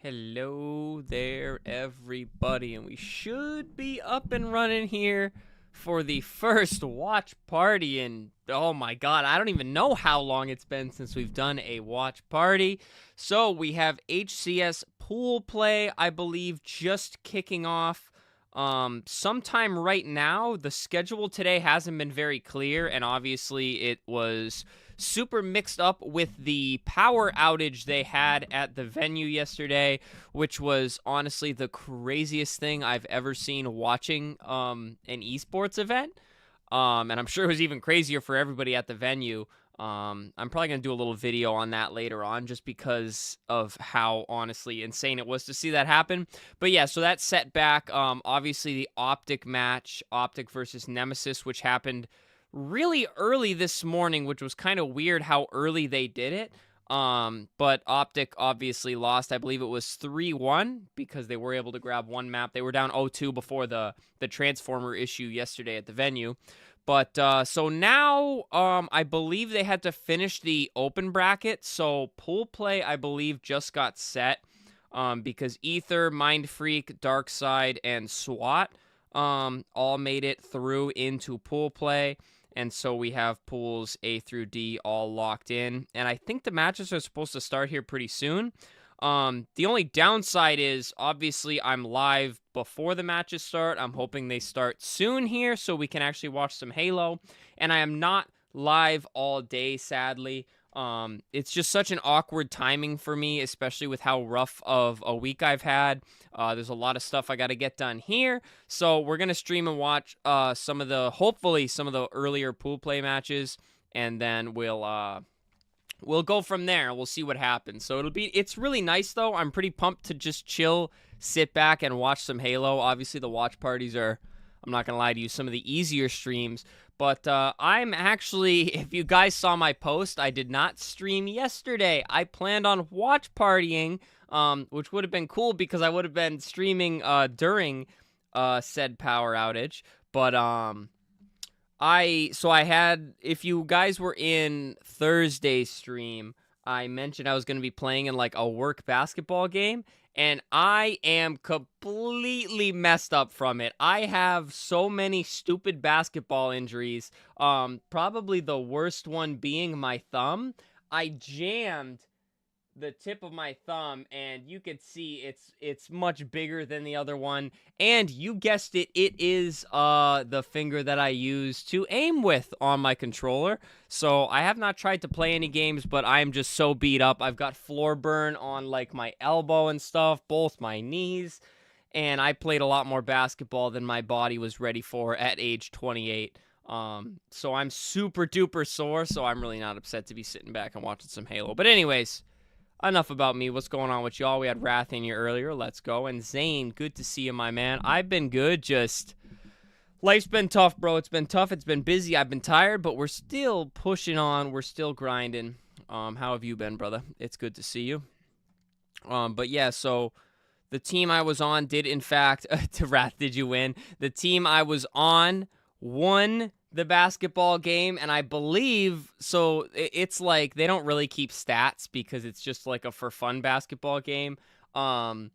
Hello there, everybody, and we should be up and running here for the first watch party. And oh my god, I don't even know how long it's been since we've done a watch party. So we have HCS pool play, I believe, just kicking off sometime right now. The schedule today hasn't been very clear, and obviously it was super mixed up with the power outage they had at the venue yesterday, which was honestly the craziest thing I've ever seen watching an esports event. And I'm sure it was even crazier for everybody at the venue. I'm probably going to do a little video on that later on just because of how honestly insane it was to see that happen. But yeah, so that set back obviously the Optic match, Optic versus Nemesis, which happened really early this morning, which was kind of weird how early they did it. But Optic obviously lost. I believe it was 3-1 because they were able to grab one map. They were down 0-2 before the transformer issue yesterday at the venue. But so now I believe they had to finish the open bracket. So pool play, I believe, just got set because Ether, Mindfreak, Darkside, and SWAT all made it through into pool play. And so we have pools A through D all locked in. And I think the matches are supposed to start here pretty soon. The only downside is, obviously, I'm live before the matches start. I'm hoping they start soon here so we can actually watch some Halo. And I am not live all day, sadly. It's just such an awkward timing for me, especially with how rough of a week I've had. There's a lot of stuff I got to get done here. So we're going to stream and watch hopefully some of the earlier pool play matches. And then we'll go from there. We'll see what happens. So it's really nice though. I'm pretty pumped to just chill, sit back and watch some Halo. Obviously the watch parties are, I'm not going to lie to you, some of the easier streams. But I'm actually, if you guys saw my post, I did not stream yesterday. I planned on watch partying, which would have been cool because I would have been streaming during said power outage. But if you guys were in Thursday's stream, I mentioned I was going to be playing in like a work basketball game. And I am completely messed up from it. I have so many stupid basketball injuries. Probably the worst one being my thumb. I jammed the tip of my thumb, and you could see it's much bigger than the other one. And you guessed it, it is the finger that I use to aim with on my controller. So I have not tried to play any games, but I am just so beat up. I've got floor burn on like my elbow and stuff, both my knees. And I played a lot more basketball than my body was ready for at age 28. So I'm super duper sore, so I'm really not upset to be sitting back and watching some Halo. But anyways, enough about me. What's going on with y'all? We had Wrath in here earlier. Let's go. And Zane, good to see you, my man. I've been good. Just life's been tough, bro. It's been tough. It's been busy. I've been tired, but we're still pushing on. We're still grinding. How have you been, brother? It's good to see you. But yeah, so the team I was on did, in fact, to Wrath, did you win? The team I was on won the basketball game, and I believe, so it's like they don't really keep stats because it's just like a for fun basketball game. But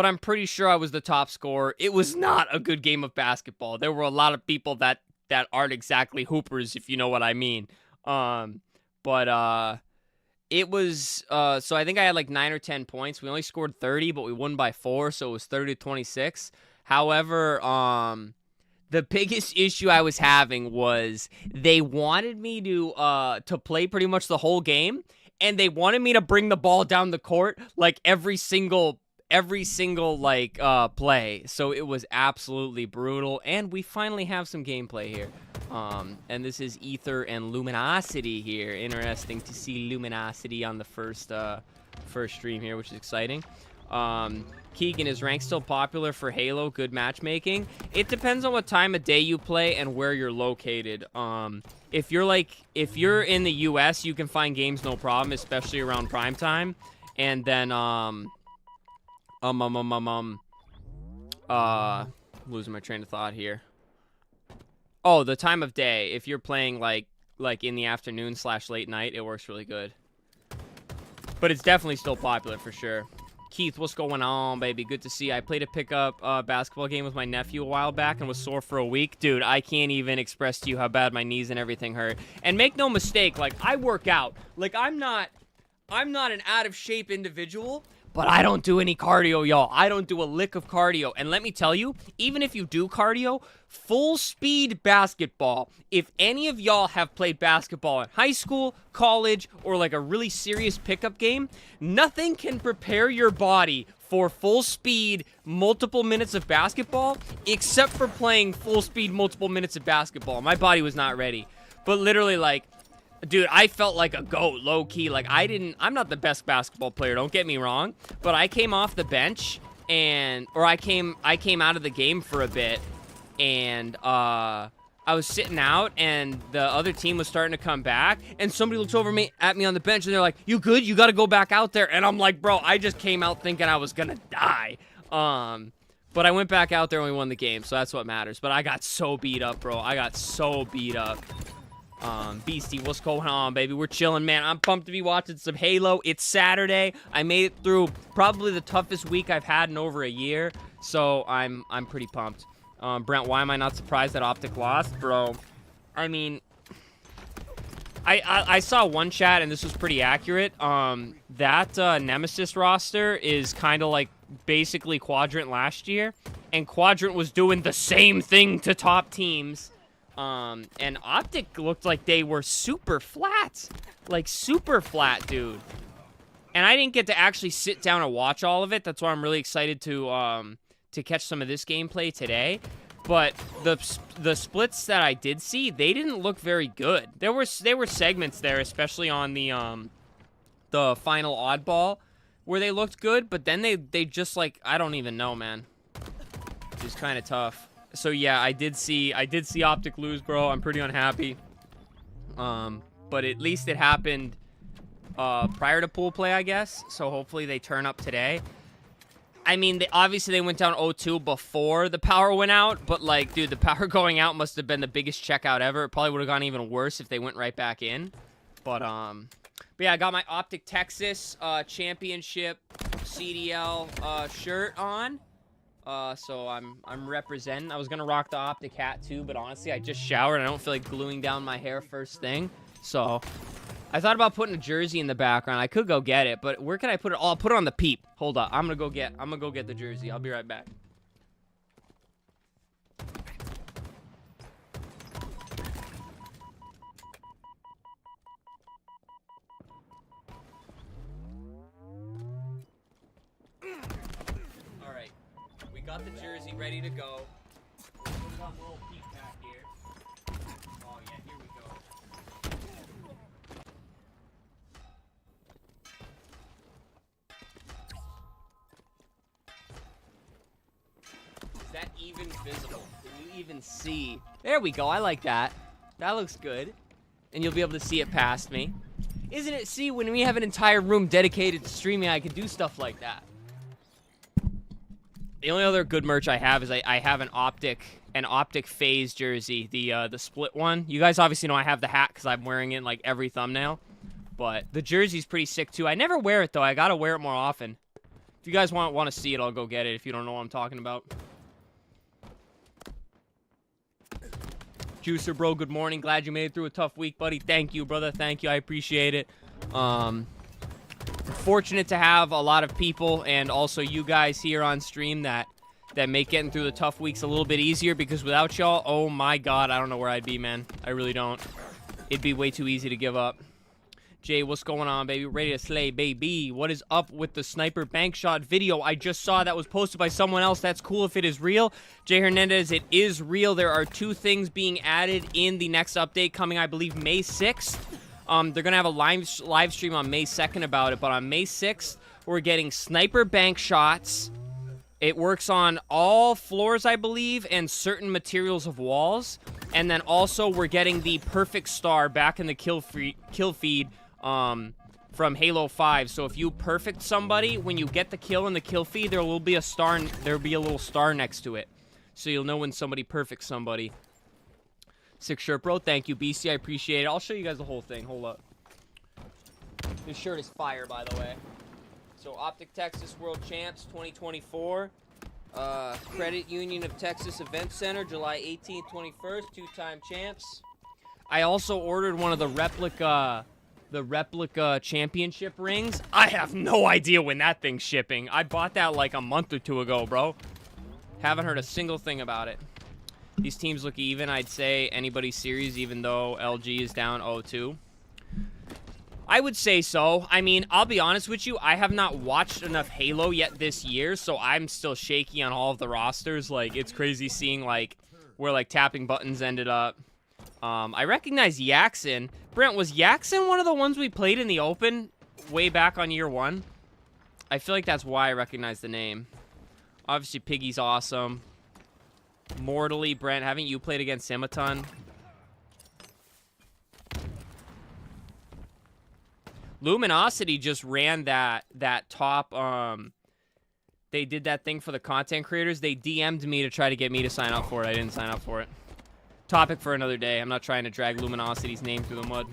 I'm pretty sure I was the top scorer. It was not a good game of basketball. There were a lot of people that aren't exactly hoopers, if you know what I mean. But it was, so I think I had like 9 or 10 points. We only scored 30, but we won by 4, so it was 30-26. However, the biggest issue I was having was they wanted me to play pretty much the whole game, and they wanted me to bring the ball down the court like every single like play. So it was absolutely brutal, and we finally have some gameplay here. And this is Ether and Luminosity here. Interesting to see Luminosity on the first stream here, which is exciting. Keegan, is rank still popular for Halo? Good matchmaking? It depends on what time of day you play and where you're located. If you're in the US, you can find games no problem, especially around prime time. And then losing my train of thought here. Oh, the time of day. If you're playing like in the afternoon / late night, it works really good. But it's definitely still popular for sure. Keith, what's going on, baby? Good to see you. I played a pickup basketball game with my nephew a while back and was sore for a week. Dude, I can't even express to you how bad my knees and everything hurt. And make no mistake, like, I work out. Like, I'm not an out-of-shape individual, but I don't do any cardio, y'all. I don't do a lick of cardio. And let me tell you, even if you do cardio, full-speed basketball, if any of y'all have played basketball in high school, college, or like a really serious pickup game, nothing can prepare your body for full-speed, multiple minutes of basketball, except for playing full-speed, multiple minutes of basketball. My body was not ready. But literally, like, dude, I felt like a goat, low-key. Like, I'm not the best basketball player, don't get me wrong. But I came off the bench, or I came out of the game for a bit, and, I was sitting out, and the other team was starting to come back, and somebody looks over at me on the bench, and they're like, you good? You gotta go back out there. And I'm like, bro, I just came out thinking I was gonna die. But I went back out there and we won the game, so that's what matters. But I got so beat up, bro. I got so beat up. Beastie, what's going on, baby? We're chilling, man. I'm pumped to be watching some Halo. It's Saturday. I made it through probably the toughest week I've had in over a year, so I'm pretty pumped. Brent, why am I not surprised that Optic lost? Bro, I mean, I saw one chat, and this was pretty accurate. That Nemesis roster is kind of like basically Quadrant last year, and Quadrant was doing the same thing to top teams. And Optic looked like they were super flat. Like, super flat, dude. And I didn't get to actually sit down and watch all of it. That's why I'm really excited to catch some of this gameplay today. But the splits that I did see, they didn't look very good. There were segments there, especially on the final oddball, where they looked good, but then they just, like, I don't even know, man. It's kind of tough. So yeah, I did see Optic lose, bro. I'm pretty unhappy. But at least it happened prior to pool play, I guess. So hopefully they turn up today. I mean, obviously they went down 0-2 before the power went out, but like, dude, the power going out must have been the biggest checkout ever. It probably would have gone even worse if they went right back in. But yeah, I got my Optic Texas Championship CDL shirt on. So I'm representing. I was gonna rock the Optic hat too, but honestly, I just showered. I don't feel like gluing down my hair first thing. So I thought about putting a jersey in the background. I could go get it, but where can I put it? Oh, I'll put it on the peep. Hold up. I'm gonna go get the jersey. I'll be right back. Got the jersey ready to go. Put on a little peep back here. Oh yeah, here we go. Is that even visible? Can you even see? There we go. I like that. That looks good. And you'll be able to see it past me. Isn't it? See, when we have an entire room dedicated to streaming, I can do stuff like that. The only other good merch I have is I have an Optic Phase jersey, the split one. You guys obviously know I have the hat because I'm wearing it in like every thumbnail. But the jersey's pretty sick too. I never wear it though. I gotta wear it more often. If you guys want to see it, I'll go get it if you don't know what I'm talking about. Juicer bro, good morning. Glad you made it through a tough week, buddy. Thank you, brother. Thank you. I appreciate it. Fortunate to have a lot of people and also you guys here on stream that make getting through the tough weeks a little bit easier, because without y'all, oh my god, I don't know where I'd be, man. I really don't. It'd be way too easy to give up. Jay, what's going on, baby? Ready to slay, baby. What is up with the sniper bank shot video? I just saw that was posted by someone else. That's cool if it is real. Jay Hernandez, it is real. There are 2 things being added in the next update coming, I believe, May 6th. They're going to have a live stream on May 2nd about it, but on May 6th, we're getting sniper bank shots. It works on all floors, I believe, and certain materials of walls. And then also, we're getting the perfect star back in the kill feed from Halo 5. So if you perfect somebody, when you get the kill in the kill feed, there will be a star. There will be a little star next to it, so you'll know when somebody perfects somebody. Sick shirt, bro. Thank you, BC. I appreciate it. I'll show you guys the whole thing. Hold up. This shirt is fire, by the way. So Optic Texas World Champs 2024. Credit Union of Texas Event Center, July 18th, 21st. Two-time champs. I also ordered one of the replica championship rings. I have no idea when that thing's shipping. I bought that like a month or two ago, bro. Haven't heard a single thing about it. These teams look even, I'd say. Anybody's series, even though LG is down 0-2. I would say so. I mean, I'll be honest with you. I have not watched enough Halo yet this year, so I'm still shaky on all of the rosters. Like, it's crazy seeing, like, where, like, tapping buttons ended up. I recognize Yaxin. Brent, was Yaxin one of the ones we played in the Open way back on year 1? I feel like that's why I recognize the name. Obviously, Piggy's awesome. Mortally, Brent, haven't you played against him a ton? Luminosity just ran that top, they did that thing for the content creators. They DM'd me to try to get me to sign up for it. I didn't sign up for it. Topic for another day. I'm not trying to drag Luminosity's name through the mud.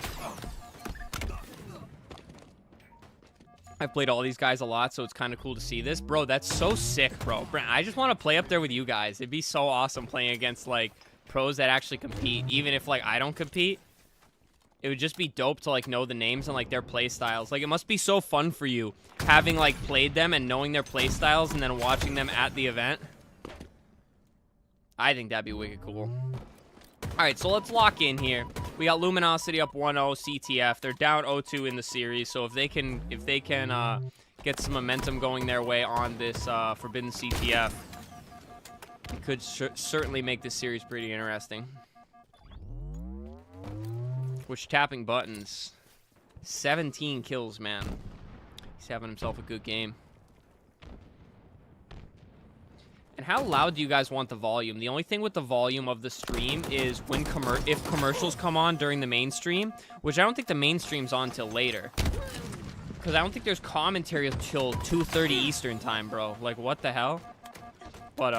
I've played all these guys a lot, so it's kind of cool to see this. Bro, that's so sick, bro. I just want to play up there with you guys. It'd be so awesome playing against, like, pros that actually compete. Even if, like, I don't compete. It would just be dope to, like, know the names and, like, their play styles. Like, it must be so fun for you having, like, played them and knowing their play styles and then watching them at the event. I think that'd be wicked cool. All right, so let's lock in here. We got Luminosity up 1-0, CTF. They're down 0-2 in the series, so if they can get some momentum going their way on this Forbidden CTF, it could certainly make this series pretty interesting. Which tapping buttons, 17 kills, man. He's having himself a good game. And how loud do you guys want the volume? The only thing with the volume of the stream is when if commercials come on during the main stream, which I don't think the main stream's on till later. Because I don't think there's commentary until 2:30 Eastern time, bro. Like, what the hell? But,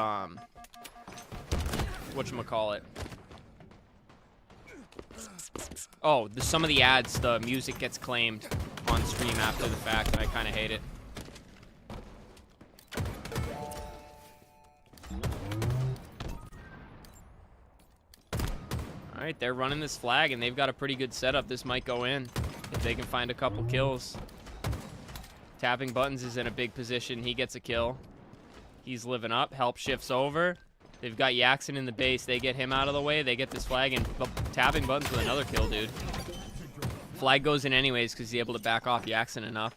whatchamacallit? Oh, some of the ads, the music gets claimed on stream after the fact, and I kind of hate it. All right, they're running this flag, and they've got a pretty good setup. This might go in if they can find a couple kills. Tapping buttons is in a big position. He gets a kill. He's living up. Help shifts over. They've got Yaxin in the base. They get him out of the way. They get this flag, and tapping buttons with another kill, dude. Flag goes in anyways because he's able to back off Yaxin enough.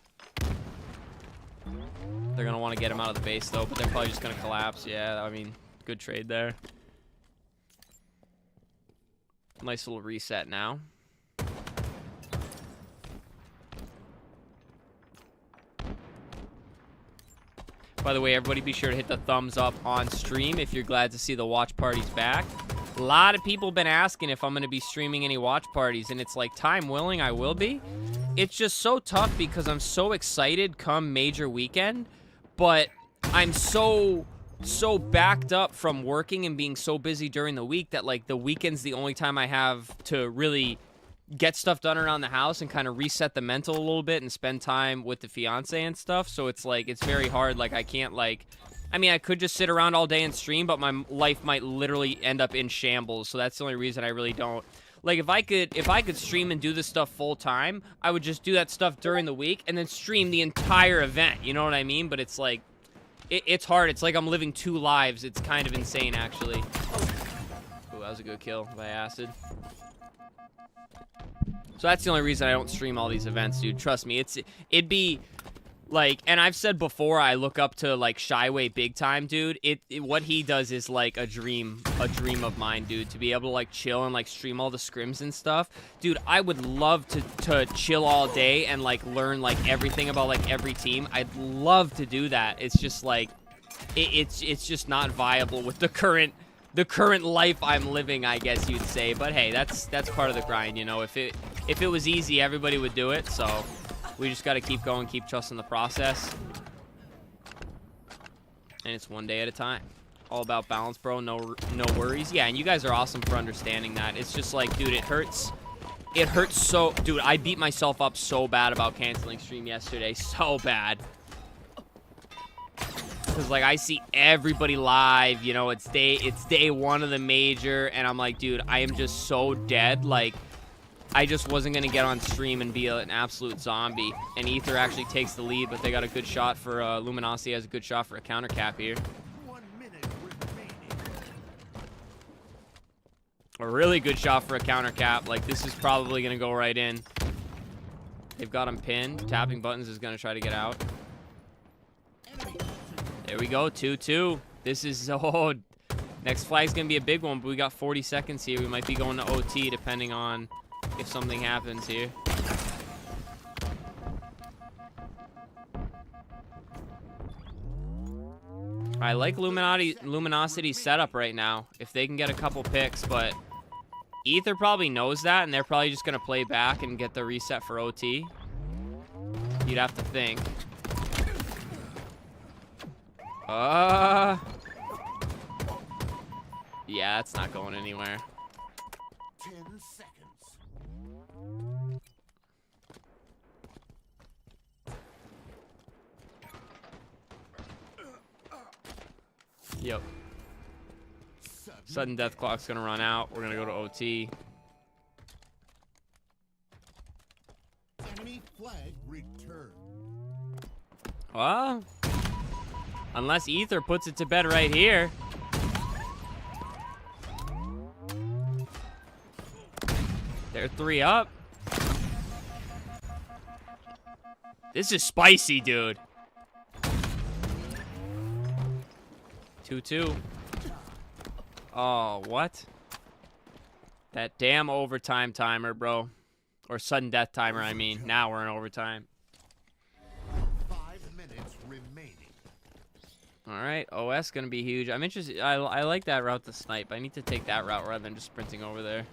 They're going to want to get him out of the base, though, but they're probably just going to collapse. Yeah, I mean, good trade there. Nice little reset now. By the way, everybody be sure to hit the thumbs up on stream if you're glad to see the watch parties back. A lot of people have been asking if I'm going to be streaming any watch parties, and it's like, time willing, I will be. It's just so tough because I'm so excited come major weekend, but I'm so backed up from working and being so busy during the week that, like, the weekend's the only time I have to really get stuff done around the house and kind of reset the mental a little bit and spend time with the fiance and stuff. So it's like, it's very hard. Like, I can't, like, I mean, I could just sit around all day and stream, but my life might literally end up in shambles. So that's the only reason I really don't. Like, if I could stream and do this stuff full time, I would just do that stuff during the week and then stream the entire event. You know what I mean? But it's like, it's hard. It's like I'm living two lives. It's kind of insane, actually. Ooh, that was a good kill by Acid. So that's the only reason I don't stream all these events, dude. Trust me, it'd be like, and I've said before, I look up to, like, Shyway big time, dude. What he does is like a dream of mine, dude. To be able to, like, chill and, like, stream all the scrims and stuff, dude. I would love to chill all day and, like, learn, like, everything about, like, every team. I'd love to do that. It's just like, it's just not viable with the current life I'm living, I guess you'd say. But hey, that's part of the grind, you know. If it was easy, everybody would do it. So we just got to keep going, keep trusting the process. And it's one day at a time. All about balance, bro. No worries. Yeah, and you guys are awesome for understanding that. It's just like, dude, it hurts. It hurts so... Dude, I beat myself up so bad about canceling stream yesterday. So bad. Because, like, I see everybody live, you know, it's day one of the major, and I'm like, dude, I am just so dead. Like, I just wasn't going to get on stream and be an absolute zombie. And Ether actually takes the lead, but they got a good shot for, Luminosity has a good shot for a counter cap here. 1 minute remaining. A really good shot for a counter cap. Like, this is probably going to go right in. They've got him pinned. Tapping buttons is going to try to get out. There we go, 2-2. This is, oh, next flag's going to be a big one, but we got 40 seconds here. We might be going to OT depending on if something happens here. I like Luminosity's setup right now, if they can get a couple picks, but Ether probably knows that, and they're probably just going to play back and get the reset for OT. You'd have to think. Yeah, that's not going anywhere. 10 seconds. Yep. Sudden death clock's gonna run out. We're gonna go to OT. Enemy flag returned. Well, unless Ether puts it to bed right here. They're 3 up. This is spicy, dude. 2-2. Oh, what? That damn overtime timer, bro. Or sudden death timer, I mean. Now we're in overtime. 5 minutes remaining. All right, OS gonna be huge. I'm interested. I like that route to snipe. I need to take that route rather than just sprinting over there.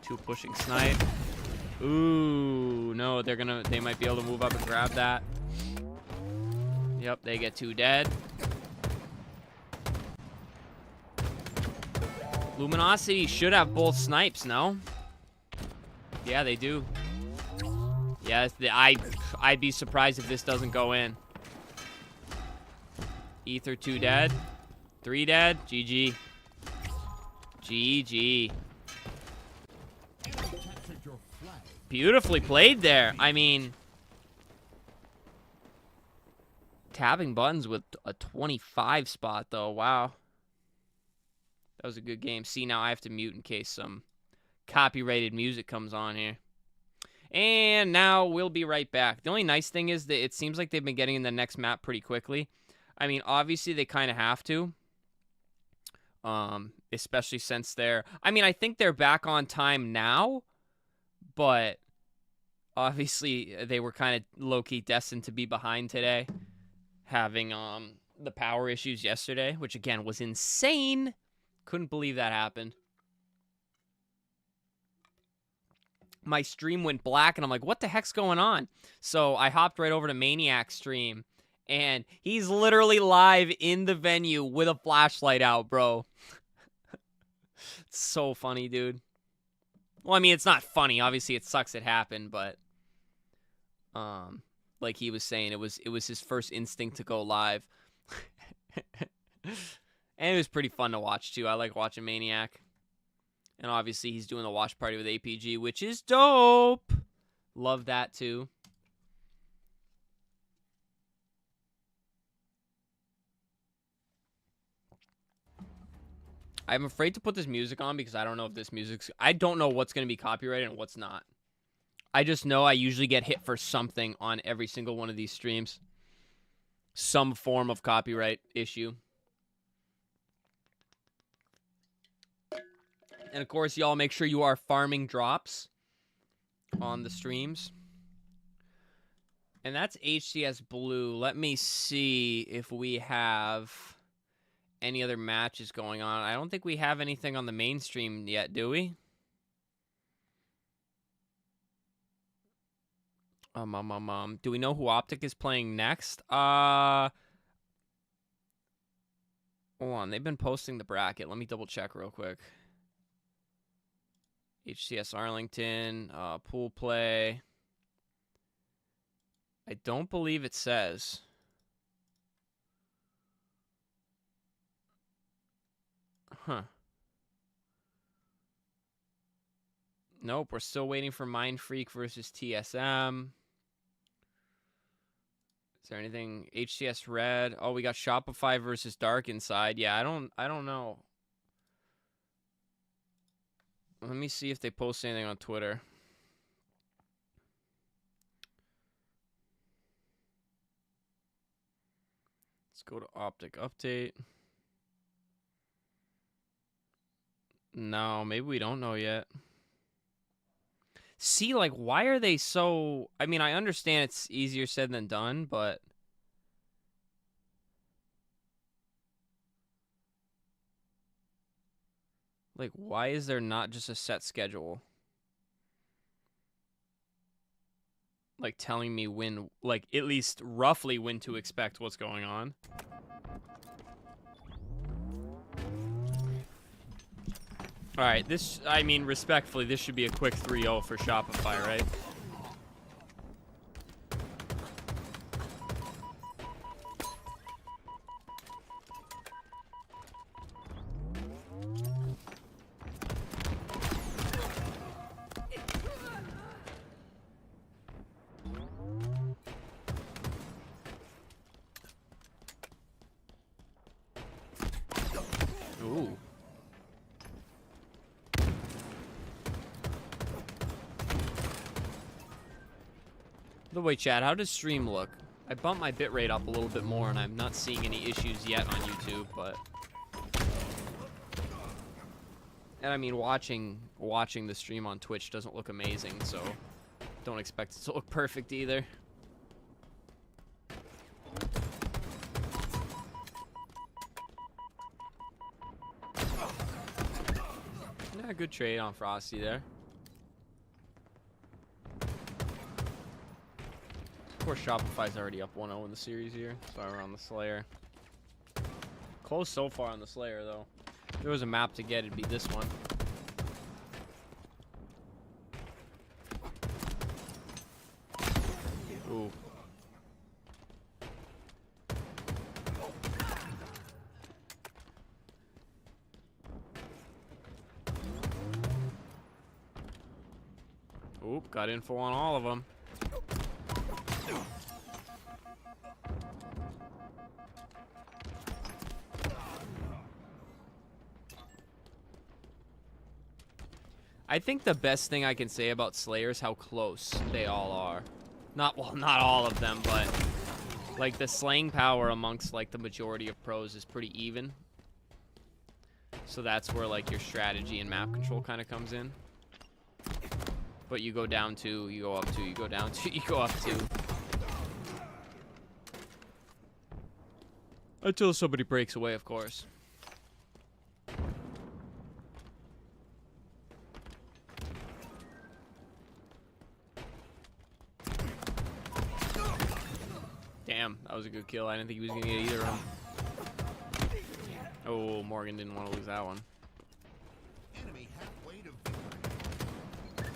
2 pushing snipe. Ooh, no, they might be able to move up and grab that. Yep, they get 2 dead. Luminosity should have both snipes, no? Yeah, they do. Yeah, I'd be surprised if this doesn't go in. Ether 2 dead. 3 dead. GG. GG. Beautifully played there. I mean, tapping buttons with a 25 spot, though. Wow. That was a good game. See, now I have to mute in case some copyrighted music comes on here. And now we'll be right back. The only nice thing is that it seems like they've been getting in the next map pretty quickly. I mean, obviously they kind of have to. Especially since they're... I mean, I think they're back on time now. But obviously they were kind of low-key destined to be behind today. Having the power issues yesterday, which again was insane. Couldn't believe that happened. My stream went black, and I'm like, what the heck's going on? So I hopped right over to Maniac's stream, and he's literally live in the venue with a flashlight out, bro. It's so funny, dude. Well, I mean, it's not funny. Obviously, it sucks it happened, but like he was saying, it was his first instinct to go live. And it was pretty fun to watch, too. I like watching Maniac. And obviously, he's doing the watch party with APG, which is dope. Love that, too. I'm afraid to put this music on because I don't know if this music's... I don't know what's going to be copyrighted and what's not. I just know I usually get hit for something on every single one of these streams. Some form of copyright issue. And, of course, y'all make sure you are farming drops on the streams. And that's HCS Blue. Let me see if we have any other matches going on. I don't think we have anything on the main stream yet, do we? Do we know who Optic is playing next? Hold on. They've been posting the bracket. Let me double check real quick. HCS Arlington, pool play. I don't believe it says. Huh. Nope, we're still waiting for Mindfreak versus TSM. Is there anything? HCS Red. Oh, we got Shopify versus Dark Inside. Yeah, I don't know. Let me see if they post anything on Twitter. Let's go to Optic Update. No, maybe we don't know yet. See, like, why are they so... I mean, I understand it's easier said than done, but... Like, why is there not just a set schedule? Like, telling me when... Like, at least roughly when to expect what's going on. Alright, this... I mean, respectfully, this should be a quick 3-0 for Shopify, right? Ooh. By the way, chat, how does stream look? I bumped my bitrate up a little bit more, and I'm not seeing any issues yet on YouTube, but... And I mean, watching the stream on Twitch doesn't look amazing, so don't expect it to look perfect either. Yeah, good trade on Frosty there. Of course, Shopify's already up 1-0 in the series here. Sorry, we're on the Slayer. Close so far on the Slayer, though. If there was a map to get, it'd be this one. Ooh. Oop, got info on all of them. I think the best thing I can say about Slayer is how close they all are. Not all of them, but like the slaying power amongst like the majority of pros is pretty even. So that's where like your strategy and map control kind of comes in. But you go down 2, you go up 2, you go down 2, you go up 2. Until somebody breaks away, of course. Damn, that was a good kill. I didn't think he was going to get either of them. Oh, Morgan didn't want to lose that one. Enemy halfway to victory.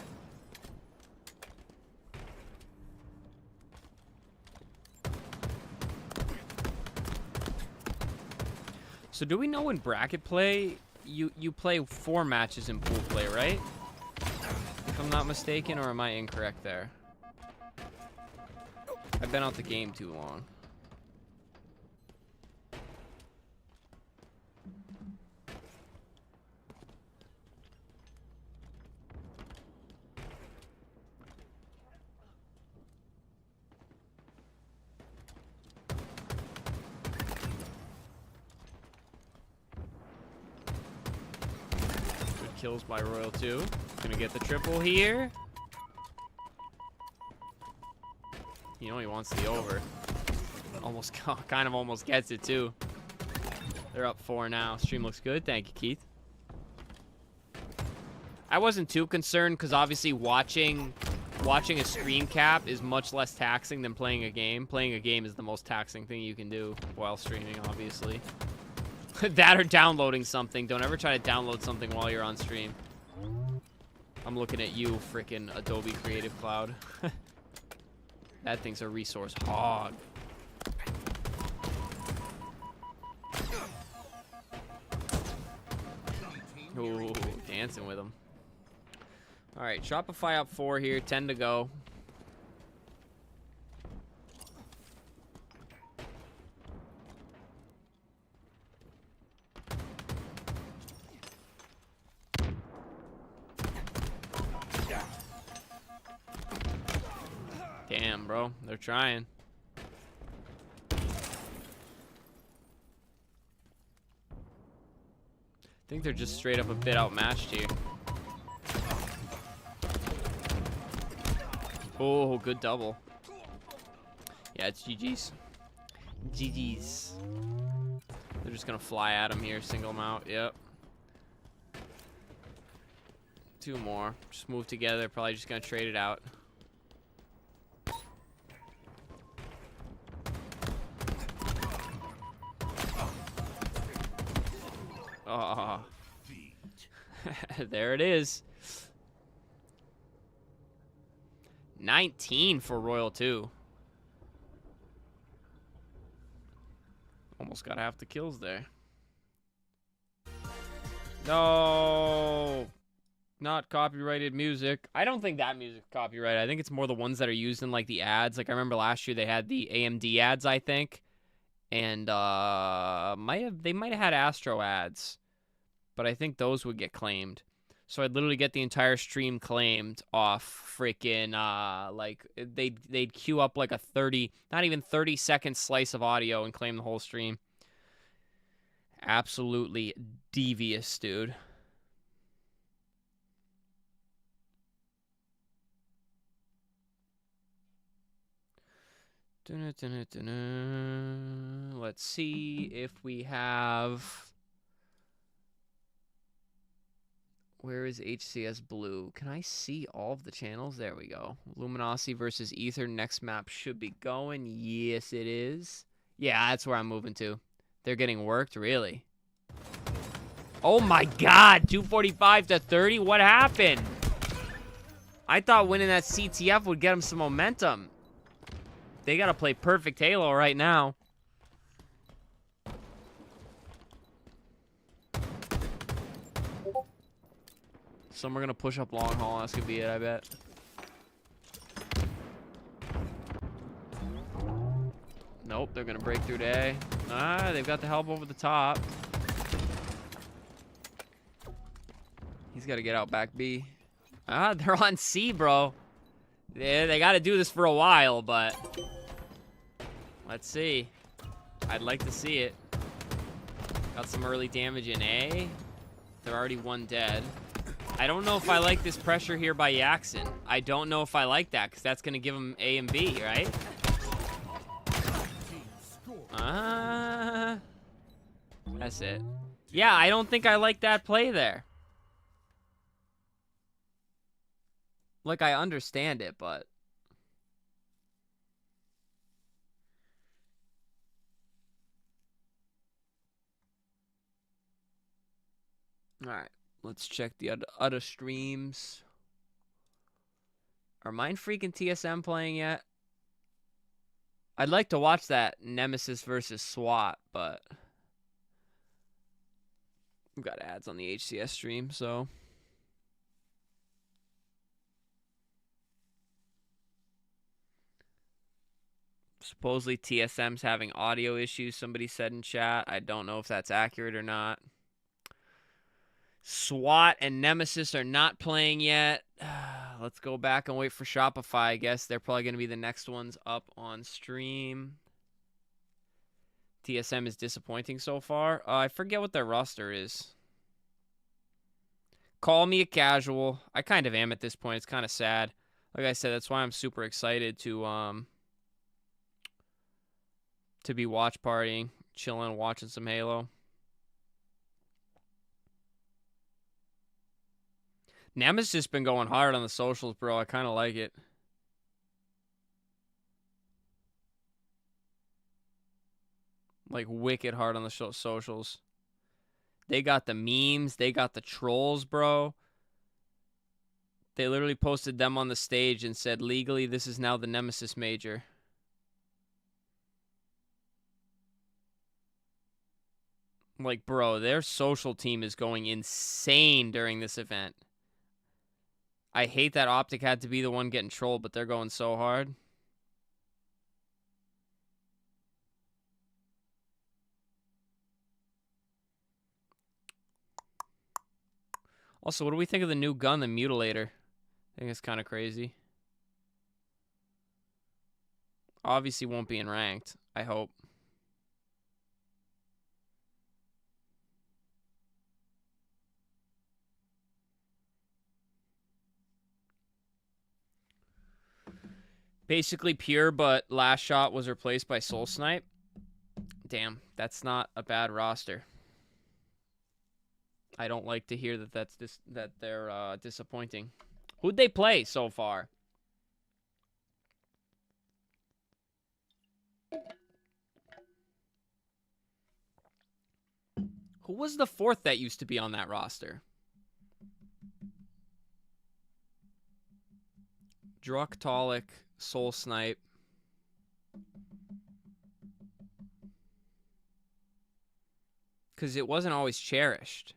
So do we know in bracket play, you play 4 matches in pool play, right? If I'm not mistaken, or am I incorrect there? I've been out the game too long. Good kills by Royal 2. Gonna get the triple here. You know he wants the over. Almost, kind of almost gets it too. They're up 4 now. Stream looks good. Thank you, Keith. I wasn't too concerned because obviously watching a stream cap is much less taxing than playing a game. Playing a game is the most taxing thing you can do while streaming, obviously. That or downloading something. Don't ever try to download something while you're on stream. I'm looking at you, frickin' Adobe Creative Cloud. That thing's a resource hog. Ooh, dancing with him. All right, Shopify up 4 here, 10 to go. Damn, bro, they're trying. I think they're just straight up a bit outmatched here. Oh, good double. Yeah, it's GG's. GG's. They're just gonna fly at him here, single him out. Yep. 2 more. Just move together. Probably just gonna trade it out. Oh. There it is. 19 for Royal 2. Almost got half the kills there. No. Not copyrighted music. I don't think that music's copyrighted. I think it's more the ones that are used in like the ads. Like I remember last year they had the AMD ads, I think. And they might have had Astro ads. But I think those would get claimed. So I'd literally get the entire stream claimed off freaking, like, they'd queue up like a 30, not even 30-second slice of audio and claim the whole stream. Absolutely devious, dude. Let's see if we have... Where is HCS Blue? Can I see all of the channels? There we go. Luminosity versus Ether. Next map should be going. Yes, it is. Yeah, that's where I'm moving to. They're getting worked, really. Oh my god, 245 to 30? What happened? I thought winning that CTF would get them some momentum. They gotta play perfect Halo right now. Some are gonna push up long haul. That's gonna be it, I bet. Nope, they're gonna break through to A. Ah, they've got the help over the top. He's gotta get out back B. Ah, they're on C, bro. Yeah, they gotta do this for a while, but let's see. I'd like to see it. Got some early damage in A. They're already 1 dead. I don't know if I like this pressure here by Yaxon. I don't know if I like that, because that's going to give him A and B, right? That's it. Yeah, I don't think I like that play there. Like, I understand it, but... Alright. Let's check the other streams. Are Mindfreak and TSM playing yet? I'd like to watch that Nemesis versus SWAT, but we've got ads on the HCS stream, so. Supposedly TSM's having audio issues, somebody said in chat. I don't know if that's accurate or not. SWAT and Nemesis are not playing yet. Let's go back and wait for Shopify, I guess. They're probably going to be the next ones up on stream. TSM is disappointing so far. I forget what their roster is. Call me a casual. I kind of am at this point. It's kind of sad. Like I said, that's why I'm super excited to be watch partying, chilling, watching some Halo. Nemesis been going hard on the socials, bro. I kind of like it. Like, wicked hard on the socials. They got the memes. They got the trolls, bro. They literally posted them on the stage and said, legally, this is now the Nemesis major. Like, bro, their social team is going insane during this event. I hate that Optic had to be the one getting trolled, but they're going so hard. Also, what do we think of the new gun, the Mutilator? I think it's kind of crazy. Obviously won't be in ranked, I hope. Basically pure, but last shot was replaced by Soul Snipe. Damn, that's not a bad roster. I don't like to hear that they're disappointing. Who'd they play so far? Who was the fourth that used to be on that roster? Druktolic, Soul Snipe. Because it wasn't always cherished.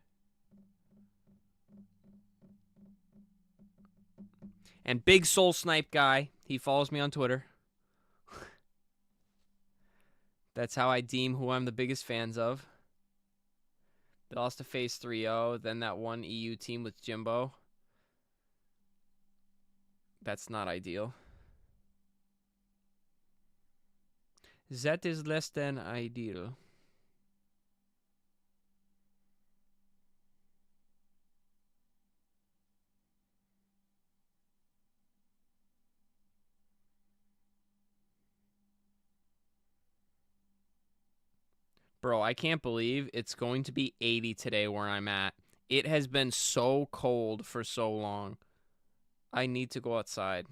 And big Soul Snipe guy. He follows me on Twitter. That's how I deem who I'm the biggest fans of. They lost to Phase 3-0. Then that one EU team with Jimbo. That's not ideal. That is less than ideal. Bro, I can't believe it's going to be 80 today where I'm at. It has been so cold for so long. I need to go outside.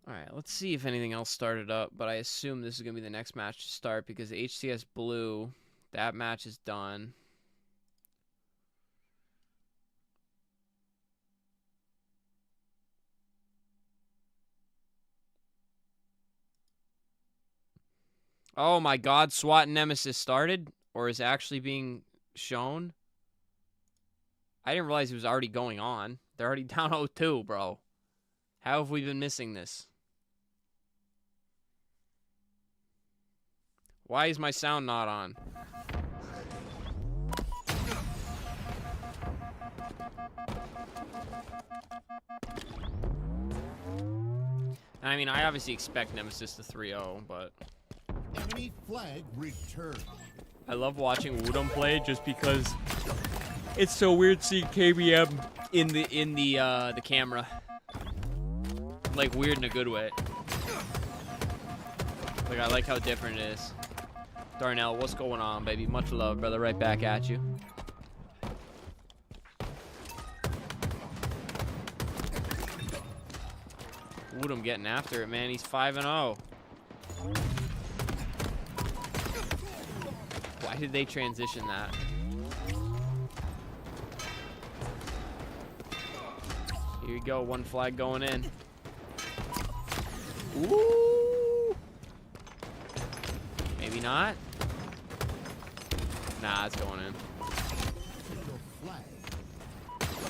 Alright, let's see if anything else started up. But I assume this is going to be the next match to start because HCS Blue, that match is done. Oh my god, SWAT and Nemesis started? Or is actually being shown? I didn't realize it was already going on. They're already down 0-2, bro. How have we been missing this? Why is my sound not on? I mean, I obviously expect Nemesis to 3-0, but... Enemy flag returned. I love watching Woodham play just because it's so weird seeing KBM in the camera. Like weird in a good way. Like I like how different it is. Darnell, what's going on, baby? Much love, brother. Right back at you. Woodham getting after it, man. He's 5-0. Why did they transition that? Here you go, one flag going in. Ooh! Maybe not? Nah, it's going in.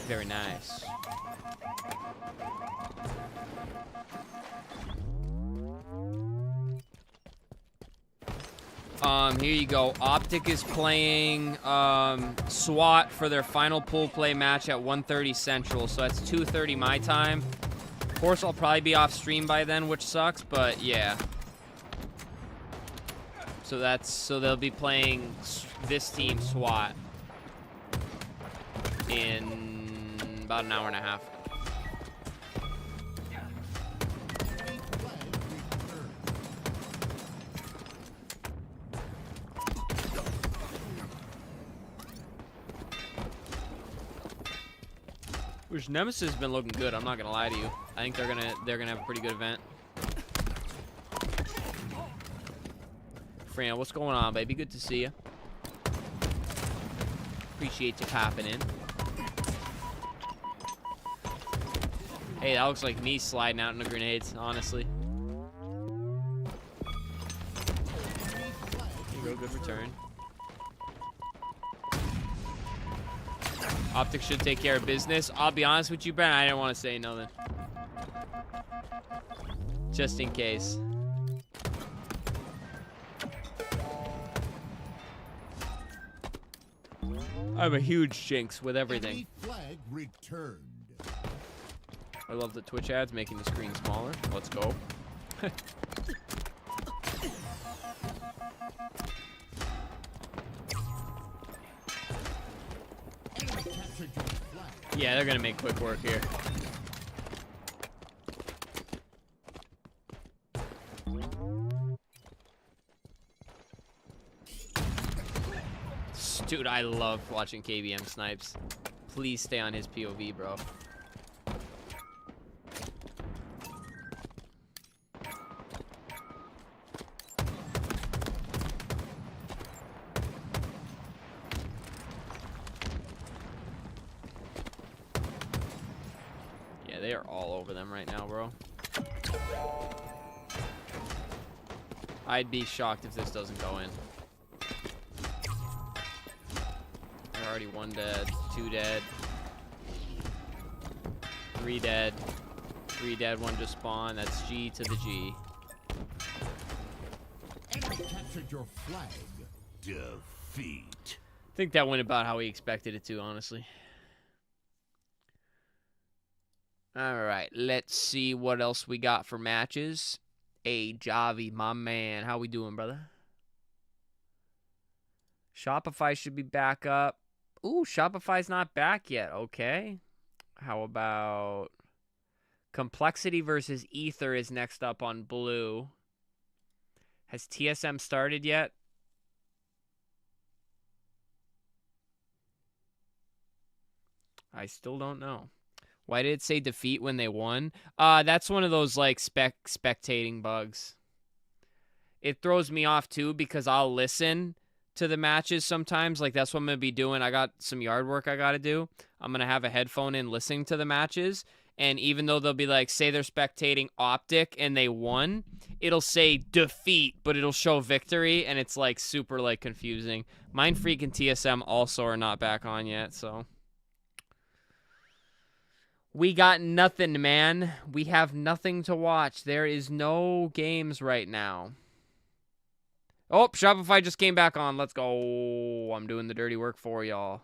Very nice. Here you go. Optic is playing SWAT for their final pool play match at 1:30 Central, so that's 2:30 my time. Of course, I'll probably be off stream by then, which sucks, but yeah. So they'll be playing this team SWAT in about an hour and a half. Which Nemesis has been looking good. I'm not gonna lie to you. I think they're gonna have a pretty good event. Fran, what's going on, baby? Good to see you. Appreciate you popping in. Hey, that looks like me sliding out into grenades, honestly. Real good return. Optic should take care of business. I'll be honest with you, Brent, I didn't want to say nothing. Just in case. I'm a huge jinx with everything. Flag returned. I love the Twitch ads making the screen smaller. Let's go. Yeah, they're gonna make quick work here. Dude, I love watching KBM snipes. Please stay on his POV, bro. Yeah, they are all over them right now, bro. I'd be shocked if this doesn't go in. Already 1 dead, 2 dead, 3 dead, 3 dead, 1 just spawned. That's G to the G. Enemy captured your flag. Defeat. I think that went about how we expected it to, honestly. All right, let's see what else we got for matches. Hey, Javi, my man, how we doing, brother? Shopify should be back up. Ooh, Shopify's not back yet. Okay. How about Complexity versus Ether is next up on blue. Has TSM started yet? I still don't know. Why did it say defeat when they won? That's one of those like spectating bugs. It throws me off too because I'll listen to the matches sometimes. Like, that's what I'm gonna be doing. I got some yard work I gotta do. I'm gonna have a headphone in listening to the matches, and even though they'll be like, say they're spectating Optic and they won, it'll say defeat, but it'll show victory, and it's like super like confusing. Mindfreak and TSM also are not back on yet, so we got nothing, man. We have nothing to watch. There is no games right now. Oh, Shopify just came back on. Let's go. I'm doing the dirty work for y'all.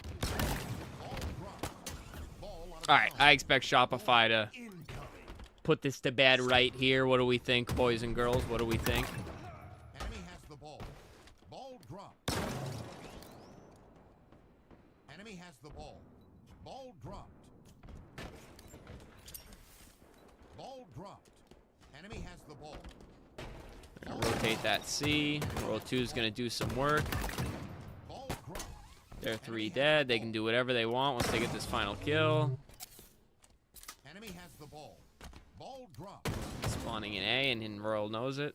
All right, I expect Shopify to put this to bed right here. What do we think, boys and girls? What do we think? Enemy has the ball. Ball dropped. Enemy has the ball. Ball dropped. Ball dropped. Enemy has the ball. We're gonna rotate that C. Roll 2 is gonna do some work. They're 3 dead. They can do whatever they want once they get this final kill. Enemy has the ball. Ball dropped. Spawning in A, and Royal knows it.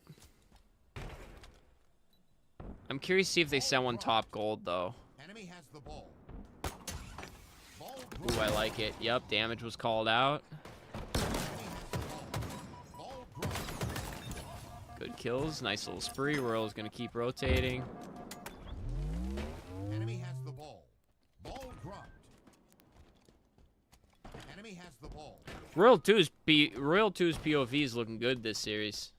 I'm curious to see if they send one top gold though. Enemy has the ball. Ooh, I like it. Yep, damage was called out. Good kills. Nice little spree. Royal's gonna keep rotating. Enemy has the ball. Ball dropped. Enemy has the ball. Royal 2's POV is looking good this series.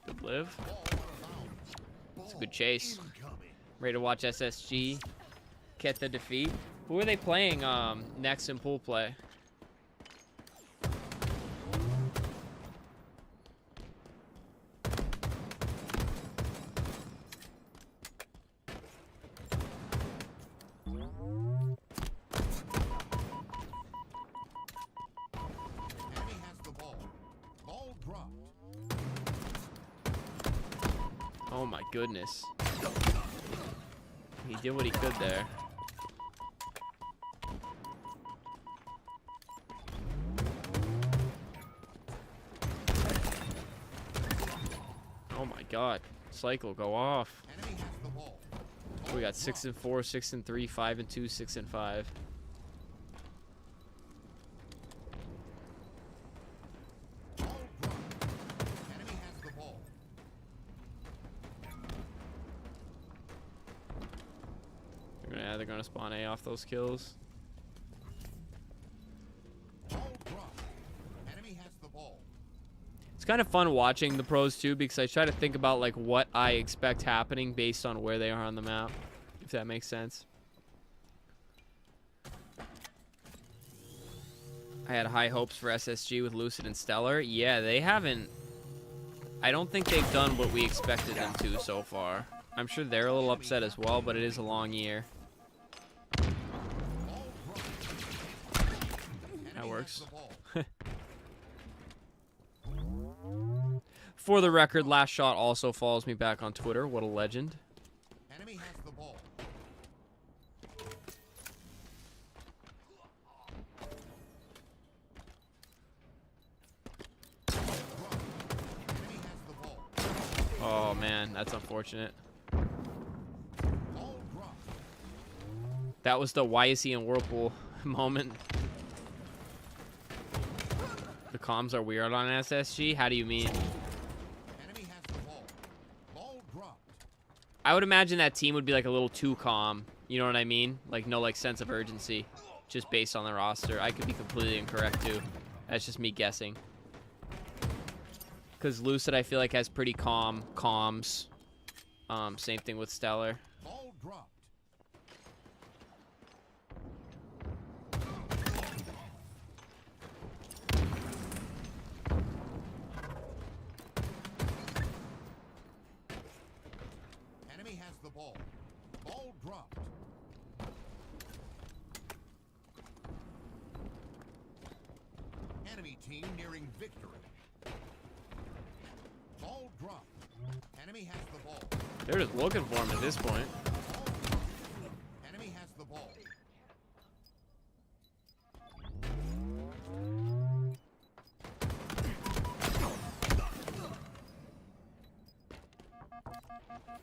Good live. It's a good chase. Ready to watch SSG get the defeat. Who are they playing next in pool play? Oh my goodness. He did what he could there. Oh my god. cycle. Go off. Enemy has the ball. We got 6 and 4, 6 and 3, 5 and 2, 6 and 5. Ball dropped. Enemy has the ball. They're gonna spawn A off those kills. Ball dropped. Enemy has the ball. It's kind of fun watching the pros too, because I try to think about like what I expect happening based on where they are on the map, if that makes sense. I had high hopes for SSG with Lucid and Stellar. Yeah, they haven't. I don't think they've done what we expected them to so far. I'm sure they're a little upset as well, but it is a long year. That works. For the record, Last Shot also follows me back on Twitter. What a legend. Enemy has the ball. Enemy has the ball. Oh man, that's unfortunate. Ball dropped. That was the why is he in Whirlpool moment. The comms are weird on SSG. How do you mean? Enemy has the ball. Ball dropped. I would imagine that team would be like a little too calm. You know what I mean? Like no like sense of urgency, just based on the roster. I could be completely incorrect too. That's just me guessing. Because Lucid, I feel like has pretty calm comms. Same thing with Stellar. Ball dropped. Enemy has the ball. Ball dropped. Enemy team nearing victory. Ball dropped. Enemy has the ball. They're just looking for him at this point. Enemy has the ball.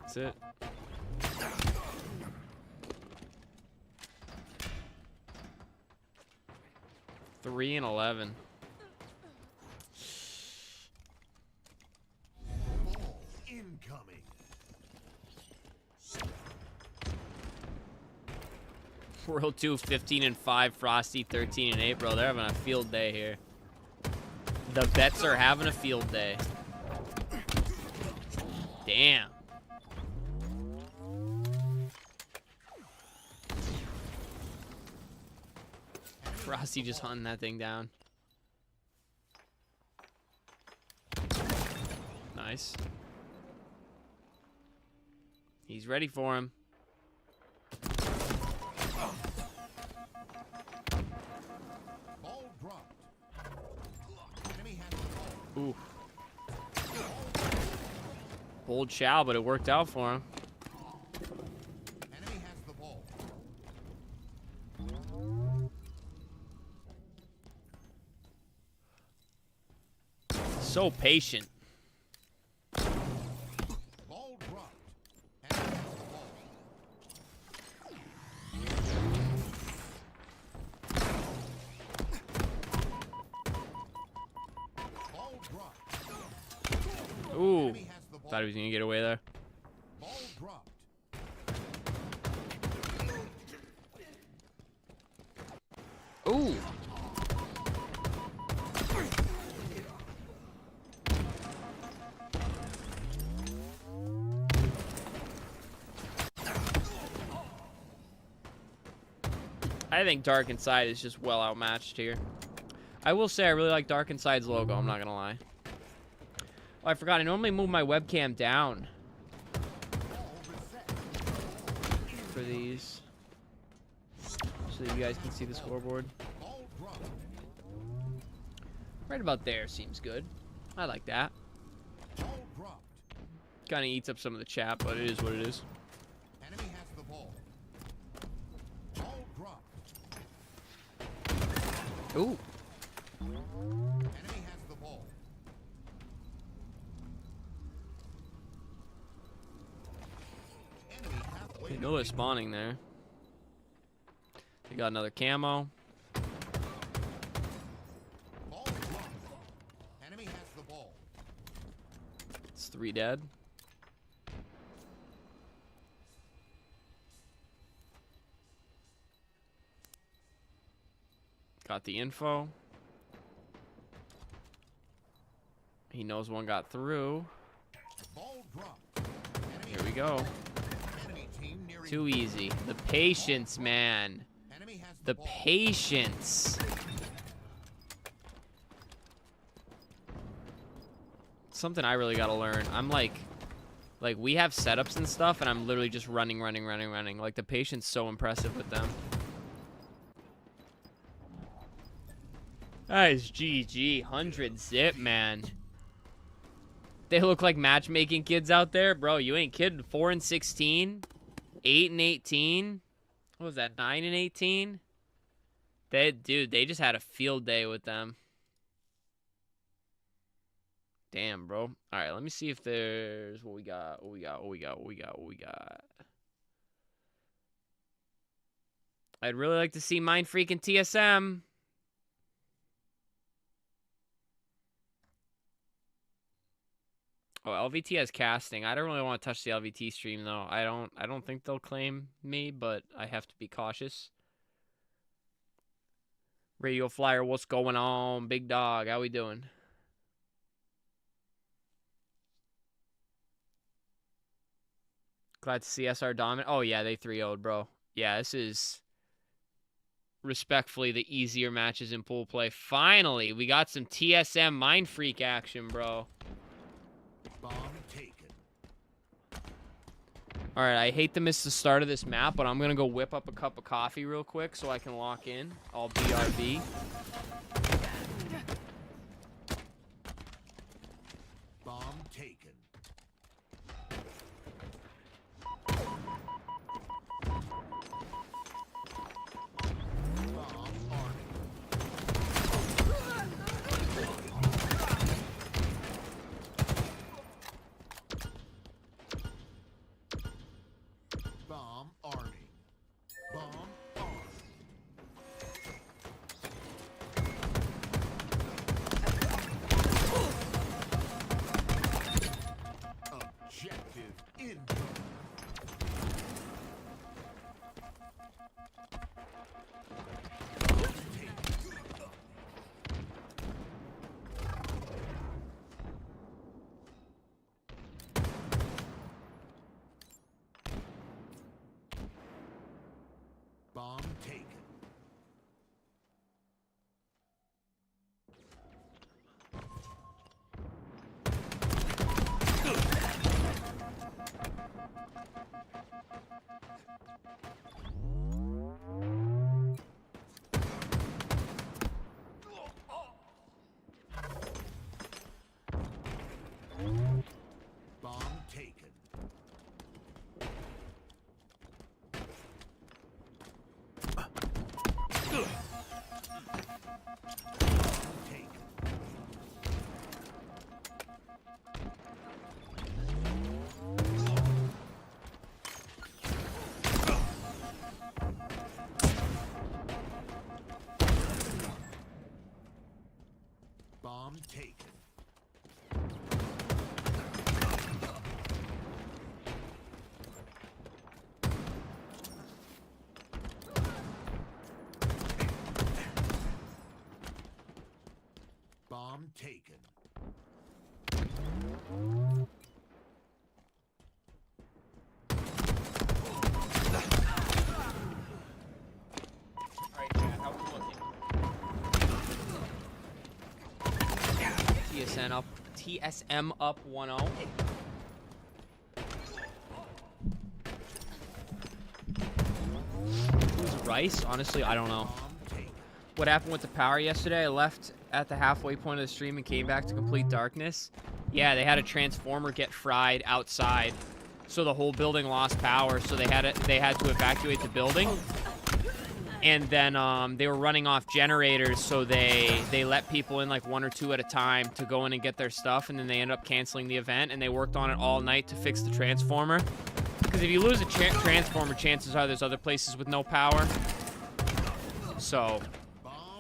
That's it. Three and 11. Ball incoming. World 2, 15 and 5. Frosty, 13 and 8. Bro, they're having a field day here. The bets are having a field day. Damn. Frosty just hunting that thing down. Nice. He's ready for him. Ball dropped. Enemy has the ball. Ooh. Bold chow, but it worked out for him. Enemy has the ball. So patient. Ball dropped. Enemy has the ball. Ball dropped. Ooh. Enemy has the ball. Thought he was gonna get away there. Ball dropped. Ooh. I think Dark Inside is just well outmatched here. I will say I really like Dark Inside's logo, I'm not gonna lie. Oh, I forgot, I normally move my webcam down for these, so that you guys can see the scoreboard. Ball dropped. Right about there seems good. I like that. Ball dropped. Kind of eats up some of the chat, but it is what it is. Enemy has the ball. Ball dropped. Ooh. Enemy has the ball. know they're spawning there. They got another camo. Ball dropped. Enemy has the ball. It's 3 dead. Got the info. He knows one got through. Ball dropped. Enemy Here we go. enemy team nearing Too easy. The patience, man. enemy has The ball. patience. Something I really gotta learn. I'm like we have setups and stuff, and I'm literally just running. Like, the patience so impressive with them. That is GG. 100 zip, man. They look like matchmaking kids out there. Bro, you ain't kidding. 4 and 16. 8 and 18. What was that? 9 and 18? Dude, they just had a field day with them. Damn, bro. All right, let me see if there's what we got. I'd really like to see Mindfreak and TSM. Oh, LVT has casting. I don't really want to touch the LVT stream though. I don't think they'll claim me, but I have to be cautious. Radio Flyer, what's going on? Big dog, how we doing? Glad to see SR dominant. Oh yeah, they 3-0'd, bro. Yeah, this is respectfully the easier matches in pool play. Finally, we got some TSM Mindfreak action, bro. Bomb taken. All right, I hate to miss the start of this map, but I'm going to go whip up a cup of coffee real quick so I can lock in. I'll BRB. Bomb taken. Bomb arming. Bomb arming. Bomb armed. Objective income. Bomb taken. Bomb taken. Taken. Bomb taken. Bomb taken. All right, chat, how we looking? TSM up 1-0. Who's Rice? Honestly, I don't know. Bomb taken. What happened with the power yesterday? I left at the halfway point of the stream and came back to complete darkness. Yeah, they had a transformer get fried outside, so the whole building lost power. So they had to evacuate the building, and then they were running off generators. So they let people in like 1 or 2 at a time to go in and get their stuff, and then they ended up canceling the event. And they worked on it all night to fix the transformer. Because if you lose a transformer, chances are there's other places with no power. So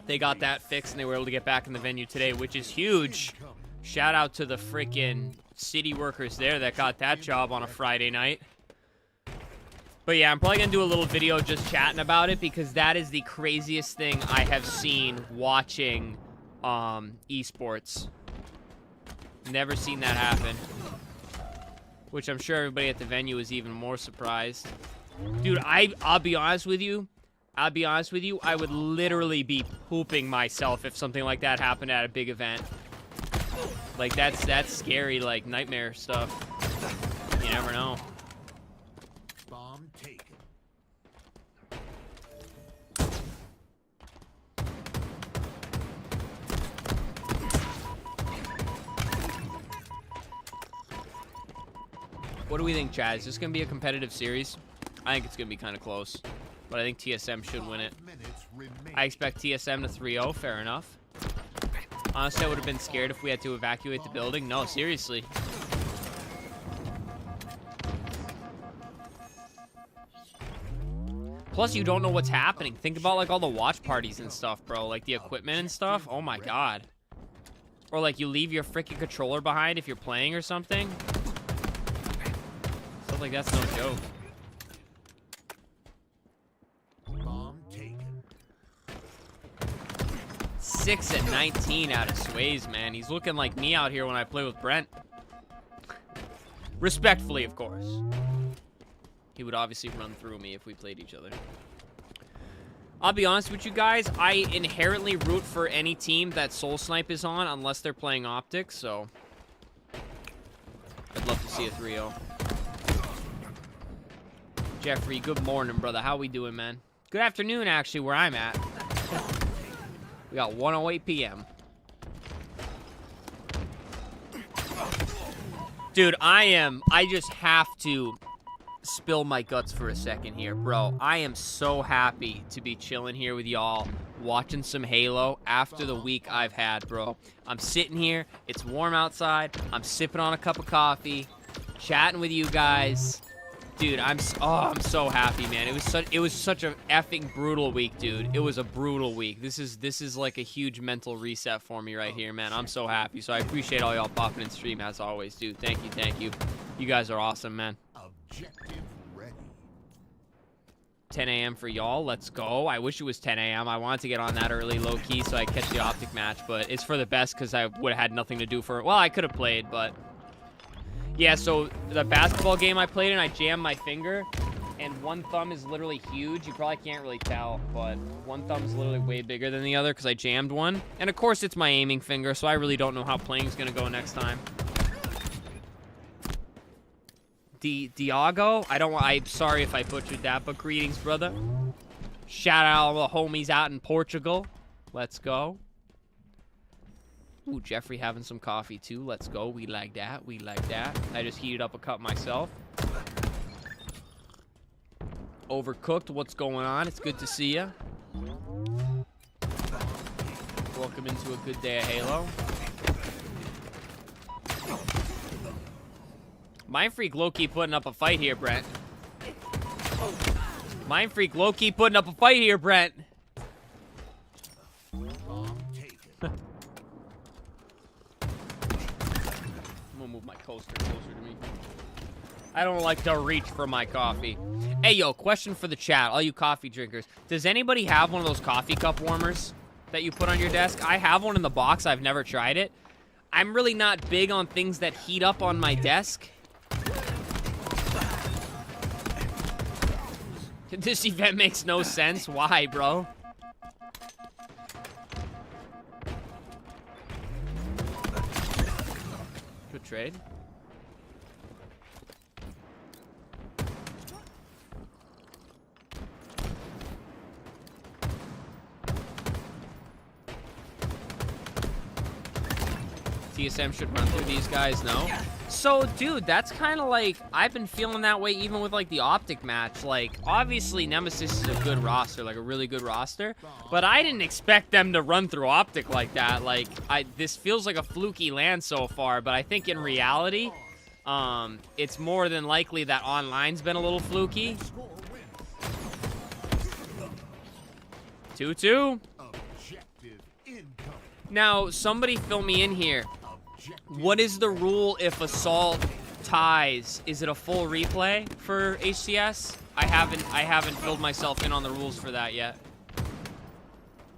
they got that fixed, and they were able to get back in the venue today, which is huge. Shout out to the freaking city workers there that got that job on a Friday night. But yeah, I'm probably going to do a little video just chatting about it, because that is the craziest thing I have seen watching esports. Never seen that happen. Which I'm sure everybody at the venue is even more surprised. Dude, I'll be honest with you. I would literally be pooping myself if something like that happened at a big event. Like, that's scary, like, nightmare stuff. You never know. Bomb taken. What do we think, Chad? Is this going to be a competitive series? I think it's going to be kind of close. But I think TSM should win it. I expect TSM to 3-0. Fair enough. Honestly, I would have been scared if we had to evacuate the building. No, seriously. Plus, you don't know what's happening. Think about, like, all the watch parties and stuff, bro. Like, the equipment and stuff. Oh, my God. Or, like, you leave your freaking controller behind if you're playing or something. Stuff like that's no joke. Bomb taken. 6 at 19 out of Sways, man. He's looking like me out here when I play with Brent. Respectfully, of course. He would obviously run through me if we played each other. I'll be honest with you guys. I inherently root for any team that Soul Snipe is on unless they're playing Optics, so I'd love to see a 3-0. Jeffrey, good morning, brother. How we doing, man? Good afternoon, actually, where I'm at. We got 1:08 p.m. Dude, I just have to spill my guts for a second here, bro. I am so happy to be chilling here with y'all, watching some Halo after the week I've had, bro. I'm sitting here. It's warm outside. I'm sipping on a cup of coffee, chatting with you guys. Dude, I'm so happy, man. It was such a effing brutal week, dude. It was a brutal week. This is like a huge mental reset for me right here, man. I'm so happy. So I appreciate all y'all popping in stream as always, dude. Thank you. You guys are awesome, man. Objective ready. 10 a.m. for y'all. Let's go. I wish it was 10 a.m. I wanted to get on that early, low key, so I catch the Optic match, but it's for the best because I would have had nothing to do for it. Well, I could have played, but yeah, so the basketball game I played in, I jammed my finger, and one thumb is literally huge. You probably can't really tell, but one thumb is literally way bigger than the other because I jammed one. And of course, it's my aiming finger, so I really don't know how playing's going to go next time. Diago? I'm sorry if I butchered that, but greetings, brother. Shout out all the homies out in Portugal. Let's go. Ooh, Jeffrey having some coffee too. Let's go. We like that. I just heated up a cup myself. Overcooked. What's going on? It's good to see ya. Welcome into a good day of Halo. Mindfreak low-key putting up a fight here, Brent. Mindfreak low-key putting up a fight here, Brent. I'm gonna move my coaster closer to me. I don't like to reach for my coffee. Hey, yo, question for the chat, all you coffee drinkers. Does anybody have one of those coffee cup warmers that you put on your desk? I have one in the box. I've never tried it. I'm really not big on things that heat up on my desk. This event makes no sense. Why, bro? Good trade. TSM should run through these guys, no? So, dude, that's kind of like, I've been feeling that way even with, like, the Optic match. Like, obviously, Nemesis is a good roster, like, a really good roster. But I didn't expect them to run through Optic like that. Like, this feels like a fluky land so far. But I think in reality, It's more than likely that online's been a little fluky. Score wins. 2-2. Objective incoming. Now, somebody fill me in here. Objective What is the rule if assault ties? Is it a full replay for HCS? I haven't filled myself in on the rules for that yet.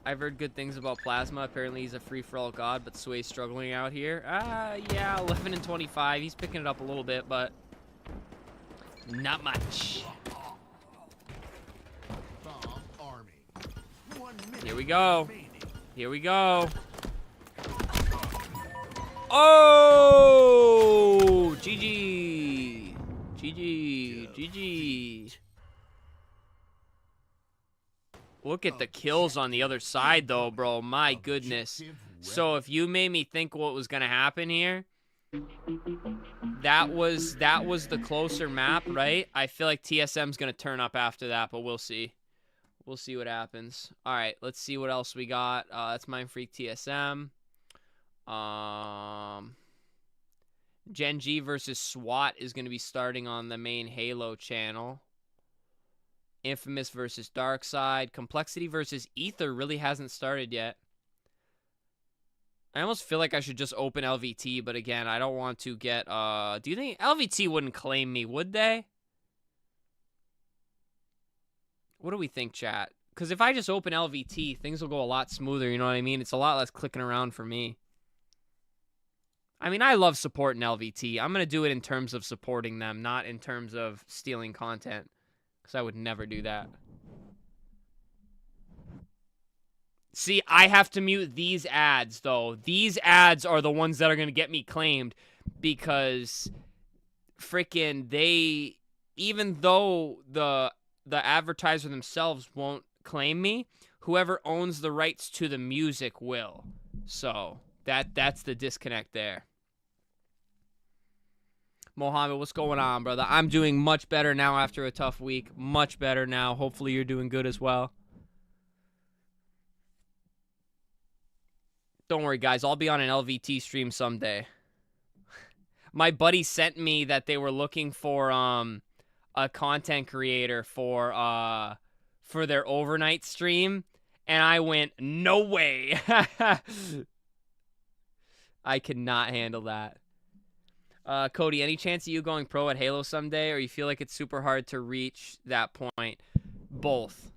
I've heard good things about Plasma. Apparently he's a free-for-all god, but Sway's struggling out here. Yeah, 11 and 25. He's picking it up a little bit, but not much. bomb army. 1 minute Here we go. remaining. Here we go. Oh! GG. GG. GG. Look at the kills on the other side, though, bro. My goodness. So if you made me think what was going to happen here, that was the closer map, right? I feel like TSM's going to turn up after that, but we'll see. We'll see what happens. All right, let's see what else we got. That's Mindfreak TSM. Gen G versus SWAT is going to be starting on the main Halo channel. Infamous versus Darkside. Complexity versus Ether really hasn't started yet. I almost feel like I should just open LVT, but again, I don't want to get... do you think LVT wouldn't claim me, would they? What do we think, chat? Because if I just open LVT, things will go a lot smoother, you know what I mean? It's a lot less clicking around for me. I mean, I love supporting LVT. I'm going to do it in terms of supporting them, not in terms of stealing content. Because I would never do that. See, I have to mute these ads, though. These ads are the ones that are going to get me claimed. Because freaking they... Even though the advertiser themselves won't claim me, whoever owns the rights to the music will. So, that's the disconnect there. Mohammed, what's going on, brother? I'm doing much better now after a tough week. Much better now. Hopefully you're doing good as well. Don't worry, guys. I'll be on an LVT stream someday. My buddy sent me that they were looking for a content creator for their overnight stream, and I went, no way. I could not handle that. Cody, any chance of you going pro at Halo someday, or you feel like it's super hard to reach that point? Both.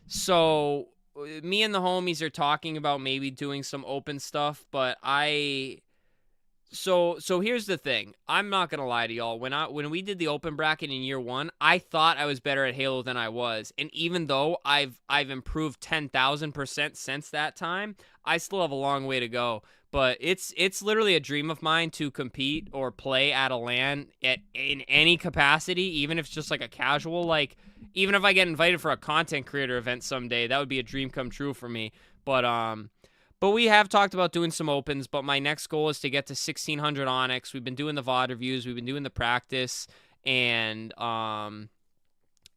So, me and the homies are talking about maybe doing some open stuff, but So here's the thing. I'm not gonna lie to y'all. When we did the open bracket in year 1, I thought I was better at Halo than I was, and even though I've improved 10,000% since that time, I still have a long way to go. But it's literally a dream of mine to compete or play at a LAN in any capacity, even if it's just like a casual, like even if I get invited for a content creator event someday, that would be a dream come true for me. But we have talked about doing some opens, but my next goal is to get to 1600 Onyx. We've been doing the VOD reviews, we've been doing the practice, and then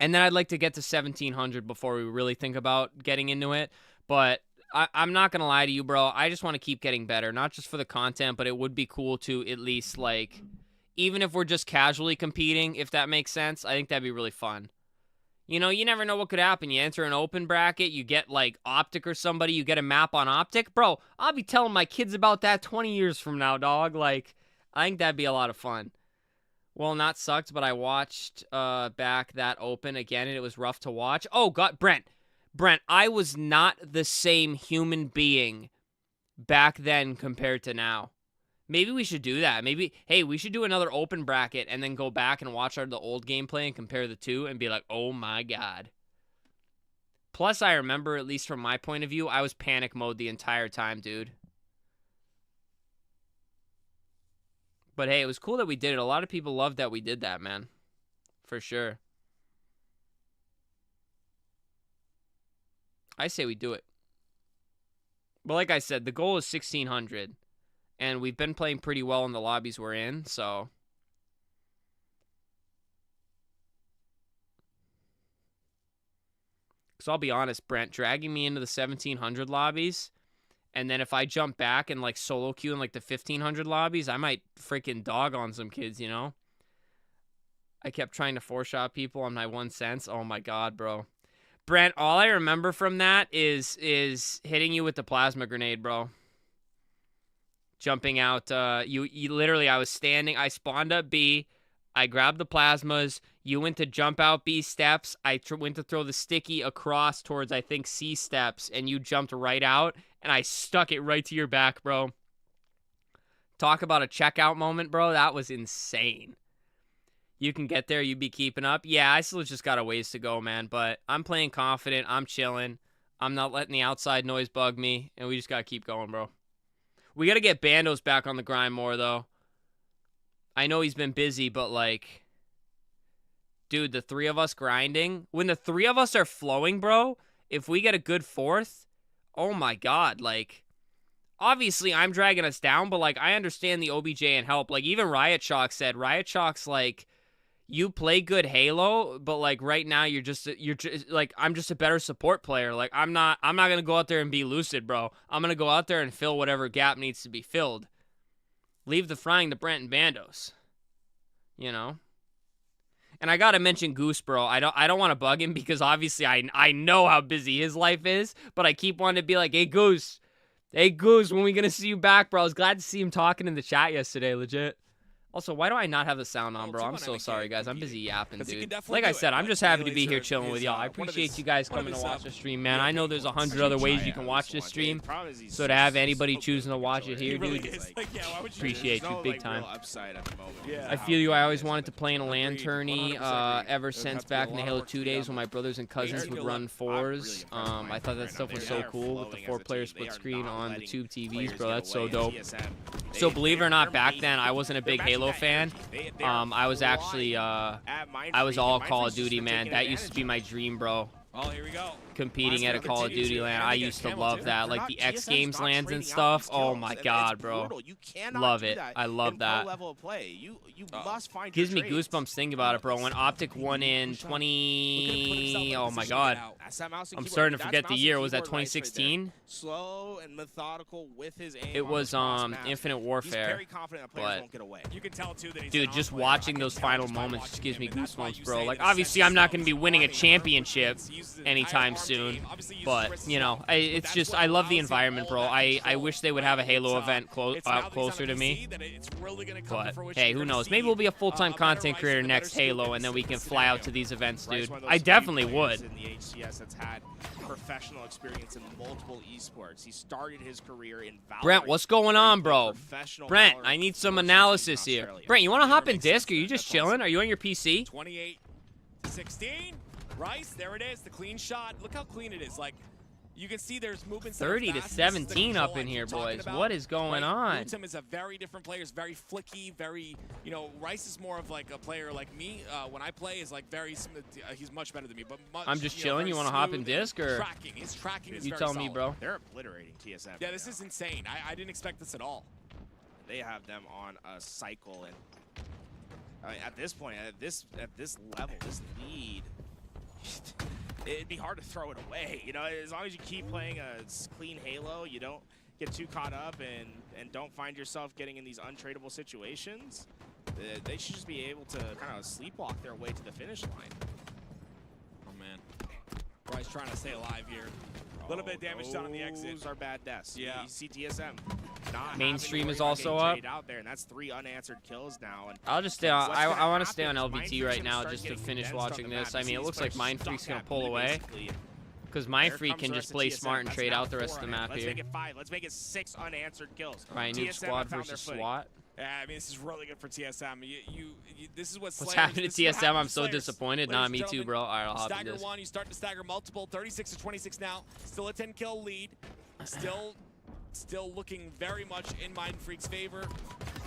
I'd like to get to 1700 before we really think about getting into it. But I'm not going to lie to you, bro. I just want to keep getting better, not just for the content, but it would be cool to at least, like, even if we're just casually competing, if that makes sense, I think that'd be really fun. You know, you never know what could happen. You enter an open bracket, you get, like, Optic or somebody, you get a map on Optic. Bro, I'll be telling my kids about that 20 years from now, dog. Like, I think that'd be a lot of fun. Well, not sucked, but I watched back that open again, and it was rough to watch. Oh, God, Brent, I was not the same human being back then compared to now. Maybe we should do that. Maybe, hey, we should do another open bracket and then go back and watch the old gameplay and compare the two and be like, oh my God. Plus, I remember, at least from my point of view, I was panic mode the entire time, dude. But hey, it was cool that we did it. A lot of people loved that we did that, man. For sure. I say we do it. But like I said, the goal is 1600. And we've been playing pretty well in the lobbies we're in, so. Because I'll be honest, Brent, dragging me into the 1700 lobbies And then if I jump back and, like, solo queue in, like, the 1,500 lobbies, I might freaking dog on some kids, you know? I kept trying to four-shot people on my 1 cent. Oh, my God, bro. Brent, all I remember from that is hitting you with the plasma grenade, bro. Jumping out. You literally, I was standing. I spawned up B. I grabbed the plasmas. You went to jump out B steps. I went to throw the sticky across towards, I think, C steps, and you jumped right out, and I stuck it right to your back, bro. Talk about a checkout moment, bro. That was insane. You can get there. You'd be keeping up. Yeah, I still just got a ways to go, man, but I'm playing confident. I'm chilling. I'm not letting the outside noise bug me, and we just got to keep going, bro. We got to get Bandos back on the grind more, though. I know he's been busy, but, like, dude, the three of us grinding, when the three of us are flowing, bro, if we get a good fourth, oh my God, like, obviously I'm dragging us down, but, like, I understand the OBJ and help. Like, even Riot Shock said, Riot Shock's like, you play good Halo, but, like, right now you're just like, I'm just a better support player. Like, I'm not gonna go out there and be lucid, bro. I'm gonna go out there and fill whatever gap needs to be filled. Leave the frying to Brent and Bandos. You know? And I gotta mention Goose, bro. I don't want to bug him because obviously I know how busy his life is, but I keep wanting to be like, hey Goose, when we gonna see you back, bro? I was glad to see him talking in the chat yesterday, legit. Also, why do I not have the sound on, bro? I'm so sorry, guys. I'm busy yapping, dude. Like I said, I'm just happy to be here chilling with y'all. I appreciate you guys coming to watch the stream, man. I know there's 100 other ways you can watch this stream, so to have anybody choosing to watch it here, dude, appreciate you big time. I feel you. I always wanted to play in a LAN tourney ever since back in the Halo 2 days when my brothers and cousins would run fours. I thought that stuff was so cool with the 4-player split screen on the tube TVs, bro. That's so dope. So believe it or not, back then I wasn't a big Halo fan. I was actually I was all Call of Duty, man. That used to be my dream, bro. Oh, here we go. Competing at a Call of Duty LAN. I used to love that. Like the Ext Games LANs and stuff. Oh my God, bro. Love it. I love that. Gives me goosebumps thinking about it, bro. When Optic won in 20... Oh my God. I'm starting to forget the year. Was that 2016? Slow and methodical with his aim. It was Infinite Warfare. But you can tell too that dude, just watching those final moments just gives me goosebumps, bro. Like obviously I'm not going to be winning a championship anytime soon, but you know, it's just I love the environment, bro. I wish they would have a Halo event closer to me, but hey, who knows? Maybe we'll be a full-time content creator next Halo, and then we can fly out to these events, dude. I definitely would. That's had professional experience in multiple esports. He started his career in Valorant. Brent, what's going on, bro? Brent, I need some analysis here. Brent, you want to hop in disc? Are you just chilling? Are you on your PC? 28-16. Rice, there it is, the clean shot. Look how clean it is. Like, you can see there's movements. 30-17 up in here, boys. What is going on? Lutem is a very different player. He's very flicky, very, you know, Rice is more of like a player like me. When I play is like very, he's much better than me. But much, I'm just chilling. You want to hop in disc or? His tracking is you very tell me, solid. bro. They're obliterating TSM. Yeah, this is insane. I didn't expect this at all. They have them on a cycle, and I mean, at this point, at this level, this lead. It'd be hard to throw it away, you know. As long as you keep playing a clean Halo, you don't get too caught up and don't find yourself getting in these untradeable situations. They should just be able to kind of sleepwalk their way to the finish line. Oh man, Bryce trying to stay alive here. A little bit of damage done on the exit. Those are bad deaths. Yeah, you see TSM. Mainstream is also up. Out there, and that's 3 unanswered kills now. And I'll just stay on. I want to stay on LBT right now just to finish watching this. I mean, it looks like Mindfreak's gonna pull away because Mindfreak can just play smart and trade out the rest of the map here. Let's make it 5. Let's make it 6 unanswered kills. All right, Noob Squad versus SWAT. Yeah, I mean, this is really good for TSM. This is what's happening to TSM. I'm so disappointed. Nah, me too, bro. All right, I'll hop in this. Stagger 1, you start to stagger multiple. 36-26 now. Still a 10-kill lead. Still looking very much in Mindfreak's favor.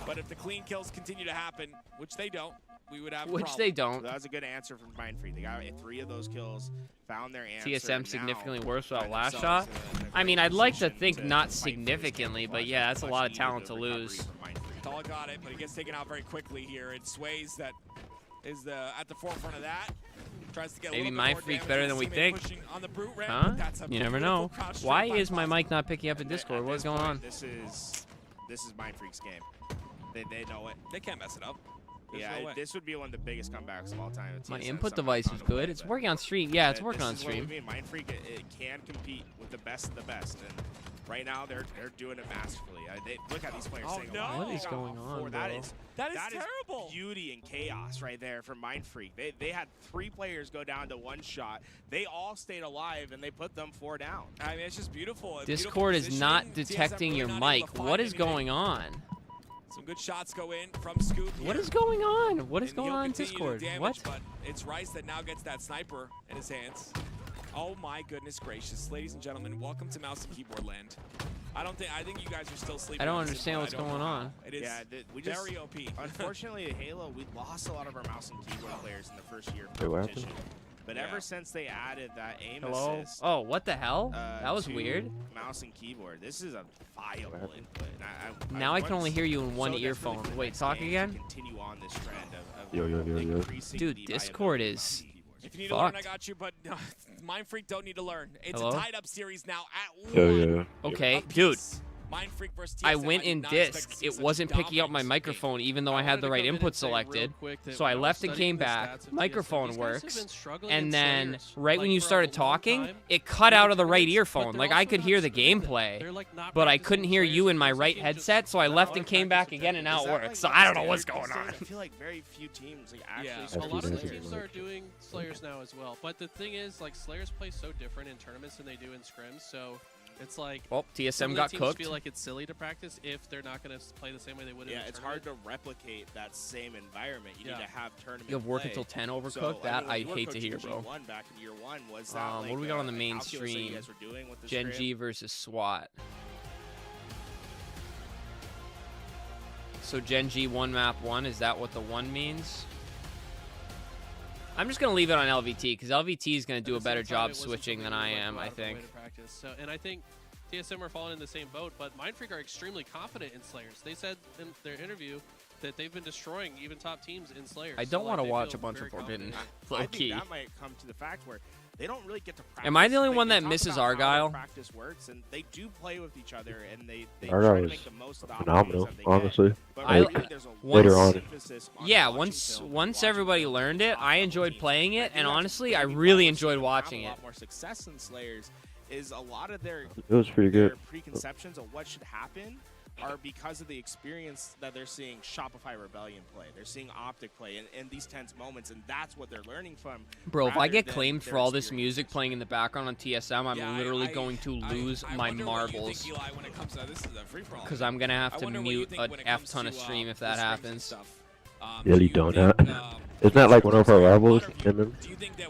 But if the clean kills continue to happen, which they don't, we would have a problem. They don't. So that was a good answer from Mindfreak. They got 3 of those kills, found their answer. TSM significantly worse without last shot. I mean, I'd like to think not significantly, but yeah, that's a lot of talent to lose. Tall got it, but he gets taken out very quickly here. It's Sways that is at the forefront of that. Tries to get Maybe a little bit more Mindfreak damage better with than we his think. teammate pushing on the brute ramp, Huh? but that's a You never beautiful know. crouch straight Why by is my Msi. mic not picking up in Discord? At What's this going point, on? This is Mindfreak's game. They know it. They can't mess it up. There's Yeah, no way. this would be one of the biggest comebacks of all time. if My TSM input somehow device found is a good. way, It's but working on stream. Yeah, it's this working on is what we stream. mean. Mindfreak, it can compete with the best of the best, and right now they're doing it masterfully. Look at these players. Oh, saying, no. "Oh, What is God, going on, that bro? is That is terrible. beauty and chaos right there from Mindfreak. They had 3 players go down to 1 shot. They all stayed alive, and they put them 4 down. I mean, it's just beautiful. Discord is not positioning. detecting TSM your really not able mic. to find What is anything. going on? Some good shots go in from Scoop here. What is going on? What is And going he'll on in continue to Discord? damage, What? But it's Rice that now gets that sniper in his hands. Oh my goodness gracious. Ladies and gentlemen, welcome to Mouse and Keyboard Land. I think you guys are still sleeping. I don't on this understand info. what's I don't going know on. how. It is we just very OP. Unfortunately, at Halo, we lost a lot of our mouse and keyboard players in the first year of Wait, what competition. But Yeah. ever since they added that aim Hello? assist, Oh, what the hell? That was to weird. Mouse and keyboard. This is a viable input. And Now I can want only hear you in one so desperately earphone. for the Wait, next talk game to again? Continue on this trend of Yo. increasing Dude, the Discord viability of is mouse and keyboards. If you need to learn, I fucked. got you, but Mindfreak don't need to learn. It's Hello? a tied-up series now at Yeah. 1. Okay, apiece. dude. Mindfreak versus I TSM, went did in not expect to disc. see It such wasn't picking up my dominance. microphone even though I had the right input selected. So I left and came back. Microphone works. And then right when you started talking, it cut out of the right earphone. Like I could hear the gameplay, but I couldn't hear you in my right headset, so I left and came back again and now it works. So I don't know what's going on. I feel like very few teams actually Yeah, switch a lot of the Slayers. teams are doing Slayers now as well. But the thing is, like, Slayers play so different in tournaments than they do in scrims, so it's like Well, some TSM of the got teams cooked. feel like it's silly to practice if they're not going to play the same way they would in Yeah, a it's tournament. hard to replicate that same environment. You need to have tournament You have work play. until 10 So, overcooked? That when I you were hate to coaching hear, bro. G1 back in year 1, was that What like do we got on the a main calculus that you stream? guys were doing with the Gen script? G versus SWAT. So Gen G 1 map 1, is that what the 1 means? I'm just going to leave it on LVT because LVT is going to do a At the better same time, job it wasn't switching something than they I would, like, am, go I out of their way think. to practice. So, and I think TSM are falling in the same boat, but Mindfreak are extremely confident in Slayers. They said in their interview that they've been destroying even top teams in Slayers. I So, don't like, want to they watch feel a bunch very of Forbidden. confident. I Low think key. that might come to the fact where they don't really get to practice. Am I the only They one that talk misses about how their Argyle? practice works, and they do play with each other, and they Argyle try to was make the most of the phenomenal, opportunities that they honestly. get. But I- really, there's a Later lot of on. emphasis on Yeah, watching once film, once watching everybody film, learned it, I following enjoyed teams. playing I it, think and that's honestly, I maybe why really we're enjoyed seeing watching have it. A lot more success in Slayers is a lot of their It was pretty their good. preconceptions of what should happen are because of the experience that they're seeing Shopify Rebellion play. They're seeing Optic play in these tense moments, and that's what they're learning from. Bro, if I rather get than claimed their for all this experiences. music playing in the background on TSM, I'm Yeah, literally I- going to lose I my wonder what you marbles. think, Eli, when it comes to this is a free-for-all. Because I'm going to have I to wonder what you mute think an when it F comes ton of to, stream if the that scrims and happens. stuff. Yeah, do you don't think, have- Isn't that like one of our rivals? And then Do you think that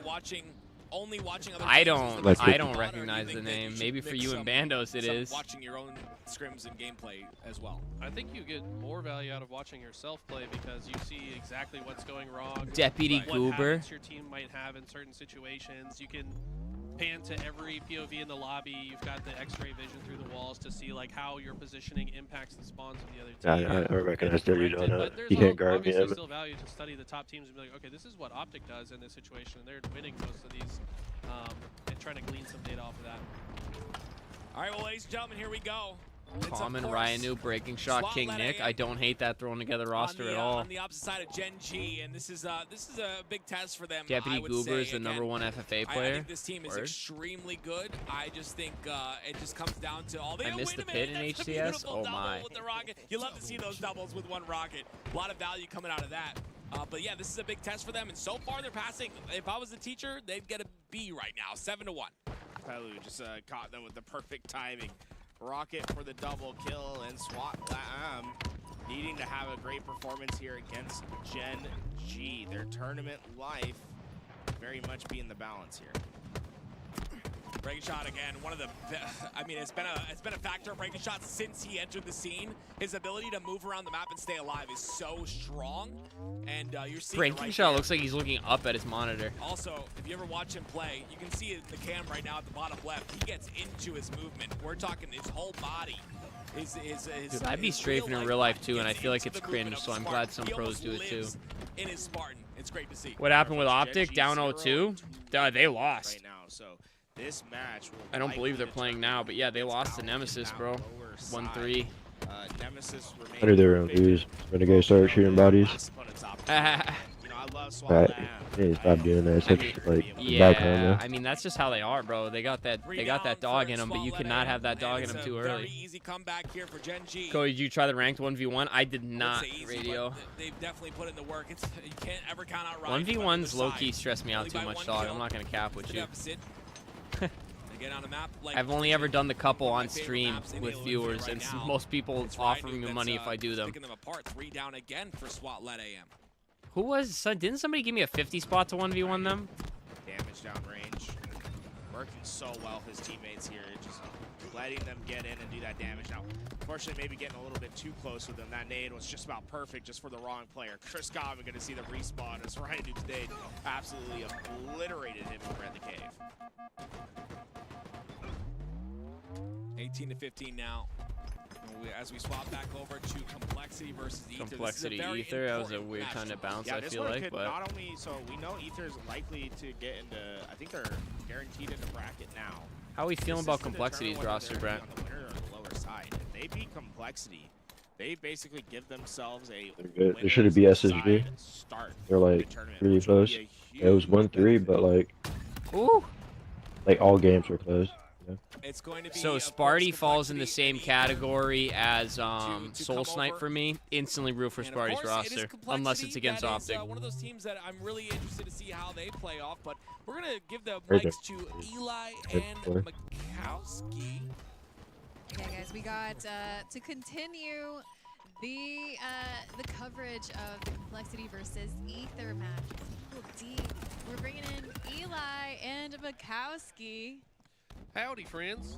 only watching other I teams is don't the Like best way I to don't learn, or do you recognize the think that you name. should Maybe for mix you and Bandos it some is. watching your own scrims and gameplay as well? I think you get more value out of watching yourself play because you see exactly what's going wrong. Deputy what Goober. habits your team might have in certain situations. You can pan to every POV in the lobby. You've got the X-ray vision through the walls to see like how your positioning impacts the spawns of the other team. I recognize that you Granted, doing but that. there's You can't guard me. obviously Em. still value to study the top teams and be like, okay, this is what Optic does in this situation. And they're winning most of these, and trying to glean some data off of that. All right, well, ladies and gentlemen, here we go. It's, of Common, course, Ryan New, Breaking Shot, SWAT King led Nick. AM I don't hate that thrown together roster on the, at all. On the opposite side of Gen G, and this is a big test for them. Deputy I would Goober say. is the Again, number 1 FFA I player. think this team is Word. extremely good. I just think it just comes down to all. I missed the pit in That's a HCS? beautiful Oh double my. With the rocket. You love to see those doubles with one rocket. A lot of value coming out of that. But yeah, this is a big test for them, and so far they're passing. If I was a teacher, they'd get a B right now, 7-1. Palu just caught them with the perfect timing. Rocket for the double kill, and SWAT needing to have a great performance here against Gen G. Their tournament life very much be in the balance here. Breaking Shot again, one of the. I mean, it's been a factor of Breaking Shot since he entered the scene. His ability to move around the map and stay alive is so strong, and you're seeing. Breaking right Shot there. looks like he's looking up at his monitor. Also, if you ever watch him play, you can see the cam right now at the bottom left. He gets into his movement. We're talking his whole body. Dude, I'd be strafing in real life too, and I feel like it's cringe, so I'm glad some pros do it too. In his Spartan It's great to see. What happened with Gen Optic? G Down 0-2 0-2? They lost. right now. So this match will I don't believe they're likely playing determine now, but yeah, they who gets lost to out in Nemesis, that bro. lower side. 1-3. Nemesis I knew they were gonna lose. Renegade started shooting bodies. You know, I love SWAT Right. Lab. They need to stop doing that. It's such like bad Yeah, karma. I mean that's just how they are, bro. They got that dog in them, but you cannot have that dog in them too Very early. easy comeback here for Gen G. Cody, did you try the ranked 1v1? I did Wouldn't not. say easy, Radio. but they've definitely put in the work. It's, you can't ever count out Ryzen. 1v1s low key stress me out too much, dog. I'm not gonna cap with you. Get on a map like I've only ever done the couple one on of my favorite stream maps in with Alienware viewers, right and now. most people It's offer Ryzen me that's, money if I do them. Sticking them apart. 3 down again for SWAT led AM. Who was? Didn't somebody give me a 50 spot to 1v1 them? Damage downrange. Working so well, his teammates here, just letting them get in and do that damage. Now, unfortunately, maybe getting a little bit too close with them. That nade was just about perfect just for the wrong player. Chris Godwin going to see the respawn as Ryan today absolutely obliterated him over at the cave. 18-15 now. As we swap back over to Complexity versus Ether. Complexity This is a very Ether. That was a important weird match time to for us. bounce. Yeah, I this feel one like, could but not only, so we know Ether's likely to get into, I think they're guaranteed in the bracket now. how are we feeling This about is to Complexity's determine roster, whether they're Brent? gonna be on the winner or the lower side. If they beat Complexity, they basically give themselves a They're good. They should be SSD. winners side start They're to like the tournament, really which would close. be a It was huge 1-3, benefit. but Ooh. like all games were close. You know? It's going to be, So of Sparty course, falls in the Complexity same and Ether. category as to Soul come Snipe over. for me. Instantly root for And of Sparty's course, it is roster, Complexity unless it's against that is, Optic. one of those teams that I'm really interested to see how they play off, but we're going to give the Right mics to Eli Good and play. Mikowski. Okay, guys, we got to continue the coverage of the Complexity versus Ether match. Pool D. We're bringing in Eli and Mikowski. Howdy, friends.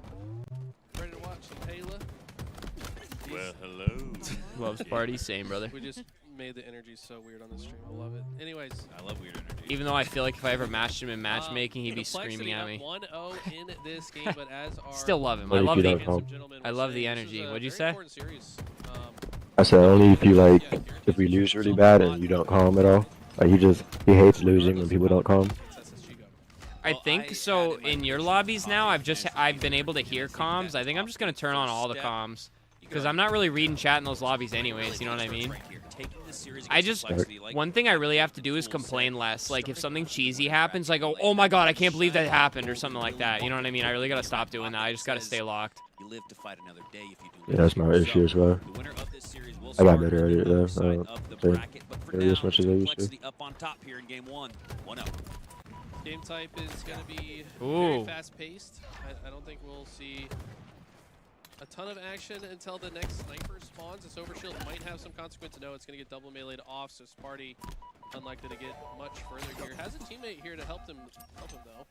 Ready to watch some Halo? Well, hello. Love Sparty, same brother. We just made the energy so weird on the stream. I love it. Anyways, I love weird energy. Even though I feel like if I ever matched him in matchmaking, he'd be Complexity screaming at me. up 1-0 in this game, but as our Still love him. What I if love you the don't call? I love the energy. What'd you say? I said only if you like, if we lose really bad and you don't call him at all. Like he hates losing when people don't call him. I Well, think I so. added my In your personal lobbies now, comment I've been able to hear comms. I think I'm just gonna turn on all the comms because I'm not really reading chat in those lobbies anyways. You know what I mean? I just one thing I really have to do is complain less. Like if something cheesy happens, I go, "Oh my god, I can't believe that happened," or something like that. You know what I mean? I really gotta stop doing that. I just gotta stay locked. You live to fight another day if you do. Yeah, that's my issue as well. The winner of this series will I got start better on at the it, though. other side I of don't the think bracket, but for maybe as now, much as I used to. Complexity up on top here in game 1. 1-0. Game type is going to be Ooh. very fast-paced. I don't think we'll see a ton of action until the next sniper spawns. This overshield might have some consequence. No, it's going to get double meleeed off, so Sparty unlikely to get much further here. Has a teammate here to help him though.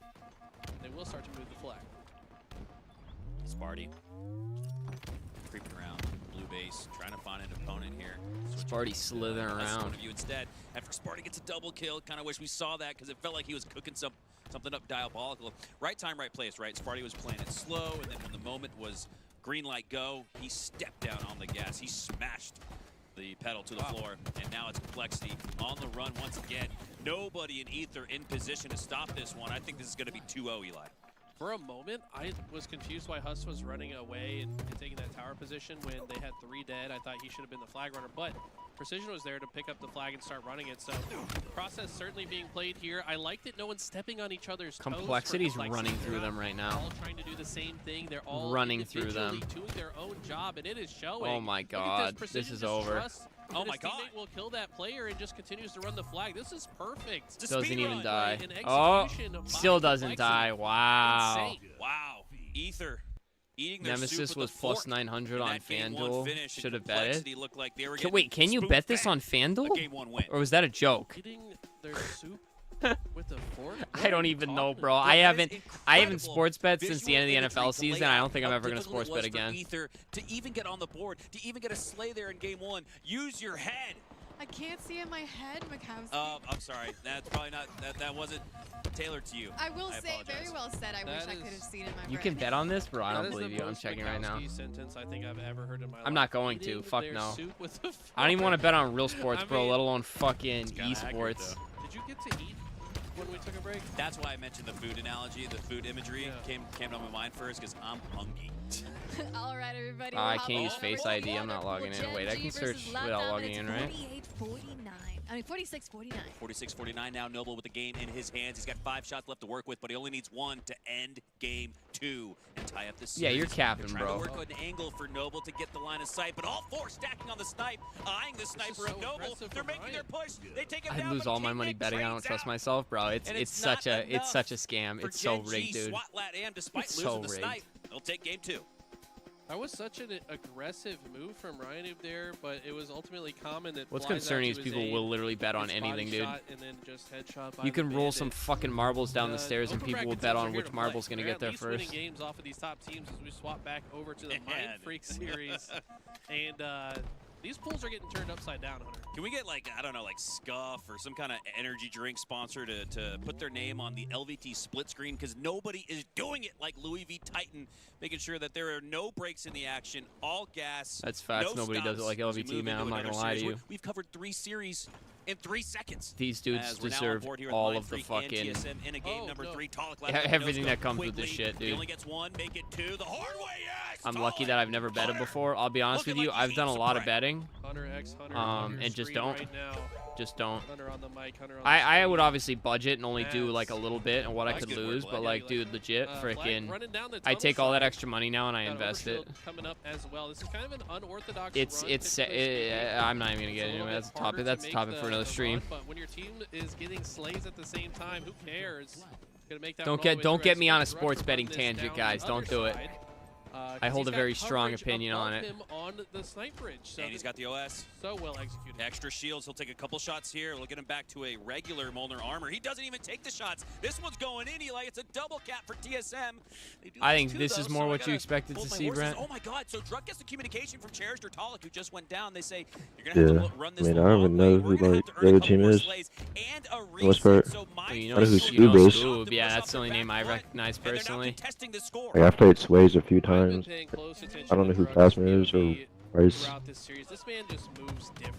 They will start to move the flag. Sparty creeping around blue base, trying to find an opponent here. Sparty slithering around. Point of view instead. After Sparty gets a double kill, kind of wish we saw that because it felt like he was cooking something up diabolical. Right time, right place, right? Sparty was playing it slow, and then when the moment was green light go, he stepped down on the gas. He smashed the pedal to the floor, and now it's Complexity on the run once again. Nobody in Ether in position to stop this one. I think this is going to be 2-0, Eli. For a moment, I was confused why Huss was running away and taking that tower position when they had 3 dead. I thought he should have been the flag runner, but Precision was there to pick up the flag and start running it. So process certainly being played here. I like that no one's stepping on each other's toes. Complexity's running through them right now. All trying to do the same thing. They're all Running through them. individually doing their own job, and it is showing. Oh my Look at god, this Precision is just over. trusts Oh that my his god. teammate will kill that player and just continues to run the flag. This is perfect. It's a Doesn't speed even run. die. An Oh, execution by still doesn't Complexity. die. Wow. Insane. Wow. Ether eating their Nemesis soup was with a plus fork. 900 In on that game 1 FanDuel. finish, Should have and betted. Complexity looked like they were Wait, can you bet this on A FanDuel? game 1 win. Or was that a joke? Eating their soup with a fork? I don't even know, bro. I haven't sports bet since the end of the NFL season. I don't think I'm ever gonna sports bet again. Ether to even get on the board, to even get a slay there in game 1. Use your head. I can't see in my head, Mikowski. I'm sorry. That's probably not. That wasn't tailored to you. I will say, apologize. very well said. I wish That I could have is- seen in my You brain. can bet on this, bro. I That don't is the believe you. I'm most checking right now. Mikowski sentence I think I've ever heard in my life. I'm not going to. Eating Fuck their no. soup with a I don't even want to fork. bet on real sports, I bro, mean, let alone fucking It's kinda accurate, esports. though. Did Did you get to eat when we took a break? That's why I mentioned the food analogy, the food imagery came to my mind first because I'm hungry. All right, everybody. I can't use Face ID. I'm not logging in. Wait, I can search without logging in, right? 46-49. 46-49 now. Noble with the game in his hands. He's got 5 shots left to work with, but he only needs 1 to end game 2 and tie up the series. Yeah, you're capping, They're bro. trying to work an angle for Noble to get the line of sight, but all 4 stacking on the snipe, eyeing the sniper of Noble. They're making their push. They take him I'd down, lose but all my King money Nick betting. I don't trades trust out. myself, bro. It's And such a scam. For It's so Gen G, rigged, dude. SWAT LatAm, despite It's losing so the rigged. snipe, they'll take game 2. That was such an aggressive move from Ryan there, but it was ultimately common that What's flies out concerning to is his people aim, will literally bet on gets body anything, dude. shot, and then just headshot by You the can roll some bandit. fucking marbles down the stairs and Open people will bracket bet teams are on here which to play. marble's going to They're get there at least winning first. games off of these top teams as we swap back over to the Mindfreak series. And these pools are getting turned upside down, Hunter. Can we get like, I don't know, like Scuff or some kind of energy drink sponsor to put their name on the LVT split screen? Because nobody is doing it like Louis V Titan, making sure that there are no breaks in the action, all gas. That's facts. No Nobody does it stops like as we LVT, move man. into I'm not another going to lie to series. you. We've covered 3 series in 3 seconds. These dudes As we're now on deserve board here with all of the Mindfreak and fucking... TSM in a game number 3. Talik left Yeah, with the everything no-scope that comes with this quickly. shit, He dude. only gets 1, make it 2 the hard way, yes! I'm lucky Talik! that I've never betted before. I'll be honest with you. I've done a lot of betting. Hunter X, Hunter on your And just screen don't. right now. Just don't. Hunter on the mic, Hunter on the I would screen. obviously budget and only do like a little bit and what I That's could good word, lose, Black. but Yeah, like, you dude, legit, Flag freaking... running down the I tunnel take all that side. extra money now and I Got invest it. Overshield coming up as well. This is kind of an unorthodox It's run, typically speaking. I'm not even gonna get It's a into little it. That's a bit harder topic. That's a make topic for another the stream. run, but when your team is getting slays at the same time, who cares? Gonna make that Don't run all get- the way don't through get as me on a Rush sports runs betting this tangent, down guys. the Don't other do it. side, I hold he's a got very strong coverage opinion on above it. him on the snipe bridge, so And he's got the OS. so well executed. Extra shields. He'll take a couple shots here. We'll get him back to a regular Molnar armor. He doesn't even take the shots. This one's going in, Eli. It's a double cap for TSM. They do I those think two, this though, is so more I what you gotta expected to hold my see, horses. Brent. Oh my God! So Druck gets the communication from Cherish or Talik, who just went down. They say you're gonna have to run this. I mean, the I don't long even way. know We're who, gonna like, have to the earn a other couple team more is. slays and a the most part. reset. So Well, you know, I know who Mindfreak Scoob will is. stop Scoob, to yeah, push that's off the only their name I back line, recognize and they're now personally. contesting the score. Like, I've played Sways a few I've been times. paying close attention I don't know to who Druck's Plasma is or POV Rice. throughout this series. This man just moves different.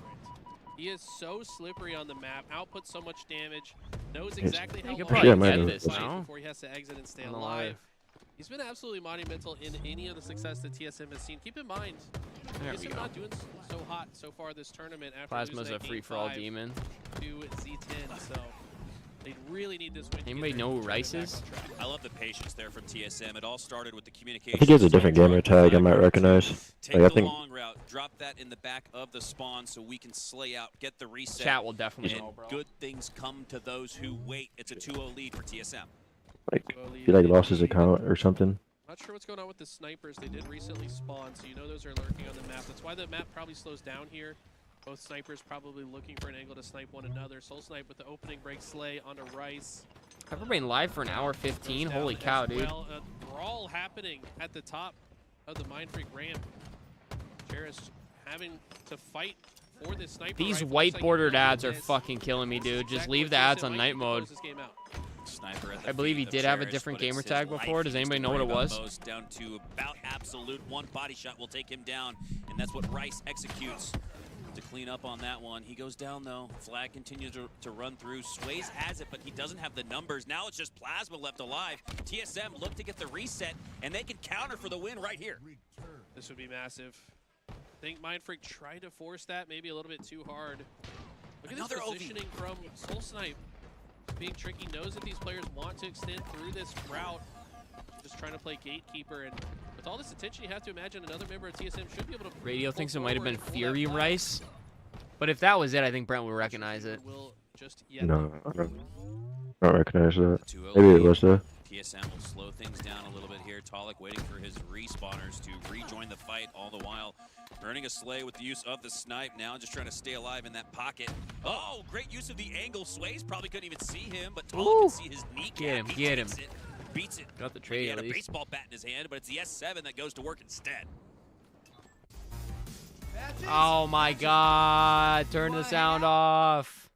He is so slippery on the map, outputs so much damage, knows exactly how You could long probably he get can this, fight no? before he has to exit and stay On the alive. live. He's been absolutely monumental in any of the success that TSM has seen. Keep in mind, There we TSM go. not doing so hot so far this tournament after Plasma's losing a that game free-for-all 5 demon. to Z10, so they really need this win. to get Anybody their know who tournament Rice back is? on track. I love the patience there from TSM. It all started with the I communication. think he has a different gamer tag I might recognize. Take Like, I the think long route, drop that in the back of the spawn so we can slay out, get the reset. Chat will definitely and know, bro. good things come to those who wait. It's a 2-0 lead for TSM. like Well, he like lost his indeed. account or something. Not sure what's going on with the snipers. They did recently spawn, so you know those are lurking on the map. That's why the map probably slows down here. Both snipers probably looking for an angle to snipe one another. Soul Snipe with the opening break slay onto Rice. Have we been live for an hour 15? Goes down Holy as cow, dude. Well, a brawl happening at the top of the Mindfreak ramp. Cherish having to fight for this sniper These rifle. white Looks like bordered he ads are missed. fucking killing me, dude. Just Exactly leave what the ads TSM on might night need to mode. close this game out. Sniper at the I believe he feet of did have a Cherish, different but it's gamer his tag life before. he Does needs anybody to know what it worry about was? most, down to about absolute. One body shot will take him down, and that's what Rice executes to clean up on that one. He goes down, though. Flag continues to run through. Sways has it, but he doesn't have the numbers. Now it's just Plasma left alive. TSM look to get the reset, and they can counter for the win right here. This would be massive. I think Mindfreak tried to force that maybe a little bit too hard. Look at Another this OV. positioning from Soul Snipe. Being tricky, knows that these players want to extend through this route. Just trying to play gatekeeper, and with all this attention, you have to imagine another member of TSM should be able to. Radio pull thinks it might have been forward and pull that Fury flag. Rice. But if that was it, I think Brent would recognize it. Will just yet No, I don't recognize that. 2-0 Maybe it lead. was though. TSM will slow things down a little bit here. Talik waiting for his respawners to rejoin the fight, all the while earning a slay with the use of the snipe. Now just trying to stay alive in that pocket. Oh, great use of the angle. Sways probably couldn't even see him, but Talik can see his kneecap. Get him, He get him. takes it, beats it. Got the He trade had at a least. baseball bat in his hand, but it's the S7 that goes to work instead. Oh my god. Turn the sound off.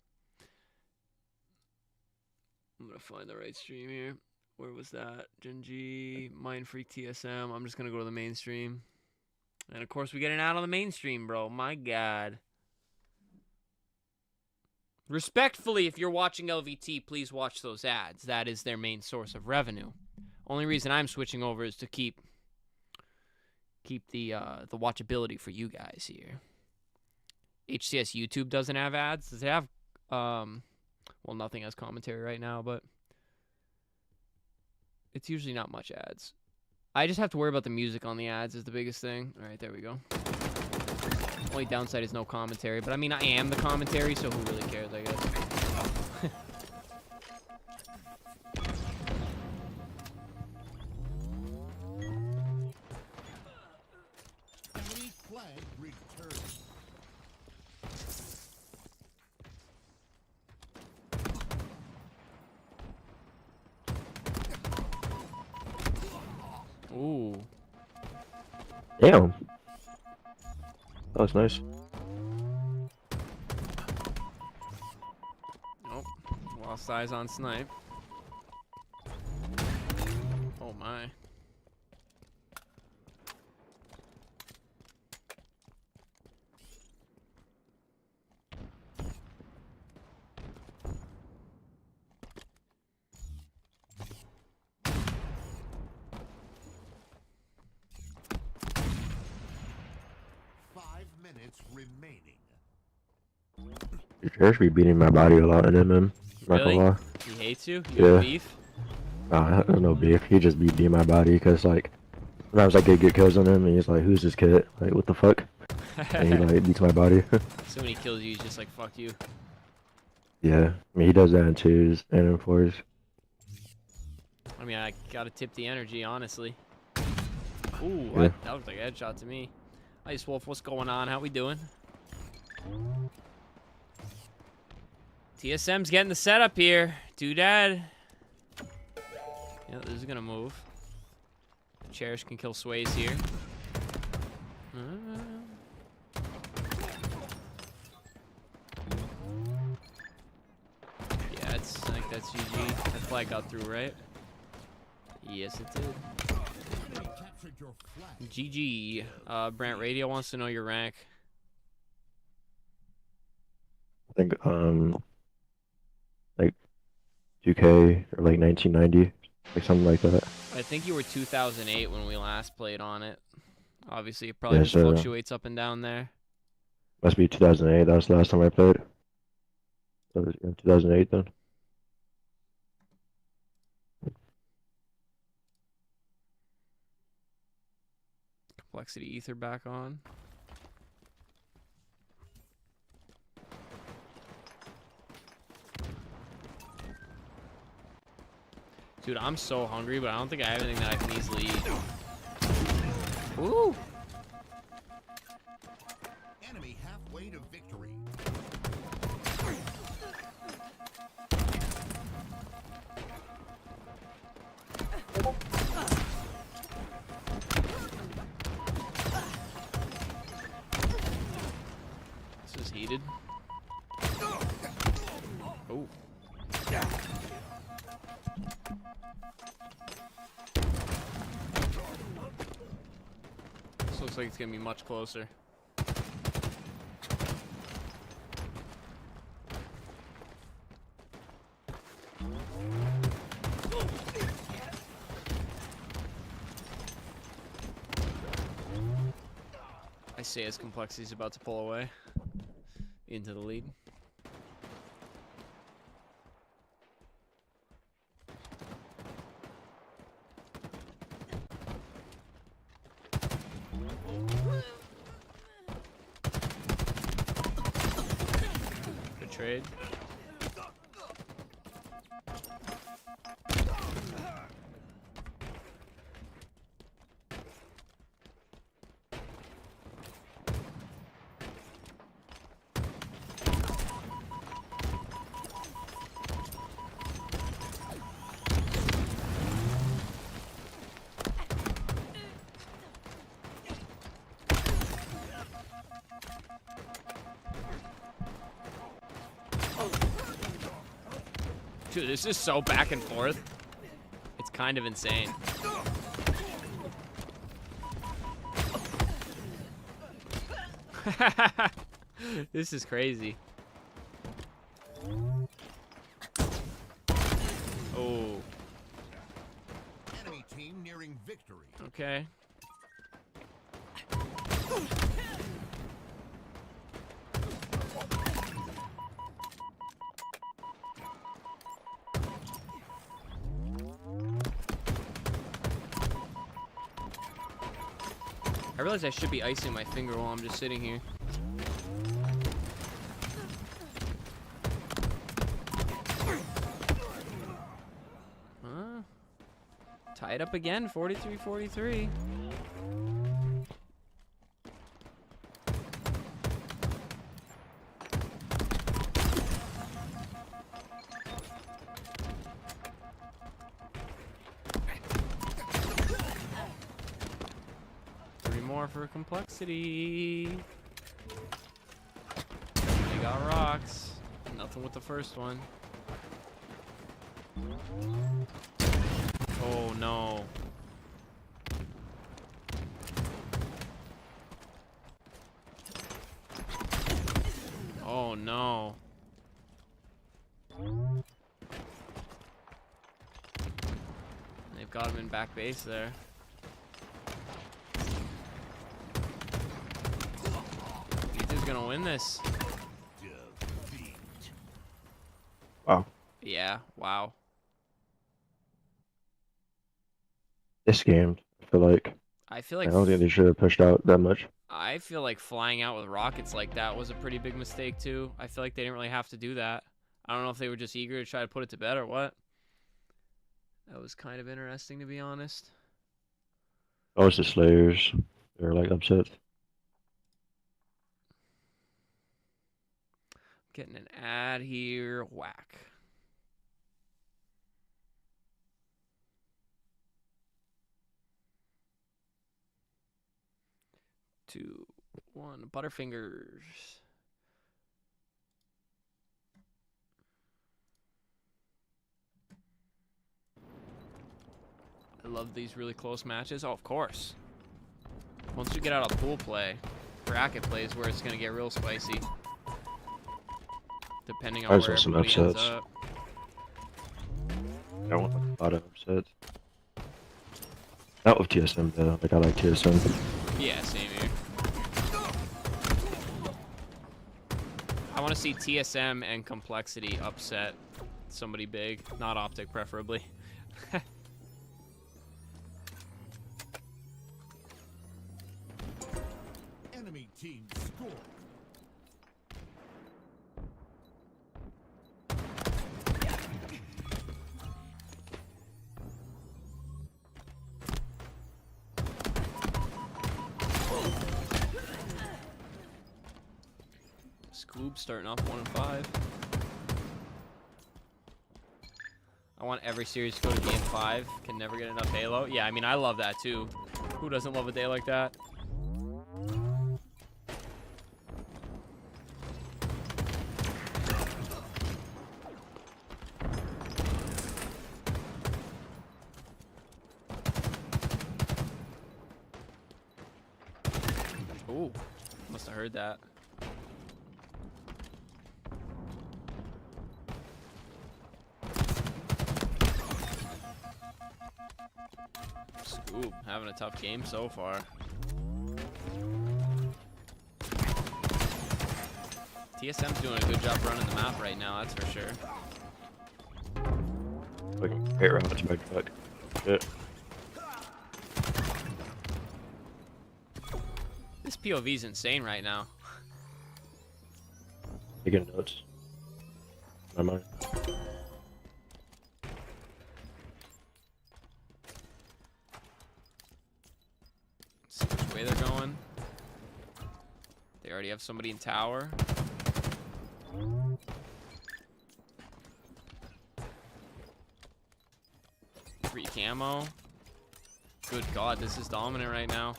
I'm going to find the right stream here. Where was that? Gen G, Mindfreak TSM. I'm just going to go to the mainstream. And of course, we get an ad on the mainstream, bro. My god. Respectfully, if you're watching LVT, please watch those ads. That is their main source of revenue. Only reason I'm switching over is to keep the watchability for you guys here. HCS YouTube doesn't have ads. Does it have well, nothing has commentary right now, but it's usually not much ads. I just have to worry about the music on the ads is the biggest thing. All right, there we go. Only downside is no commentary, but I mean, I am the commentary, so who really cares, I guess. Enemy flag returned. Ooh. Damn. That was nice. Nope. Lost eyes on snipe. Oh my. Remaining. Your chair should be beating my body a lot in MM. Not Really? gonna lie. He hates you? You have beef? Nah, I don't know beef. He just be beating my body because like sometimes I get kills on him and he's like, "Who's this kid? Like, what the fuck?" And he like beats my body. So when he kills you, he's just like, fuck you. Yeah, I mean he does that in 2s and in 4s. I mean, I gotta tip the energy, honestly. Ooh, Yeah. that looked like a headshot to me. Ice Wolf, what's going on? How we doing? TSM's getting the setup here. Doodad. Yeah, this is gonna move. Cherish can kill Sways here. Yeah, I think that's GG. That flag got through, right? Yes, it did. Captured your flag. GG. Brant Radio wants to know your rank. I think like 2K or like 1990, like something like that. I think you were 2008 when we last played on it. Obviously, it probably Yeah, just so fluctuates up and down there. must be 2008. That was the last time I played. That was 2008 then. Complexity Ether back on. Dude, I'm so hungry, but I don't think I have anything that I can easily eat. Ooh! Enemy halfway to victory. This is heated. Oh. This looks like it's gonna be much closer. I say as Complexity is about to pull away into the lead. Good trade. Dude, this is so back and forth. It's kind of insane. This is crazy. team nearing victory. Okay. I realize I should be icing my finger while I'm just sitting here. Tied up again, 43-43. Three more for complexity. They got rocks. Nothing with the first one. Oh no. Oh no. They've got him in back base there. He's gonna win this. Wow. Yeah, wow. This game, I feel like I don't think they should have pushed out that much. I feel like flying out with rockets like that was a pretty big mistake too. I feel like they didn't really have to do that. I don't know if they were just eager to try to put it to bed or what. That was kind of interesting, to be honest. Oh, it's the Slayers. They're like upset. Getting an ad here. Whack. 2, 1, Butterfingers. I love these really close matches. Oh, of course. Once we get out of pool play, bracket play is where it's going to get real spicy. Depending on where everybody ends up. I want a lot of upsets. Not with TSM though. Like I like TSM. Yeah, same here. I want to see TSM and complexity upset somebody big, not Optic preferably. Enemy team score. Scoob starting off 1-5. I want every series to go to game 5. Can never get enough Halo. Yeah, I mean, I love that too. Who doesn't love a day like that? Ooh, must have heard that. Scoob, having a tough game so far. TSM's doing a good job running the map right now, that's for sure. Fucking great round to my truck. Shit. This POV's insane right now. Taking notes. My mind. See which way they're going. They already have somebody in tower. Free camo. Good God, this is dominant right now.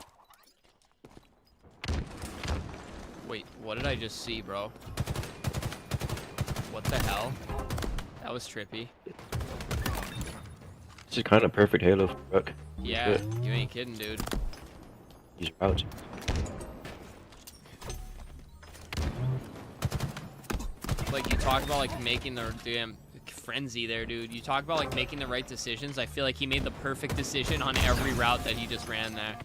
Wait, what did I just see, bro? What the hell? That was trippy. This is kind of perfect Halo for Rook. Yeah, Shit. you ain't kidding, dude. He's out. Like, you talk about, like, making the damn frenzy there, dude. You talk about like making the right decisions. I feel like he made the perfect decision on every route that he just ran there.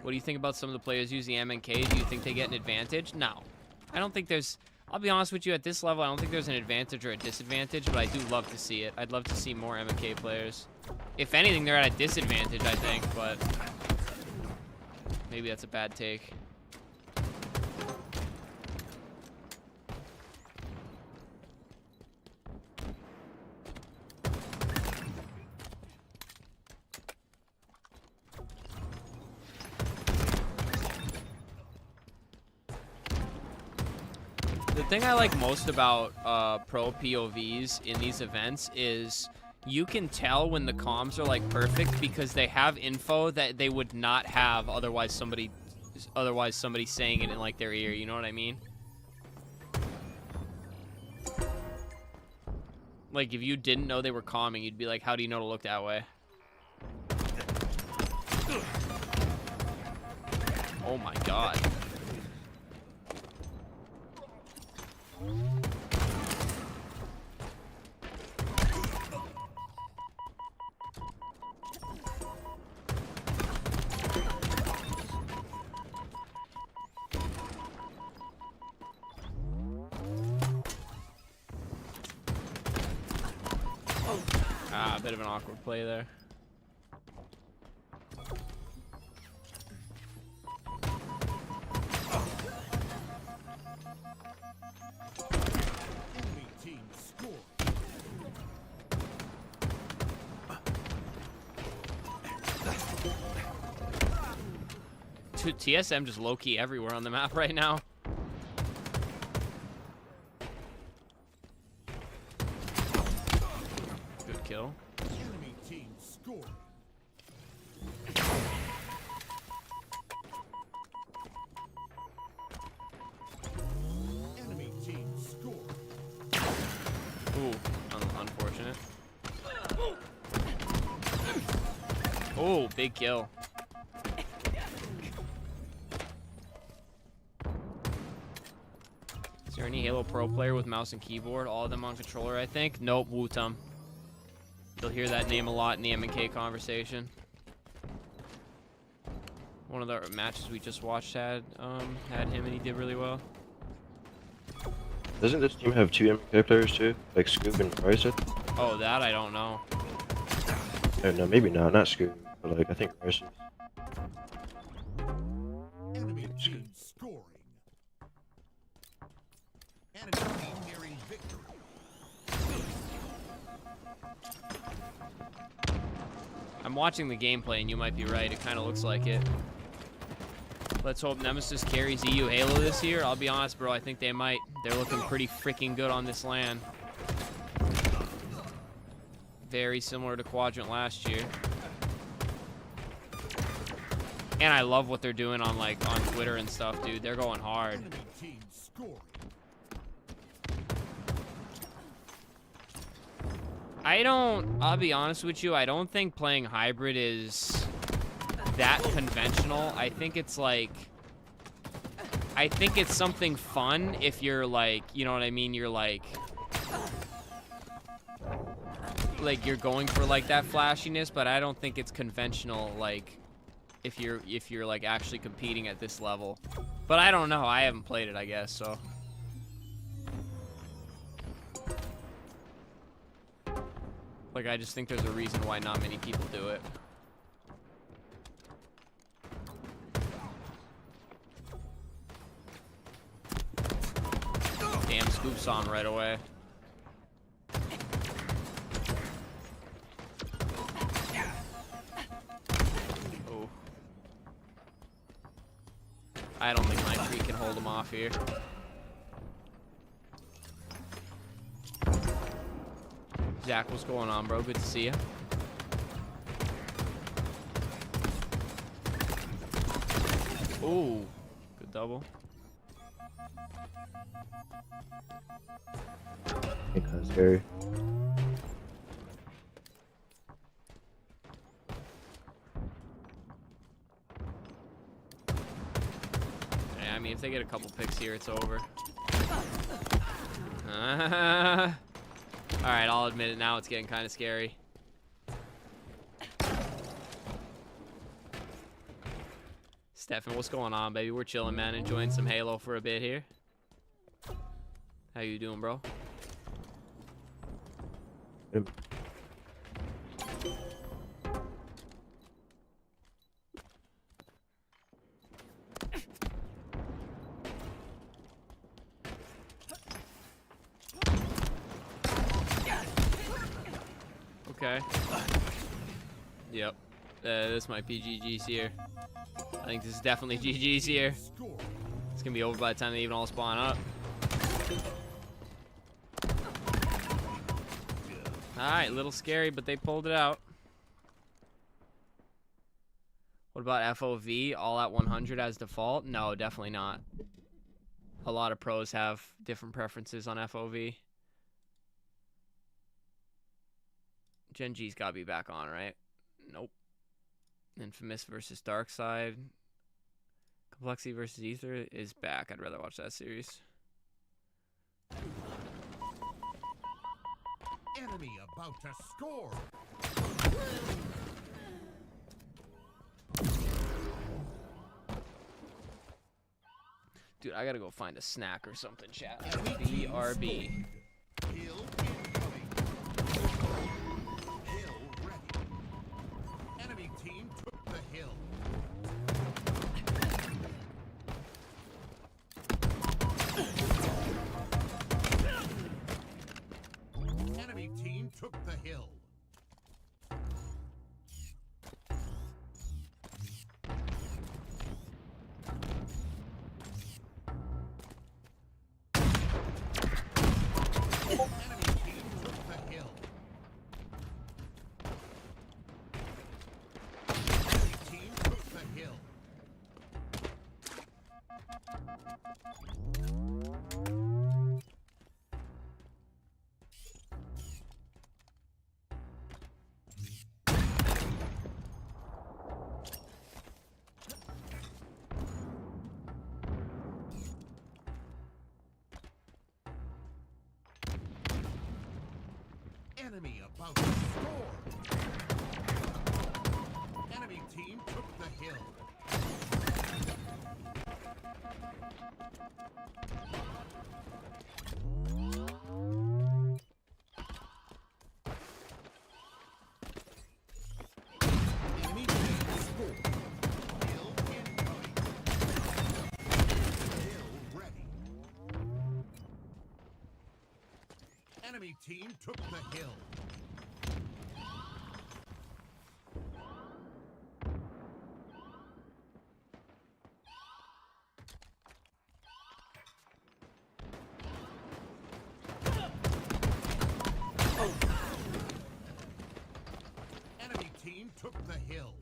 What do you think about some of the players using MNK? Do you think they get an advantage? No. I don't think there's... I'll be honest with you, at this level, I don't think there's an advantage or a disadvantage, but I do love to see it. I'd love to see more MNK players. If anything, they're at a disadvantage, I think, but... maybe that's a bad take. The thing I like most about pro POVs in these events is you can tell when the comms are like perfect because they have info that they would not have otherwise somebody saying it in like their ear, you know what I mean? Like if you didn't know they were calming, you'd be like, how do you know to look that way? Oh my god. A bit of an awkward play there. Enemy team score. Dude, TSM just low-key everywhere on the map right now. Good kill. Enemy team score. Enemy team score. Ooh, unfortunate. Oh, big kill. Is there any Halo Pro player with mouse and keyboard? All of them on controller, I think. Nope, Wootum. You'll hear that name a lot in the M&K conversation. One of the matches we just watched had him and he did really well. Doesn't this team have 2 MK players too? Like Scoop and Ryzen? Oh, that I don't know. No, maybe not Scoop, but like I think Ryzen. Enemy team scoring. Enemy team nearing victory. I'm watching the gameplay and you might be right. It kind of looks like it. Let's hope Nemesis carries EU Halo this year. I'll be honest, bro. I think they might. They're looking pretty freaking good on this LAN. Very similar to Quadrant last year. And I love what they're doing on like on Twitter and stuff, dude. They're going hard. Enemy team scoring. I'll be honest with you, I don't think playing hybrid is that conventional. I think it's something fun if you're like, you know what I mean? You're like you're going for like that flashiness, but I don't think it's conventional like if you're like actually competing at this level. But I don't know. I haven't played it, I guess, so. Like, I just think there's a reason why not many people do it. Damn, Scoop's on right away. Oh. I don't think Mindfreak can hold him off here. Zach, what's going on, bro? Good to see you. Ooh, good double. Because scary. Yeah, I mean, if they get a couple picks here, it's over. Alright, I'll admit it now. It's getting kind of scary. Stefan, what's going on, baby? We're chilling, man. Enjoying some Halo for a bit here. How you doing, bro? Yep. Okay. Yep. This might be GG's here. I think this is definitely GG's here. It's gonna be over by the time they even all spawn up. Alright, a little scary, but they pulled it out. What about FOV? All at 100 as default? No, definitely not. A lot of pros have different preferences on FOV. Gen G's gotta be back on, right? Nope. Infamous versus Dark Side. Complexity versus Ether is back. I'd rather watch that series. Enemy about to score. Dude, I gotta go find a snack or something, chat. BRB. Hill incoming. Hill ready. Enemy team took the hill. Enemy team took the hill. Enemy team took the hill. Enemy team took the hill. Enemy about to score. Enemy team took the hill. Enemy team scored. Hill incoming. Hill ready. Enemy team took the hill. Enemy team took the hill.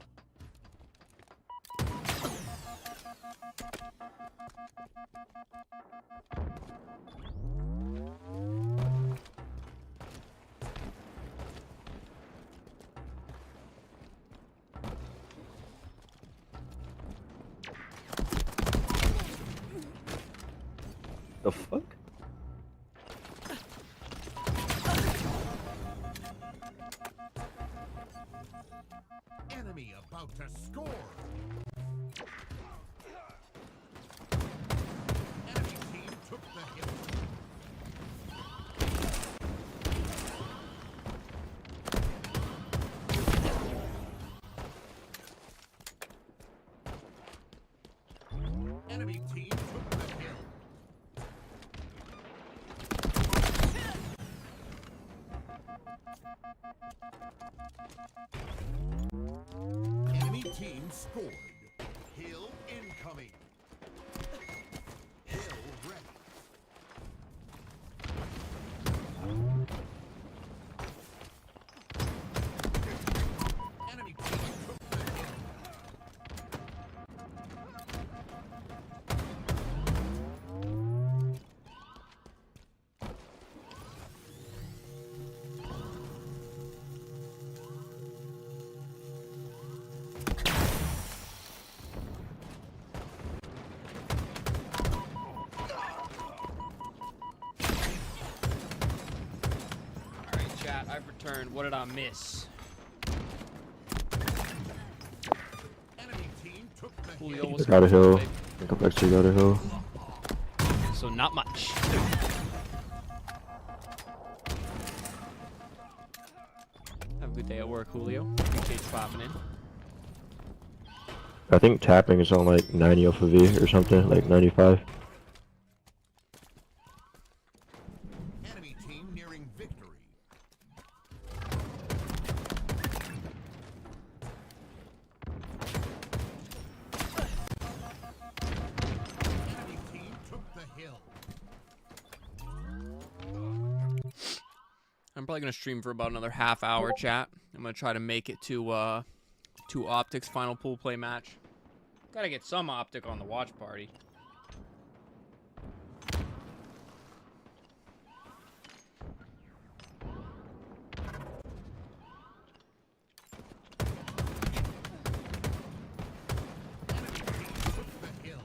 The fuck? Enemy about to score. Enemy team took the hill. Enemy team took the hill. Enemy team scored. Hill incoming. Hill ready. Enemy team took the hill. turn. What did I miss? Enemy team took the Julio, hit. what's Got a going on, hill. babe? Come back to got a hill. So not much. Have a good day at work, Julio. Appreciate you popping in. I think tapping is on like 90 off of V or something, like 95. Enemy team nearing victory. Enemy team took the hill. I'm probably gonna stream for about another half hour, chat. I'm gonna try to make it to Optic's final pool play match. Gotta get some Optic on the watch party. Took the hill.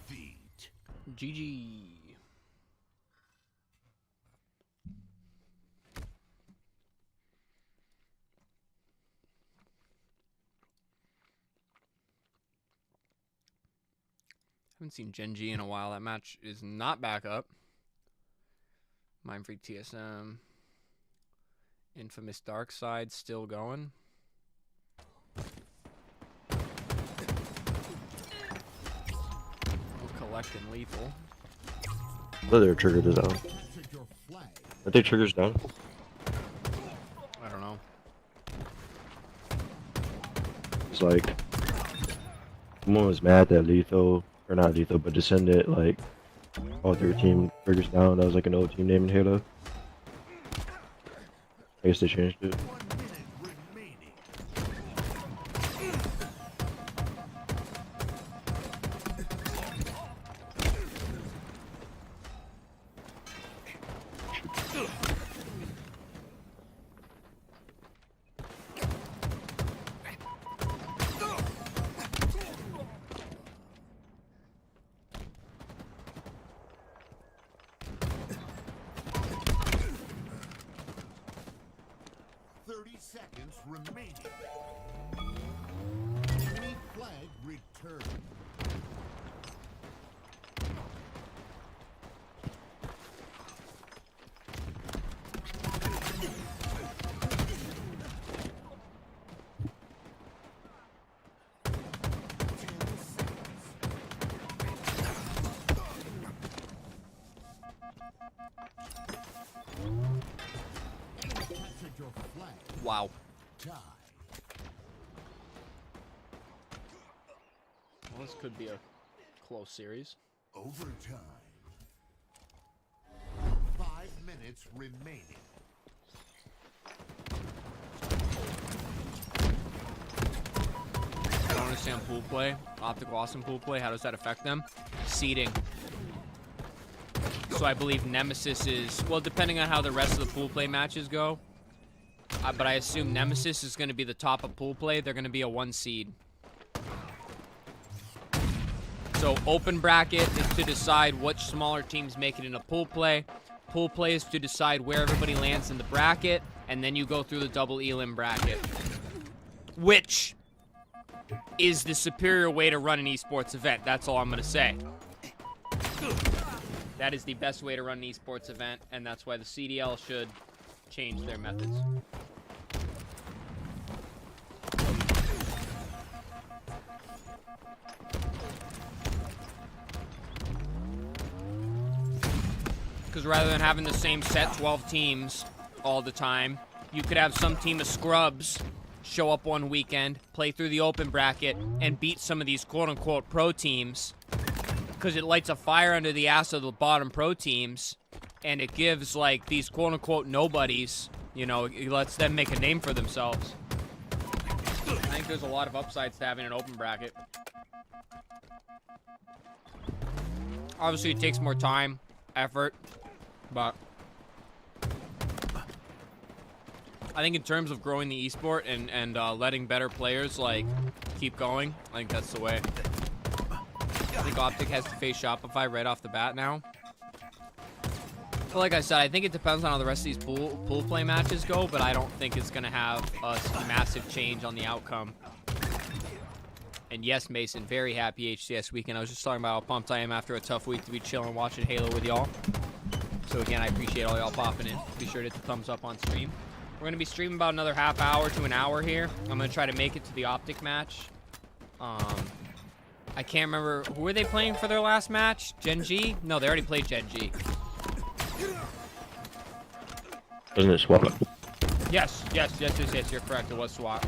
Defeat. GG. Haven't seen Gen G in a while. That match is not back up. Mindfreak TSM. Infamous Dark Side still going. Collecting lethal. Whether their trigger is down. Captured your flag. I think trigger's down. I don't know. It's like someone was mad that lethal, or not lethal, but descended like all their team triggers down. That was like an old team name in Halo. I guess they changed it. 1 minute remaining. Seconds remaining. Enemy flag returned. Your flag. Wow. Die. Well, this could be a close series. Overtime. 5 minutes remaining. I don't understand pool play. Optic Awesome pool play. How does that affect them? Seeding. So I believe Nemesis is, well, depending on how the rest of the pool play matches go. But I assume Nemesis is going to be the top of pool play. They're going to be a 1 seed. So open bracket is to decide which smaller teams make it into pool play. Pool play is to decide where everybody lands in the bracket. And then you go through the double elim bracket. Which is the superior way to run an esports event. That's all I'm going to say. That is the best way to run an esports event. And that's why the CDL should change their methods. Because rather than having the same set 12 teams all the time, you could have some team of scrubs show up one weekend, play through the open bracket, and beat some of these quote-unquote pro teams. Because it lights a fire under the ass of the bottom pro teams, and it gives, like, these quote-unquote nobodies, you know, it lets them make a name for themselves. I think there's a lot of upsides to having an open bracket. Obviously, it takes more time, effort, but I think in terms of growing the esport and letting better players, like, keep going, I think that's the way. I think Optic has to face Shopify right off the bat now. Like I said, I think it depends on how the rest of these pool play matches go, but I don't think it's going to have a massive change on the outcome. And yes, Mason, very happy HCS weekend. I was just talking about how pumped I am after a tough week to be chilling watching Halo with y'all. So again, I appreciate all y'all popping in. Be sure to hit the thumbs up on stream. We're going to be streaming about another half hour to an hour here. I'm going to try to make it to the Optic match. I can't remember. Who were they playing for their last match? Gen G? No, they already played Gen G. Wasn't it SWAT? Yes. You're correct. It was SWAT.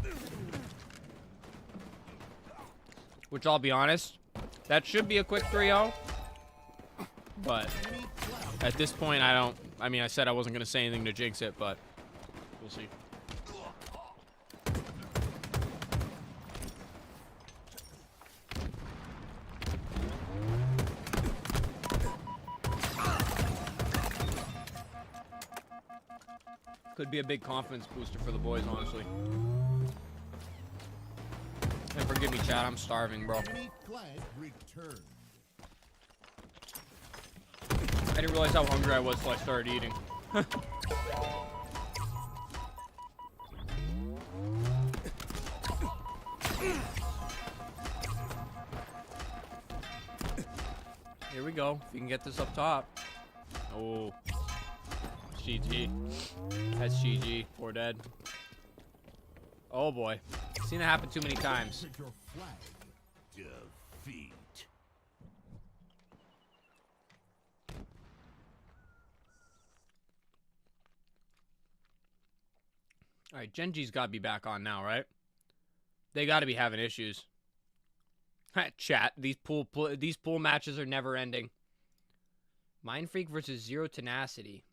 Which, I'll be honest, that should be a quick 3-0. But at this point, I mean, I said I wasn't going to say anything to jinx it, but we'll see. Could be a big confidence booster for the boys, honestly. And forgive me, chat, I'm starving, bro. Enemy flag returned. I didn't realize how hungry I was till I started eating. Here we go. If we can get this up top. Oh. GG. That's GG. Poor dead. Oh boy. Seen it happen too many times. Your flag. Defeat. Alright, Gen G's got to be back on now, right? They got to be having issues. Chat, these pool matches are never ending. Mindfreak versus Zero Tenacity.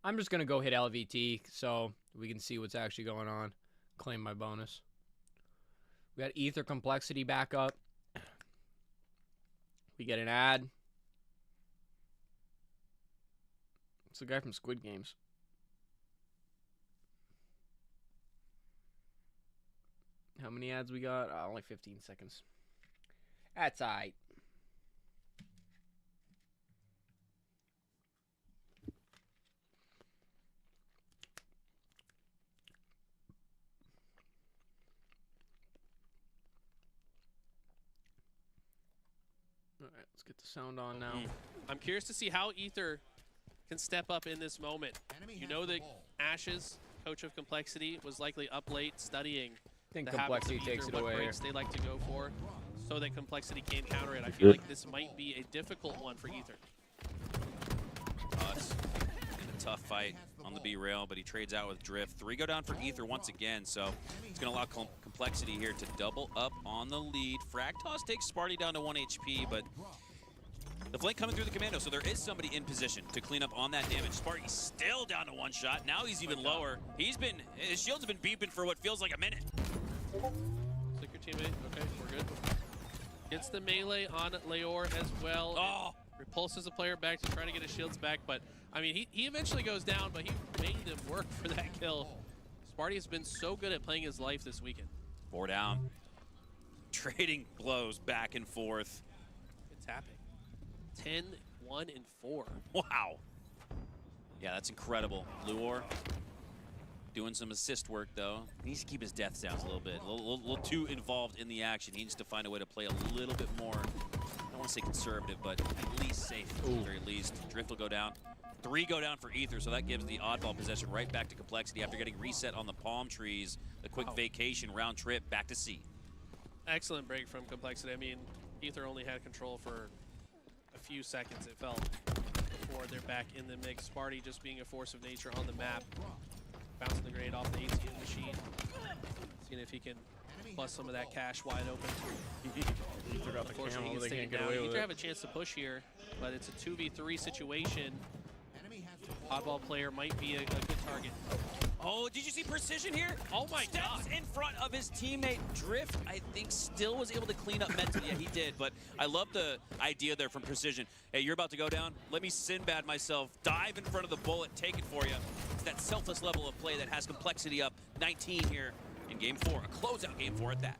I'm just going to go hit LVT so we can see what's actually going on. Claim my bonus. We got Ether Complexity back up. We get an ad. It's the guy from Squid Games. How many ads we got? Only 15 seconds. That's aight. Alright, let's get the sound on now. I'm curious to see how Ether can step up in this moment. You know that Ashes, coach of Complexity, was likely up late studying I think the habits of Complexity takes Ether, it what away. breaks they like to go for, so that Complexity can counter it. I feel like this might be a difficult one for Ether. It's a tough fight on the B rail, but he trades out with Drift. 3 go down for Ether once again, so it's going to allow Complexity here to double up on the lead. Fractos takes Sparty down to 1 HP, but the flank coming through the commando, so there is somebody in position to clean up on that damage. Sparty's still down to 1 shot. Now he's even lower. His shield's been beeping for what feels like a minute. Click your teammate. Okay, we're good. Gets the melee on Leor as well. Oh! Repulses the player back to try to get his shields back, but I mean, he eventually goes down, but he made him work for that kill. Sparty has been so good at playing his life this weekend. 4 down. Trading blows back and forth. It's happening. 10, 1, and 4. Wow. Yeah, that's incredible. Luor doing some assist work, though. He needs to keep his death sounds a little bit. A little too involved in the action. He needs to find a way to play a little bit more, I don't want to say conservative, but at least safe at the very least. Drift will go down. 3 go down for Ether, so that gives the oddball possession right back to Complexity after getting reset on the palm trees. A quick vacation, round trip, back to C. Excellent break from Complexity. I mean, Ether only had control for a few seconds, it felt, before they're back in the mix. Sparty just being a force of nature on the map. Bouncing the grade off the ATM machine. Seeing if he can plus some of that cash wide open. Unfortunately, he gets taken down. Ether have a chance to push here, but it's a 2v3 situation. Oddball player might be a good target. Oh, did you see Precision here? Oh my God. Steps in front of his teammate. Drift, I think, still was able to clean up mentally. Yeah, he did, but I love the idea there from Precision. Hey, you're about to go down. Let me Sinbad myself, dive in front of the bullet, take it for you. It's that selfless level of play that has Complexity up 19 here in Game 4. A closeout Game 4 at that.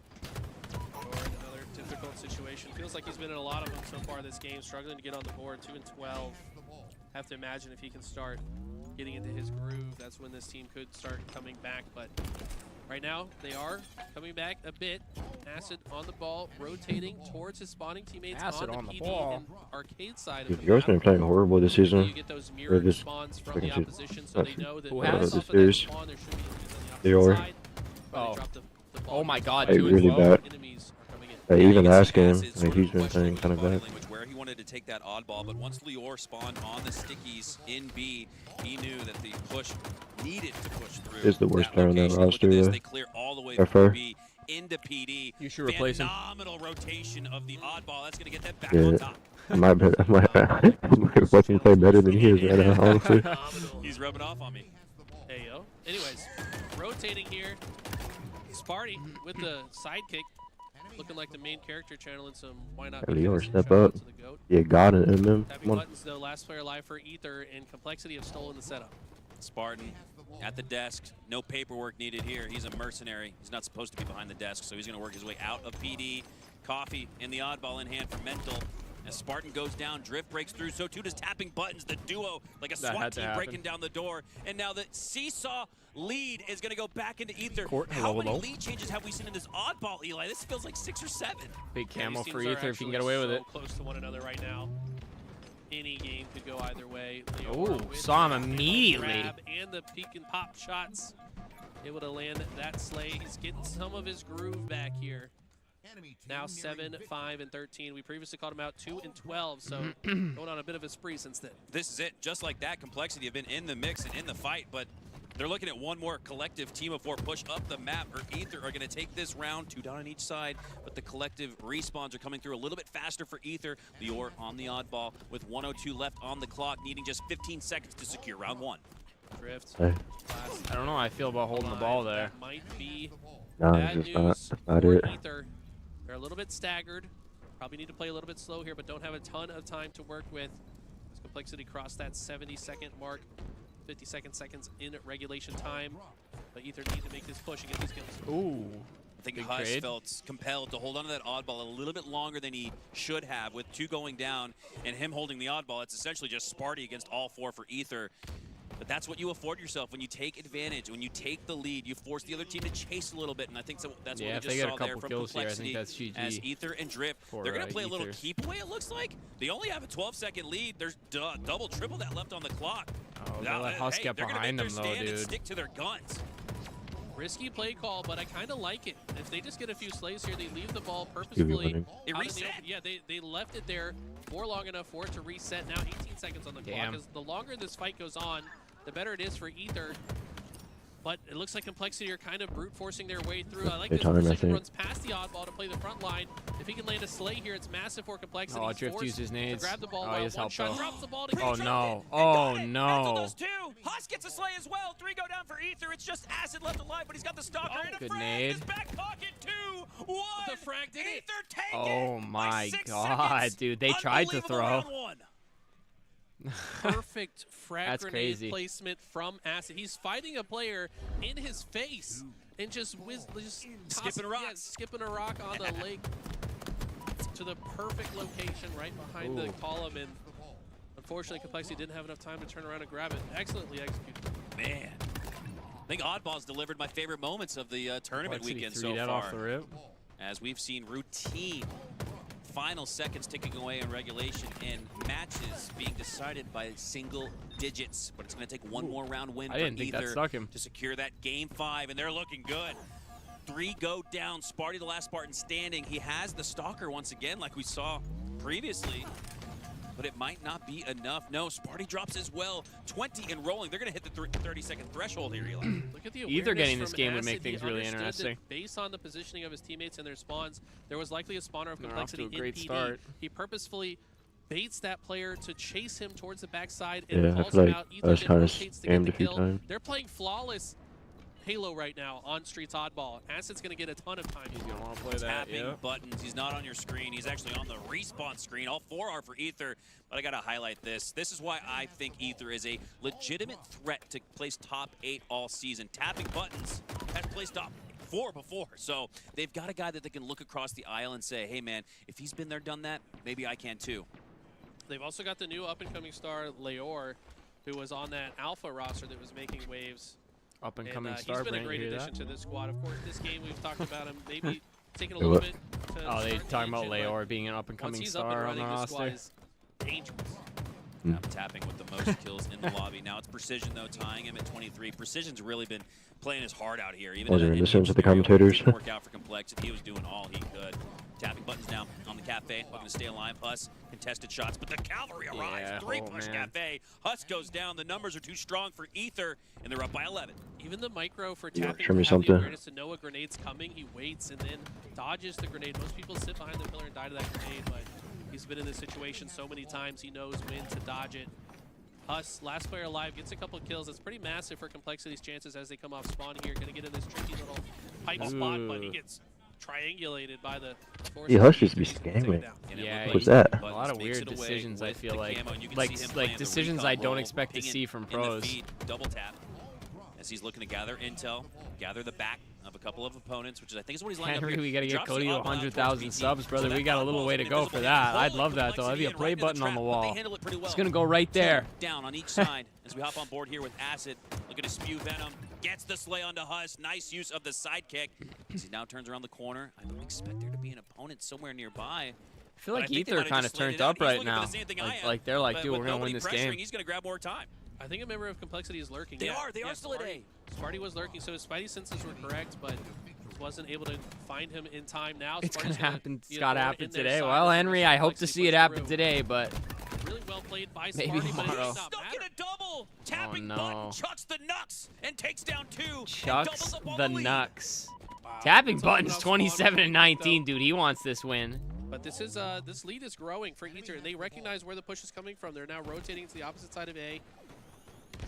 Or another difficult situation. Feels like he's been in a lot of them so far this game, struggling to get on the board. 2 and 12. have to imagine if he can start getting into his groove, that's when this team could start coming back. But right now, they are coming back a bit. Acid on the ball, rotating towards his spawning teammates Acid on on the the PD ball. and arcade side Dude, of the yours been map. playing horrible this You season. get those mirrored this spawns from second the season. opposition, so they know that Who based has? off of that Series. spawn, there should be enemies on They the opposite are. side. But they Oh. dropped the ball Oh my down. God, Like, 2 really and 12. bad. Enemies are coming in. Like, Yeah, even you can see asking him, Acid like, sort he's of been playing questioning kind of body bad. language where he wanted to take that oddball, but once Lior spawned on the stickies in B, he knew that the push needed to push through. Is the worst player on that location. Look at roster, this, though. they clear all the way By through far. B into PD. You should replace him. Phenomenal rotation of the oddball. That's going to get them back Yeah. on top. I might watching play better than he is right now, honestly. Phenomenal. He's rubbing off on me. AIO. Anyways, rotating here. Sparty with the sidekick, looking like the main character channeling some why not. Hey, be Lior, Tennessee. step Shout out up. to the GOAT. Yeah, God and MM. Tapping Come on. buttons though, last player alive for Ether and Complexity have stolen the setup. Spartan at the desk. No paperwork needed here. He's a mercenary. He's not supposed to be behind the desk, so he's going to work his way out of PD. Coffee in the oddball in hand for Mental. As Spartan goes down, Drift breaks through, so too does Tapping Buttons, the duo, like a That SWAT had to team happen. breaking down the door. And now the Seesaw lead is going to go back into Ether. Court, How hello, many hello. lead changes have we seen in this oddball, Eli? This feels like 6 or 7. Big Yeah, camo these for teams are Ether if you can get actually away with so it. close to one another right now. Any game could go either way. Lior Ooh, with saw him the immediately. grab and the peek and pop shots. Able to land that slay. He's getting some of his groove back here. Now 7, 5, and 13. We previously called him out 2 and 12, so going on a bit of a spree since then. This is it. Just like that, Complexity have been in the mix and in the fight, but they're looking at one more collective team of 4 push up the map, or Ether are going to take this round, 2 down on each side, but the collective respawns are coming through a little bit faster for Ether. Lior on the oddball with 1:02 left on the clock, needing just 15 seconds to secure round 1. Drift. Hey. I don't know how I feel about holding the ball there. That might be Nah, bad it's news just not for it. Ether. They're a little bit staggered. Probably need to play a little bit slow here, but don't have a ton of time to work with. As Complexity crossed that 70-second mark, 52 seconds in regulation time. But Ether need to make this push and get these kills. Ooh. I think Big Huss trade. felt compelled to hold on to that oddball a little bit longer than he should have, with 2 going down and him holding the oddball. It's essentially just Sparty against all 4 for Ether. But that's what you afford yourself when you take advantage, when you take the lead, you force the other team to chase a little bit, and I think that's Yeah, what if we they just get a saw there couple from kills here, I think Complexity that's GG as Ether and Drift. for, They're going to play a little Ether. keep away, it looks like. They only have a 12-second lead. There's double, triple that left on the clock. Oh, Now, they'll let Huss hey, get they're gonna behind make them their though, stand and dude. stick to their guns. Risky play call, but I kind of like it. If they just get a few slays here, they leave the ball Give you purposefully winning. It out in the reset. open. Yeah, they left it there for long enough for it to reset. Now 18 seconds on the Damn. clock. As the longer this fight goes on, the better it is for Ether. But it looks like Complexity are kind of brute forcing their way through. I like Good this time, I precision think. runs past the oddball to play the front line. If he can land a slay here, it's massive for Complexity. Oh, He's Drift forced used his to nades. grab the ball Oh, while he has one help shot though. drops the ball to Oh get no. And Oh got it. Mental no. does 2. Huss gets a slay as well. 3 go down for Ether. It's just Acid left alive, but he's got the stalker and a good frag nade. in his back pocket. 2, 1. The frag did it. Ether take Oh it my by 6 God, seconds. dude. They tried to Unbelievable throw. round 1. Perfect frag That's grenade crazy. placement from Acid. He's fighting a player in his face and just Skipping rocks. skipping a rock on the lake to the perfect location right behind the Ooh. column. And unfortunately, Complexity didn't have enough time to turn around and grab it. Excellently executed. Man. I think Oddball's delivered my favorite moments of the tournament Complexity weekend threw so that far. off the rip. As we've seen routine final seconds ticking away in regulation and matches being decided by single digits. But it's going to take one more round win I for didn't think that Ether stuck him. to secure that game 5, and they're looking good. 3 go down. Sparty, the last Spartan standing. He has the stalker once again, like we saw previously. But it might not be enough. No, Sparty drops as well. 20 and rolling. They're going to hit the 30-second threshold here, Eli. Look at the Either awareness getting this from game would Acid. make things He really understood interesting. that based on the positioning of his teammates and their spawns, there was likely a spawner of They're off to Complexity a great in PD. start. He purposefully baits that player to chase him towards the backside and Yeah, I calls feel him like out. I Ether was then kinda rotates to get scammed the a few kill. times. They're playing flawless Halo right now on Streets Oddball. Acid's going to get a ton of time. He's gonna want to play that. Tapping Yeah. buttons. He's not on your screen. He's actually on the respawn screen. All 4 are for Ether, but I got to highlight this. This is why I think Ether is a legitimate threat to place top 8 all season. Tapping buttons has placed top 4 before, so they've got a guy that they can look across the aisle and say, hey man, if he's been there, done that, maybe I can too. They've also got the new up-and-coming star, Leor, who was on that alpha roster that was making waves. Up and And coming he's star been a brand. great You hear addition that? to this squad. Of course, this game we've talked about him maybe taking a Hey, little what? bit to Oh, they start the talking about engine, but Leor being an up and once coming he's up and star on the running, this squad roster. is dangerous. Tapping with the most kills in the lobby. Now it's Precision, though, tying him at 23. Precision's really been playing his heart out here. Even Was in there that in the Indian sense of the scenario, commentators? Didn't work out for Complexity. He was doing all he could. Tapping buttons down on the Cafe, looking to stay alive. Huss, contested shots, but the cavalry arrives. Yeah, Three-push man. Cafe. Huss goes down. The numbers are too strong for Ether, and they're up by 11. Even the micro for Yeah, tapping show me to have the something. awareness to know a grenade's coming, he waits and then dodges the grenade. Most people sit behind the pillar and die to that grenade, but he's been in this situation so many times, he knows when to dodge it. Huss, last player alive, gets a couple of kills. It's pretty massive for Complexity's chances as they come off spawn here. Gonna get in this tricky little pipe spot, but he gets triangulated by the force. Yeah, of Huss the used to be Ether. He's gonna take it scamming. down. And it Yeah, looked What's like that? A lot of Buttons weird makes it away decisions. I with feel the like, camo. You can see him playing the decisions recon I don't roll, expect to pinging see from in the pros. feed, double tap. As he's looking to gather intel, gather the back of a couple of opponents, which is, I think is what he's lined Henry, up here. we gotta He get drops Cody the to up round 100,000 towards subs, BT. brother. So We that got a combo little is way to go invisible for and that. I'd holding love that, though. That'd be a Complexity play right into the button on the trap, but they wall. handle it pretty well. It's gonna go right Two there. down on each side as we hop on board here with Acid. Looking to spew Venom. Gets the slay onto Huss. Nice use of the sidekick. As he now turns around the corner. I don't expect there to be an opponent somewhere nearby. I feel But like I think they Ether might have kind just of slayed turned it out. up He's right looking for now. the same thing I am. Like they're like, But dude, with we're gonna win nobody this pressuring, game. He's gonna grab more time. I think a member of Complexity is lurking. They yeah. are. They are Yeah, still at A. Sparty was lurking, so his Spidey senses were correct, but wasn't able to find him in time now. It's Sparty's gonna happen. be It's a gotta thorn happen in their today. side Well, as Henry, I hope to Complexity see it push happen through. today, but Really well played by Maybe Sparty, but it tomorrow. does not Stuck matter. in a double. Tapping no. button chucks the Nux and takes down two. and chucks doubles up on the lead. Nux. Wow. Tapping That's all button's enough spawn 27 for and 19, though. dude. He wants this win. But this is this lead is growing for Ether, and they recognize where the push is coming from. They're now rotating to the opposite side of A.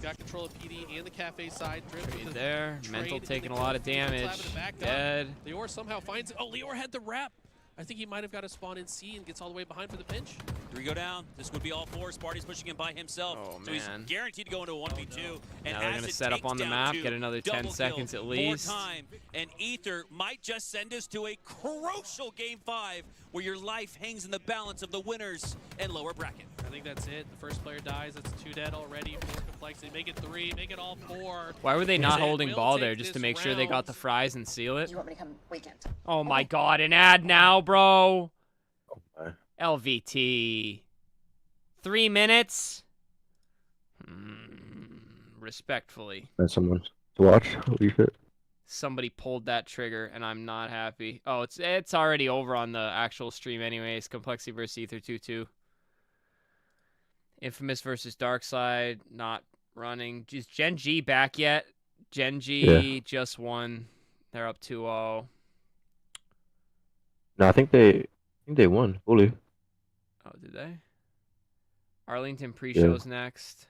Got control of PD and the Cafe side. Drift with Right the there. trade Mental in the taking a kill lot of feed. It's damage. having to back up. Dead. Leor somehow finds it. Oh, Leor had the wrap. I think he might have got a spawn in C and gets all the way behind for the pinch. Three go down. This would be all four. Sparty's pushing him by himself. Oh, so he's man. guaranteed to go into a 1v2. And Now they're gonna Acid set up takes on the down map, two. get another 10 Double seconds kill, at least. More time. And Ether might just send us to a crucial game 5 where your life hangs in the balance of the winners and lower bracket. I think that's it. The first player dies. That's 2 dead already. 4 Complexity. Make it 3. Make it all 4. Why were they not Zed holding will ball take there just to this make sure they got round. the fries and seal it? You want me to come weekend? Oh my god, an ad now, bro. Oh my. LVT. 3 minutes? Respectfully. And someone to watch. Holy shit. Somebody pulled that trigger, and I'm not happy. Oh, it's already over on the actual stream anyways. Complexity versus Ether 2-2. Infamous versus Darkside, not running. Is Gen G back yet? Gen G just won. They're up 2-0. No, I think they won fully. Oh, did they? Arlington pre-show's next.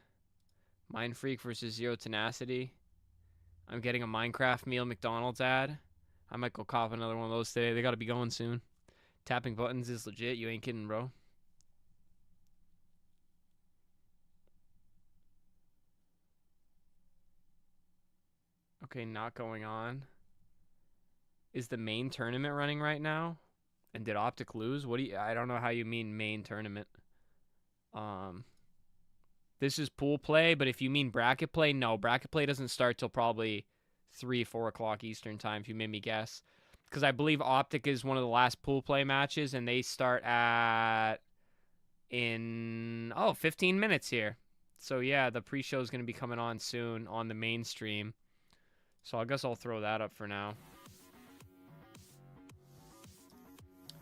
Mindfreak versus Zero Tenacity. I'm getting a Minecraft meal McDonald's ad. I might go cop another one of those today. They got to be going soon. Tapping buttons is legit. You ain't kidding, bro. Okay, not going on. Is the main tournament running right now? And did Optic lose? What do you? I don't know how you mean main tournament. This is pool play, but if you mean bracket play, no. Bracket play doesn't start till probably 3, 4 o'clock Eastern time, if you made me guess. Because I believe Optic is one of the last pool play matches, and they start at 15 minutes here. So yeah, the pre-show is going to be coming on soon on the main stream. So I guess I'll throw that up for now.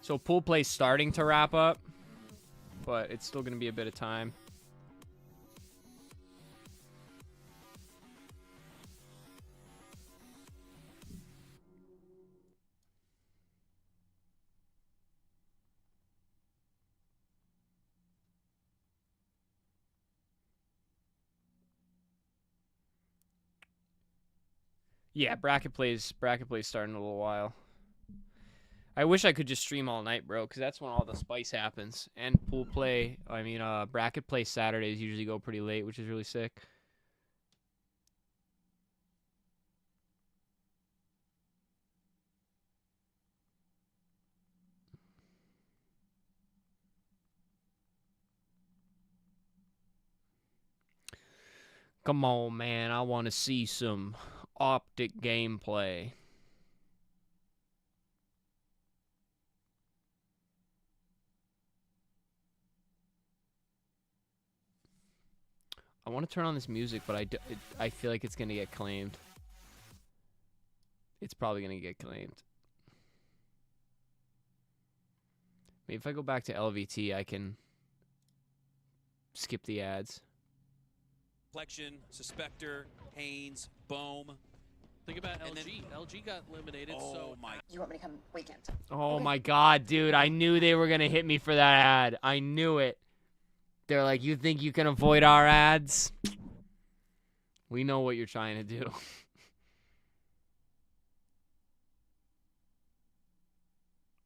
So pool play's starting to wrap up, but it's still going to be a bit of time. Yeah, bracket plays starting in a little while. I wish I could just stream all night, bro, because that's when all the spice happens. And pool play, bracket play Saturdays usually go pretty late, which is really sick. Come on, man. I want to see some Optic gameplay. I want to turn on this music, but I feel like it's going to get claimed. It's probably going to get claimed. Maybe if I go back to LVT, I can skip the ads. Reflection, Suspector, Haynes, Bohm. Think about And LG. LG got eliminated, so my. You want me to come weekend? Oh my god, dude. I knew they were going to hit me for that ad. I knew it. They're like, you think you can avoid our ads? We know what you're trying to do.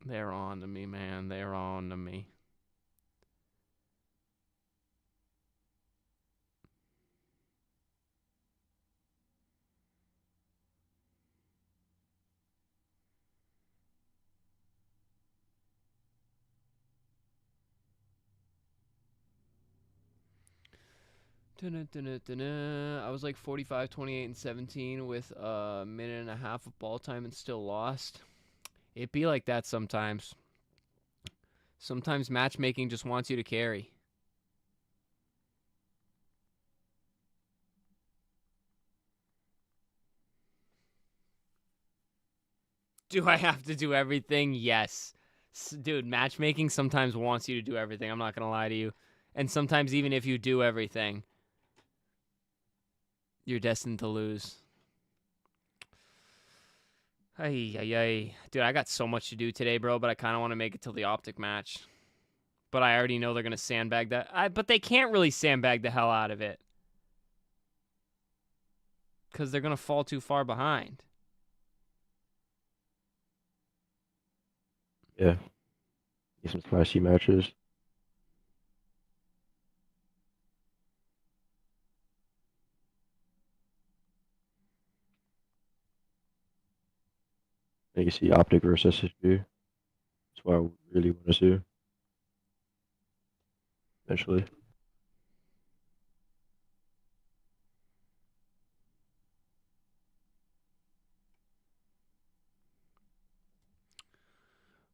They're on to me, man. They're on to me. I was like 45, 28, and 17 with a minute and a half of ball time and still lost. It be like that sometimes. Sometimes matchmaking just wants you to carry. Do I have to do everything? Yes. Dude, matchmaking sometimes wants you to do everything. I'm not going to lie to you. And sometimes even if you do everything, you're destined to lose. Ay. Dude, I got so much to do today, bro, but I kind of want to make it till the Optic match. But I already know they're going to sandbag that. But they can't really sandbag the hell out of it. Because they're going to fall too far behind. Yeah. Get some spicy matches. You can see Optic versus SSD. That's what I really want to see. Eventually.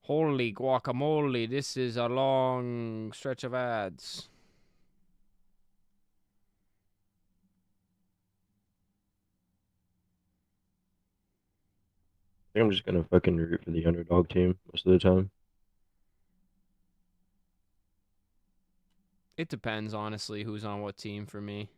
Holy guacamole, this is a long stretch of ads. I think I'm just gonna fucking root for the underdog team most of the time. It depends, honestly, who's on what team for me.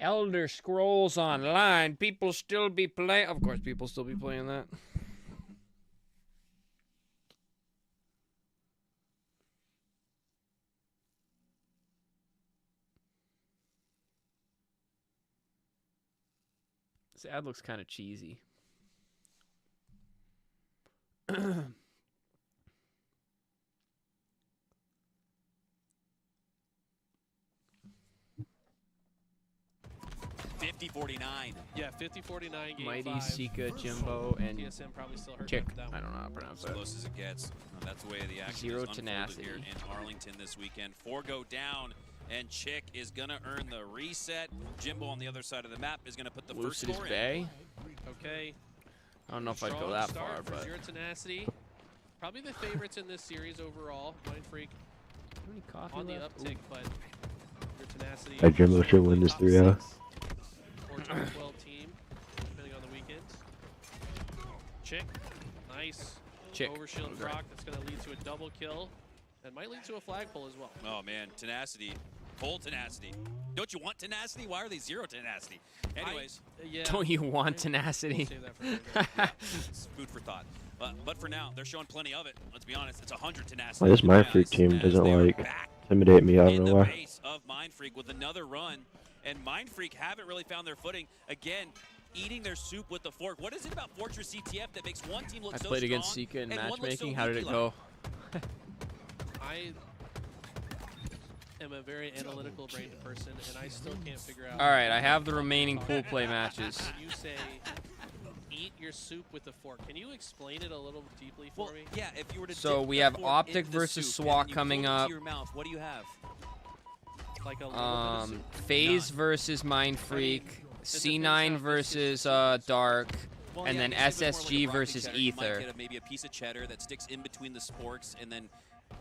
Elder Scrolls Online. People still be playing. Of course, people still be playing that. This ad looks kind of cheesy. $50.49. yeah, 50-49 game Mighty, 5. Sika, Jimbo, and TSM probably still hurt Chick. that I one. don't know how to pronounce As that. close as it gets. That's the way the action Zero is unfolded tenacity. here in Arlington this weekend. 4 go down, and Chick is going to earn the reset. Jimbo on the other side of the map is going to put the first Lucidus score in. Bay. Okay. I don't know if I'd go Strong that start far, for but Zero Tenacity. Probably the favorites in this series overall. Mindfreak how many coffee on the left? uptick, but Zero Tenacity. That Jimbo should win this top 3-0. 6 or top 12 team, depending on the weekends. Chick, nice. Chick. Overshield proc that's going to lead to a double kill and might lead to a flagpole as well. Oh, man. Tenacity. Full tenacity. Don't you want tenacity? Why are they zero tenacity? Anyways, Yeah. Don't you want We'll tenacity? save that for later. it's food for thought. But for now, they're showing plenty of it. Let's be honest. It's 100 tenacity. Well, this in my Mindfreak eyes, team as doesn't they are like back intimidate me. I in don't the know why. base of Mindfreak with another run. And Mindfreak haven't really found their footing. Again, eating their soup with the fork. What is it about Fortress CTF that makes one team look I so played strong against Sika in and one looks so matchmaking. How did it weaky-like? go? I am a very analytical brained person, and I still can't figure out. All right, I have the remaining pool play matches. When you say eat your soup with a fork. Can you explain it a little deeply for me? Yeah, if you were to So dip we the have fork Optic into the versus soup SWAT and you coming pull it into up. your mouth, what do you have? Like a little bit of soup? FaZe versus Mindfreak, C9 versus Dark, Well, and yeah, then I guess if it was more like a SSG broccoli versus cheddar, you might Ether. get maybe a piece of cheddar that sticks in between the sporks and then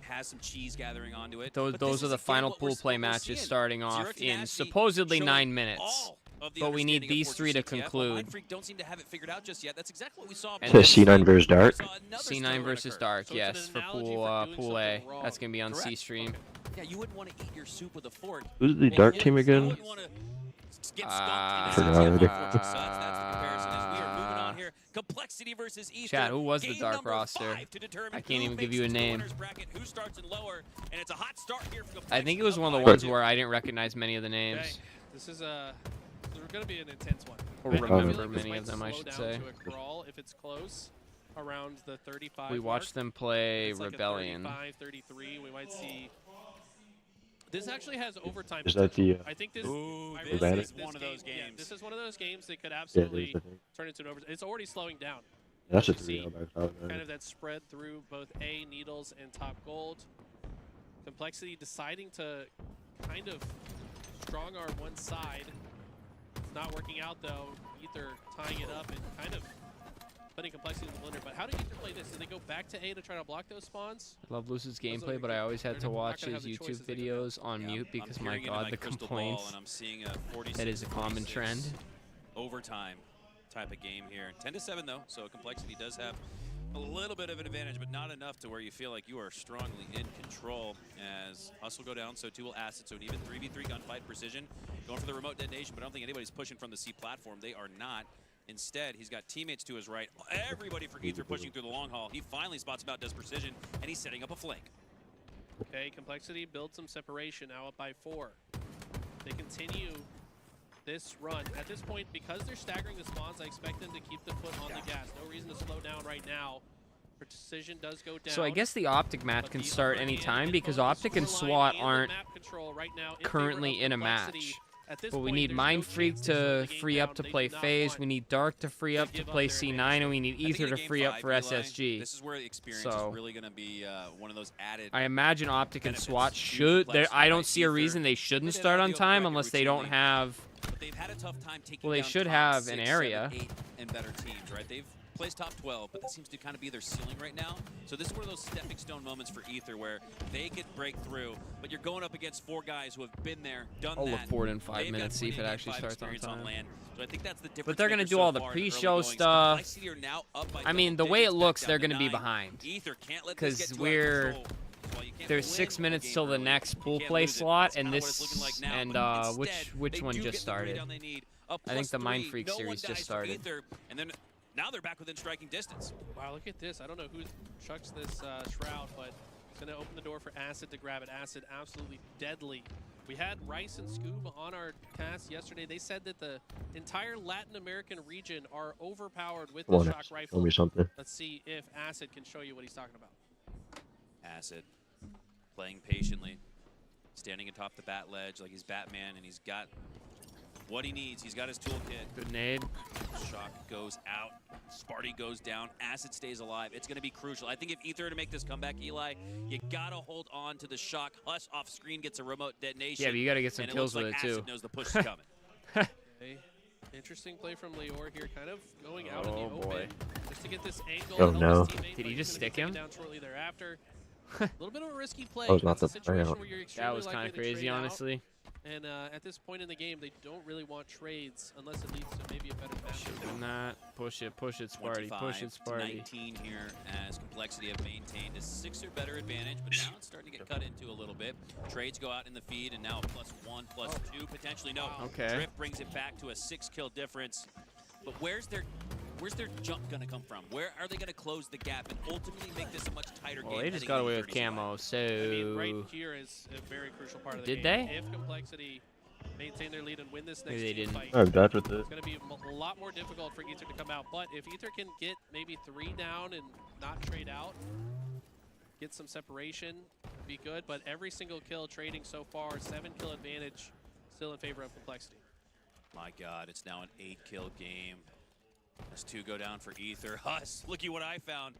has some cheese gathering onto it. Those But this are is the again final what we're- pool play what we're matches seeing. starting Zero off in Tenacity supposedly showing 9 minutes. all of the But we need understanding of these Fortress 3 to CTF, while conclude. Mindfreak don't seem to have it figured out just yet. That's exactly what we saw. And So C9 versus Dark. C9 versus Dark, So it's an yes, for analogy pool for doing pool A. something wrong. That's gonna be on Correct. C stream. Yeah, you wouldn't want to eat your soup with a fork. Who's the Well, Dark you team wouldn't- again? You wouldn't want to get skunked in Forgot the already. CTF Fortress Suds. That's the comparison as we are moving on here. Complexity versus Ether. Chad, who was the Game Dark number roster? 5 to determine I can't who even give makes you a it to the name. winners bracket, who starts in lower, and it's a hot start here for I think it was one of the Complexity. ones where I didn't recognize many of the Okay, names. this is going to be an intense one. Or I feel remember like this many might of them, I slow should down say. to a crawl if it's close around the 35 We watched them play It's like Rebellion. A 35, 33. We might see. This actually has overtime. Is that the, potential. I think this. Ooh, I this really is think this one of those game- Yeah, games. this is one of those games that could Yeah, it absolutely is, I think. turn into an overtime. It's already slowing down. That's a You see 3-0 back top, man. Kind of that spread through both A, Needles, and Top Gold. Complexity deciding to kind of strong arm one side. It's not working out though. Ether tying it up and kind of putting Complexity in the blender. But how do Ether play this? Do they go back to A to try to block those spawns? I love Luce's Those are gameplay, the but I always had they're to not watch gonna his have the YouTube choices they could have. videos on Yeah, mute I'm because my peering into god, my the crystal complaints. ball, and I'm seeing a 46, That is a common 46 trend. overtime type of game here. 10-7 though, so Complexity does have a little bit of an advantage, but not enough to where you feel like you are strongly in control. As Hustle go down, so too will Acid. So an even 3v3 gunfight precision. Going for the remote detonation, but I don't think anybody's pushing from the C platform. They are not. Instead, he's got teammates to his right. Everybody for Ether pushing through the long haul. He finally spots him out, does precision, and he's setting up a flank. Okay, Complexity builds some separation, now up by 4. They continue this run. At this point, because they're staggering the spawns, I expect them to keep the foot on the gas. No reason to slow down right now. Precision does go down. So I guess the Optic match but can the start upper anytime hand because info, the Optic and scoreline, SWAT and the aren't map control right now in favor currently of in a Complexity. match. At this But we point, need there's no Mindfreak chance to slow to the game free up down. to They play do not FaZe. want We need Dark to free up to give up play their C9, advantage. and we need I think Ether in to game free up 5, for Eli, SSG. This is where the experience So- is really going to be one of those added. I imagine Optic and benefits SWAT to should. Complexity, I don't right? see a Ether, reason they shouldn't they start did on the open time bracket unless they don't routinely. have. But they've had a tough time taking Well, they down should top have 6, an 7, area. 8 and better teams, right? They've placed top 12, but that seems to kind of be their ceiling right now. So this is one of those stepping stone moments for Ether where they could break through, but you're going up against 4 guys who have been there, done I'll that. look forward in 5 They've got minutes, see if plenty it of actually game 5 starts on experience time. land. So I think that's the difference. But they're gonna maker do so all the far in early pre-show goings. stuff. Complexity are now up by I mean, the double way it digits, back looks, down they're to going to be 9. behind. Ether can't let this 'Cause get too we're- out of control. While you can't There's win 6 a minutes game till the early, next you pool can't play lose it. slot, That's and kinda what it's looking this like now, and but which instead, which they one do just get the three started? down they need. A I think the +3. Mindfreak No one series just dies for started. Ether, and then now they're back within striking distance. Wow, look at this. I don't know who chucks this shroud, but it's going to open the door for Acid to grab it. Acid absolutely deadly. We had Rice and Scoob on our cast yesterday. They said that the entire Latin American region are overpowered with Come the on, shock Show rifle. me something. Let's see if Acid can show you what he's talking about. Acid playing patiently, standing atop the bat ledge like he's Batman, and he's got what he needs. He's got his toolkit. Good nade. Shock goes out. Sparty goes down. Acid stays alive. It's going to be crucial. I think if Ether to make this comeback, Eli, you got to hold on to the shock. Hush off screen gets a remote detonation. Yeah, but you got to get some and kills it with looks it like too. Acid knows the push is coming. Okay. Interesting play from Leor here, kind of going out in the Oh, open boy. just to get this angle. Oh, on his no. teammate, Did but he he's just gonna stick get taken him? down shortly thereafter. A little bit of a risky play. That was not It's a the situation buyout. where you're That extremely was kind likely of to crazy, trade out. honestly. And at this point in the game, they don't really want trades unless it leads to maybe a better matchup. Doing that. Push it, Sparty. Push it, 25 to Sparty. 19 here as Complexity have maintained a 6 or better advantage, but now it's starting to get cut into a little bit. Trades go out in the feed, and now a +1, +2, potentially no. Okay. Drift brings it back to a 6-kill difference. But where's their jump going to come from? Where are they going to close the gap and ultimately make this a much tighter game? Well, they just heading got into away with 30 survival? camo, so. I mean, right here is a very crucial part of the Did game. they? If Complexity maintain their lead and win this next Maybe they team didn't. fight, I'm bad with it. it's going to be a lot more difficult for Ether to come out. But if Ether can get maybe 3 down and not trade out, get some separation, be good. But every single kill trading so far, 7-kill advantage, still in favor of Complexity. My God, it's now an 8-kill game. As 2 go down for Ether. Huss, looky what I found.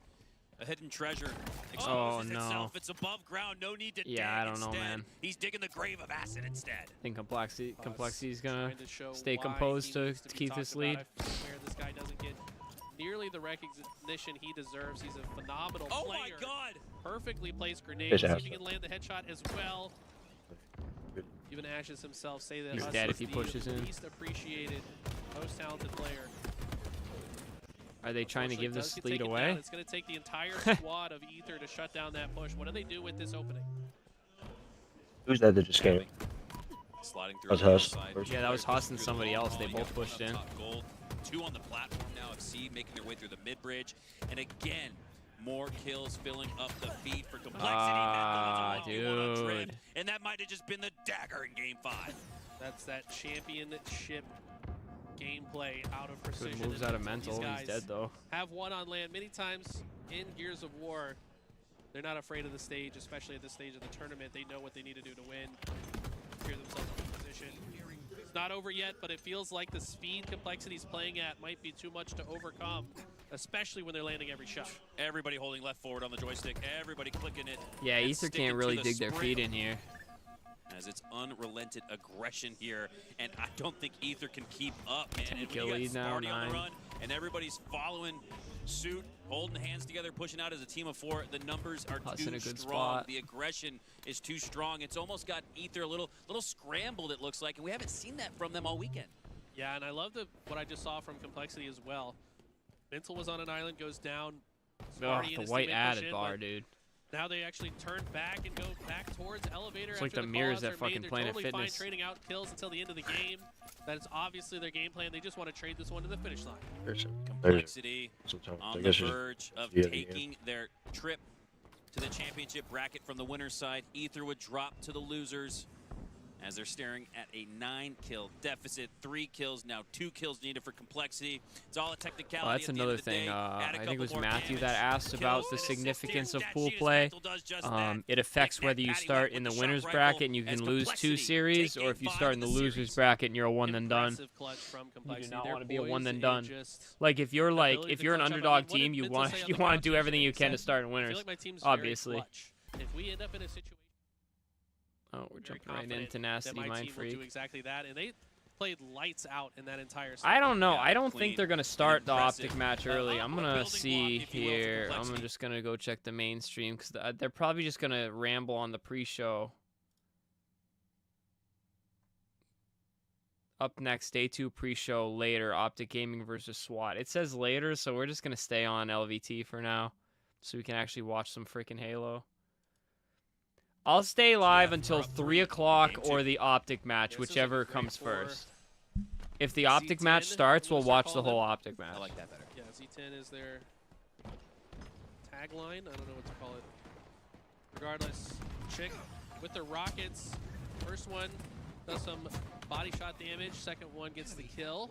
A hidden treasure. Oh, Exposes no. itself. It's above ground. No need to dig. Yeah, I don't know, Instead, man. He's digging the grave of acid instead. I think Complexity's gonna Trying to show stay why composed he to needs be keep talked this about. lead. I swear this guy doesn't get nearly the recognition he deserves. He's a phenomenal Oh player. my God! Perfectly placed grenade. Good See if job. he can land the headshot as well. Even Ashes himself say that He's Huss dead is if he the pushes in. least appreciated, most talented player. Are they trying to give Unfortunately, this does get lead taken away? down. It's going to take the entire squad of Ether to shut down that push. What do they do with this opening? Who's that just came? Sliding through. That was on the Huss. side. First. Yeah, that was Pushing Huss and through the somebody long else. They haul. You both got pushed one in. up top gold. 2 on the platform now of C, making their way through the mid-bridge. And again, more kills filling up the feed for Complexity. Ah, That one on Trim, dude. and that might have just been the dagger in Game 5. That's that championship gameplay out of precision. Good moves and out of these mental. guys He's dead though. have won on land many times in Gears of War. They're not afraid of the stage, especially at this stage of the tournament. They know what they need to do to win. Secure themselves in position. It's not over yet, but it feels like the speed Complexity's playing at might be too much to overcome, especially when they're landing every shot. Everybody holding left forward on the joystick. Everybody clicking it. Yeah, and Ether sticking can't to really the dig their sprint. feet in here. As it's unrelented aggression here, and I don't think Ether can keep up, man. And Kill when you lead got now, Sparty on the 9. run, and everybody's following suit, holding hands together, pushing out as a team of 4, the numbers are Huss too in a good strong. spot. The aggression is too strong. It's almost got Ether a little scrambled, it looks like, and we haven't seen that from them all weekend. Yeah, and I love what I just saw from Complexity as well. Mental was on an island, goes down. Oh, Sparty and the his white teammate push added in, bar, but dude. now they actually turn back and go back towards elevator. It's like after the the mirrors callouts at are fucking made. They're Planet totally Fitness. fine trading out kills until the end of the game. That is obviously their game plan. They just want to trade this one to the finish line. Complexity Sometimes on I the guess it's verge of the end of the game. taking their trip to the championship bracket from the winner's side. Ether would drop to the losers as they're staring at a 9-kill deficit. 3 kills, now 2 kills needed for Complexity. It's all a technicality. Oh, that's at the end another of the thing. day. Add a I think it couple was more Matthew damage. that asked about Kills the and assists significance here. of That pool Cheetah's play. Mantle does just that. It affects Take that whether you Patty start whack in the with the winner's shot bracket rifle and you as can lose 2 Complexity series, take or if you game start 5 in the of losers series. bracket and you're a one and done. Impressive clutch from Complexity. not Their wanna be a poise one and and done. just Like if you're ability if to you're an clutch up. I underdog mean, what team, did you Mental want say on you the want to box do yesterday? everything you He can to said, start in I feel winners. like my team's Obviously. very clutch. If we end up in a situation Oh, we're very jumping right confident into that nasty my mind team will do freak. exactly that, and they played lights out in that entire set. I don't know. Yeah, I don't clean think they're gonna and start the impressive. optic match early. I'm gonna building see block, if you will, for here. I'm Complexity. just gonna go check the main stream because they're probably just gonna ramble on the pre-show. Up next, day 2 pre-show later. Optic Gaming versus SWAT. It says later, so we're just gonna stay on LVT for now, so we can actually watch some freaking Halo. I'll stay live until 3 o'clock or the optic match, This is a whichever great comes for first. If the optic match Z10, starts, I'm we'll gonna start watch the calling whole it. optic match. I like that better. Yeah, Z10 is their tagline. I don't know what to call it. Regardless, Chick with the rockets. First one does some body shot damage. Second one gets the kill.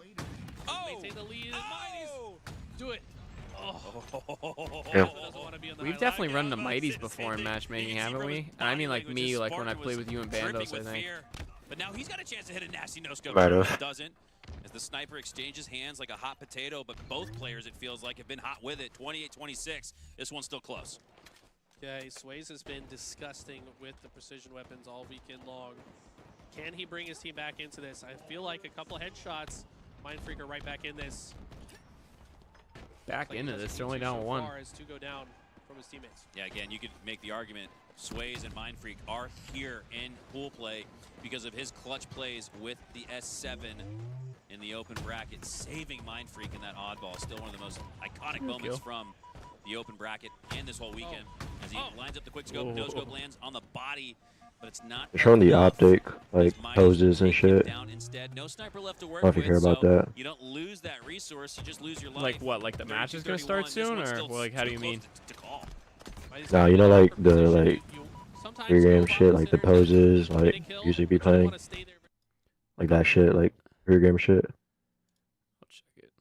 Maintain the lead. Do it. Oh. Yeah. Doesn't want to be on the We've highlight. definitely run I the was about to say mighties the before in same thing. matchmaking, You can see haven't from we? his And I mean body like language, me, his like when I Spartan play was with you and dripping Bandos, I with think. fear. But now he's got a chance to hit a nasty no-scope. Might have. But doesn't. As the sniper exchanges hands like a hot potato, but both players, it feels like, have been hot with it. 28-26. This one's still close. Yeah, Sways has been disgusting with the precision weapons all weekend long. Can he bring his team back into this? I feel like a couple headshots. Mindfreak are right back in this. Back Like, into he this, doesn't they're only need to down so 1. far as 2 go down from his teammates. Yeah, again, you could make the argument Sways and Mindfreak are here in pool play because of his clutch plays with the S7 in the open bracket, saving Mindfreak in that oddball. Still one of the most iconic moments from the open bracket and this whole weekend. As he lines up the quick scope, no scope lands on the body, but it's not. They're showing the enough. optic, like As Midas poses and take him shit. down instead. No sniper left to work I don't know if you with, care about so that. you don't lose that resource, you just lose your life. Like what? Like the match is gonna 32-31, start this soon, one's or still well, like how do too you close mean? to call. Nah, you know, like the Sometimes free game go shit, like the considered poses, get a like kill, usually be but you don't playing, wanna stay there. like that shit, like free game shit. I'll check it.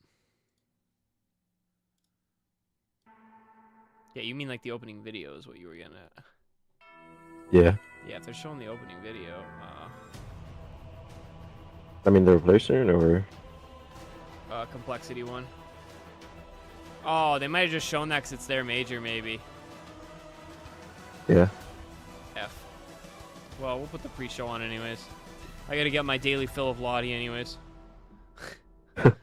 Yeah, you mean like the opening video is what you were getting at? Yeah, Yeah, if they're showing the opening video, I mean they're replacing or complexity one. Oh, they might have just shown that because it's their major, maybe. Yeah. F. Well, we'll put the pre-show on anyways. I gotta get my daily fill of Lottie anyways. Hello,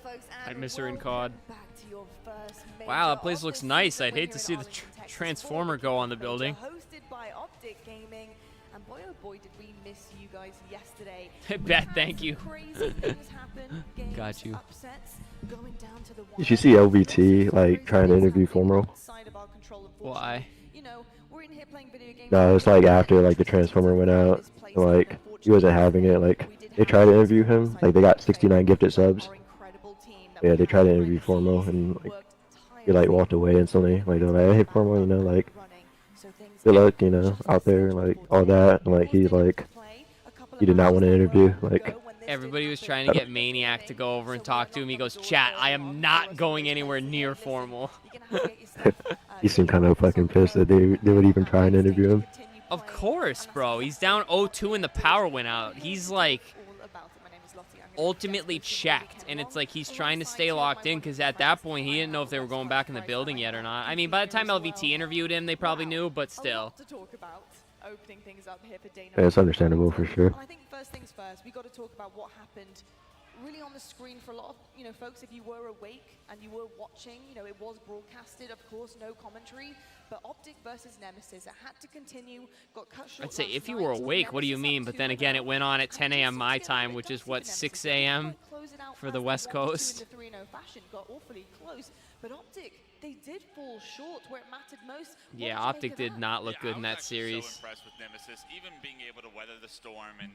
folks, I and miss her in COD. back to your first Wow, major that place of looks the nice. season. I'd We're hate to here see in the Arlington, Texas, Transformer for go on the major building. hosted by Optic Gaming. And boy, oh boy, did we miss you guys yesterday. Bet, thank you. Crazy things happen, games, Got you. upsets, going down to the Did you see LVT like trying to interview Formo? outside of our control, Why? you know, we're in here playing video games. No, it's like after like the Transformer went out, and, like he wasn't having it. Like they tried to interview him. Like they got 69 gifted subs. Yeah, they tried to interview Formo, and like he like walked away instantly. Like they're like, hey Formo, you know, like good luck, you know, out there, like all that. And like he did not want to interview. Like Everybody was trying to get Maniac to go over and talk to him. He goes, chat, I am not going anywhere near Formal. he seemed kind of fucking pissed that they would even try and interview him. Of course, bro. He's down 0-2 and the power went out. He's like ultimately checked, and it's like he's trying to stay locked in because at that point he didn't know if they were going back in the building yet or not. I mean, by the time LVT interviewed him, they probably knew, but still. Opening things up here for Dana. Yeah, it's understandable for sure. I think first things first, we got to talk about what happened really on the screen for a lot of, you know, folks. If you were awake and you were watching, you know, it was broadcasted, of course, no commentary, but Optic versus Nemesis, it had to continue, got cut short. I'd say if you were awake, what do you mean? But then again, it went on at 10 a.m. my time, which is what, 6 a.m. for the West Coast. Got awfully close, but Optic, they did fall short where it mattered most. Yeah, Optic did not look good in that series. So impressed with Nemesis, even being able to weather the storm and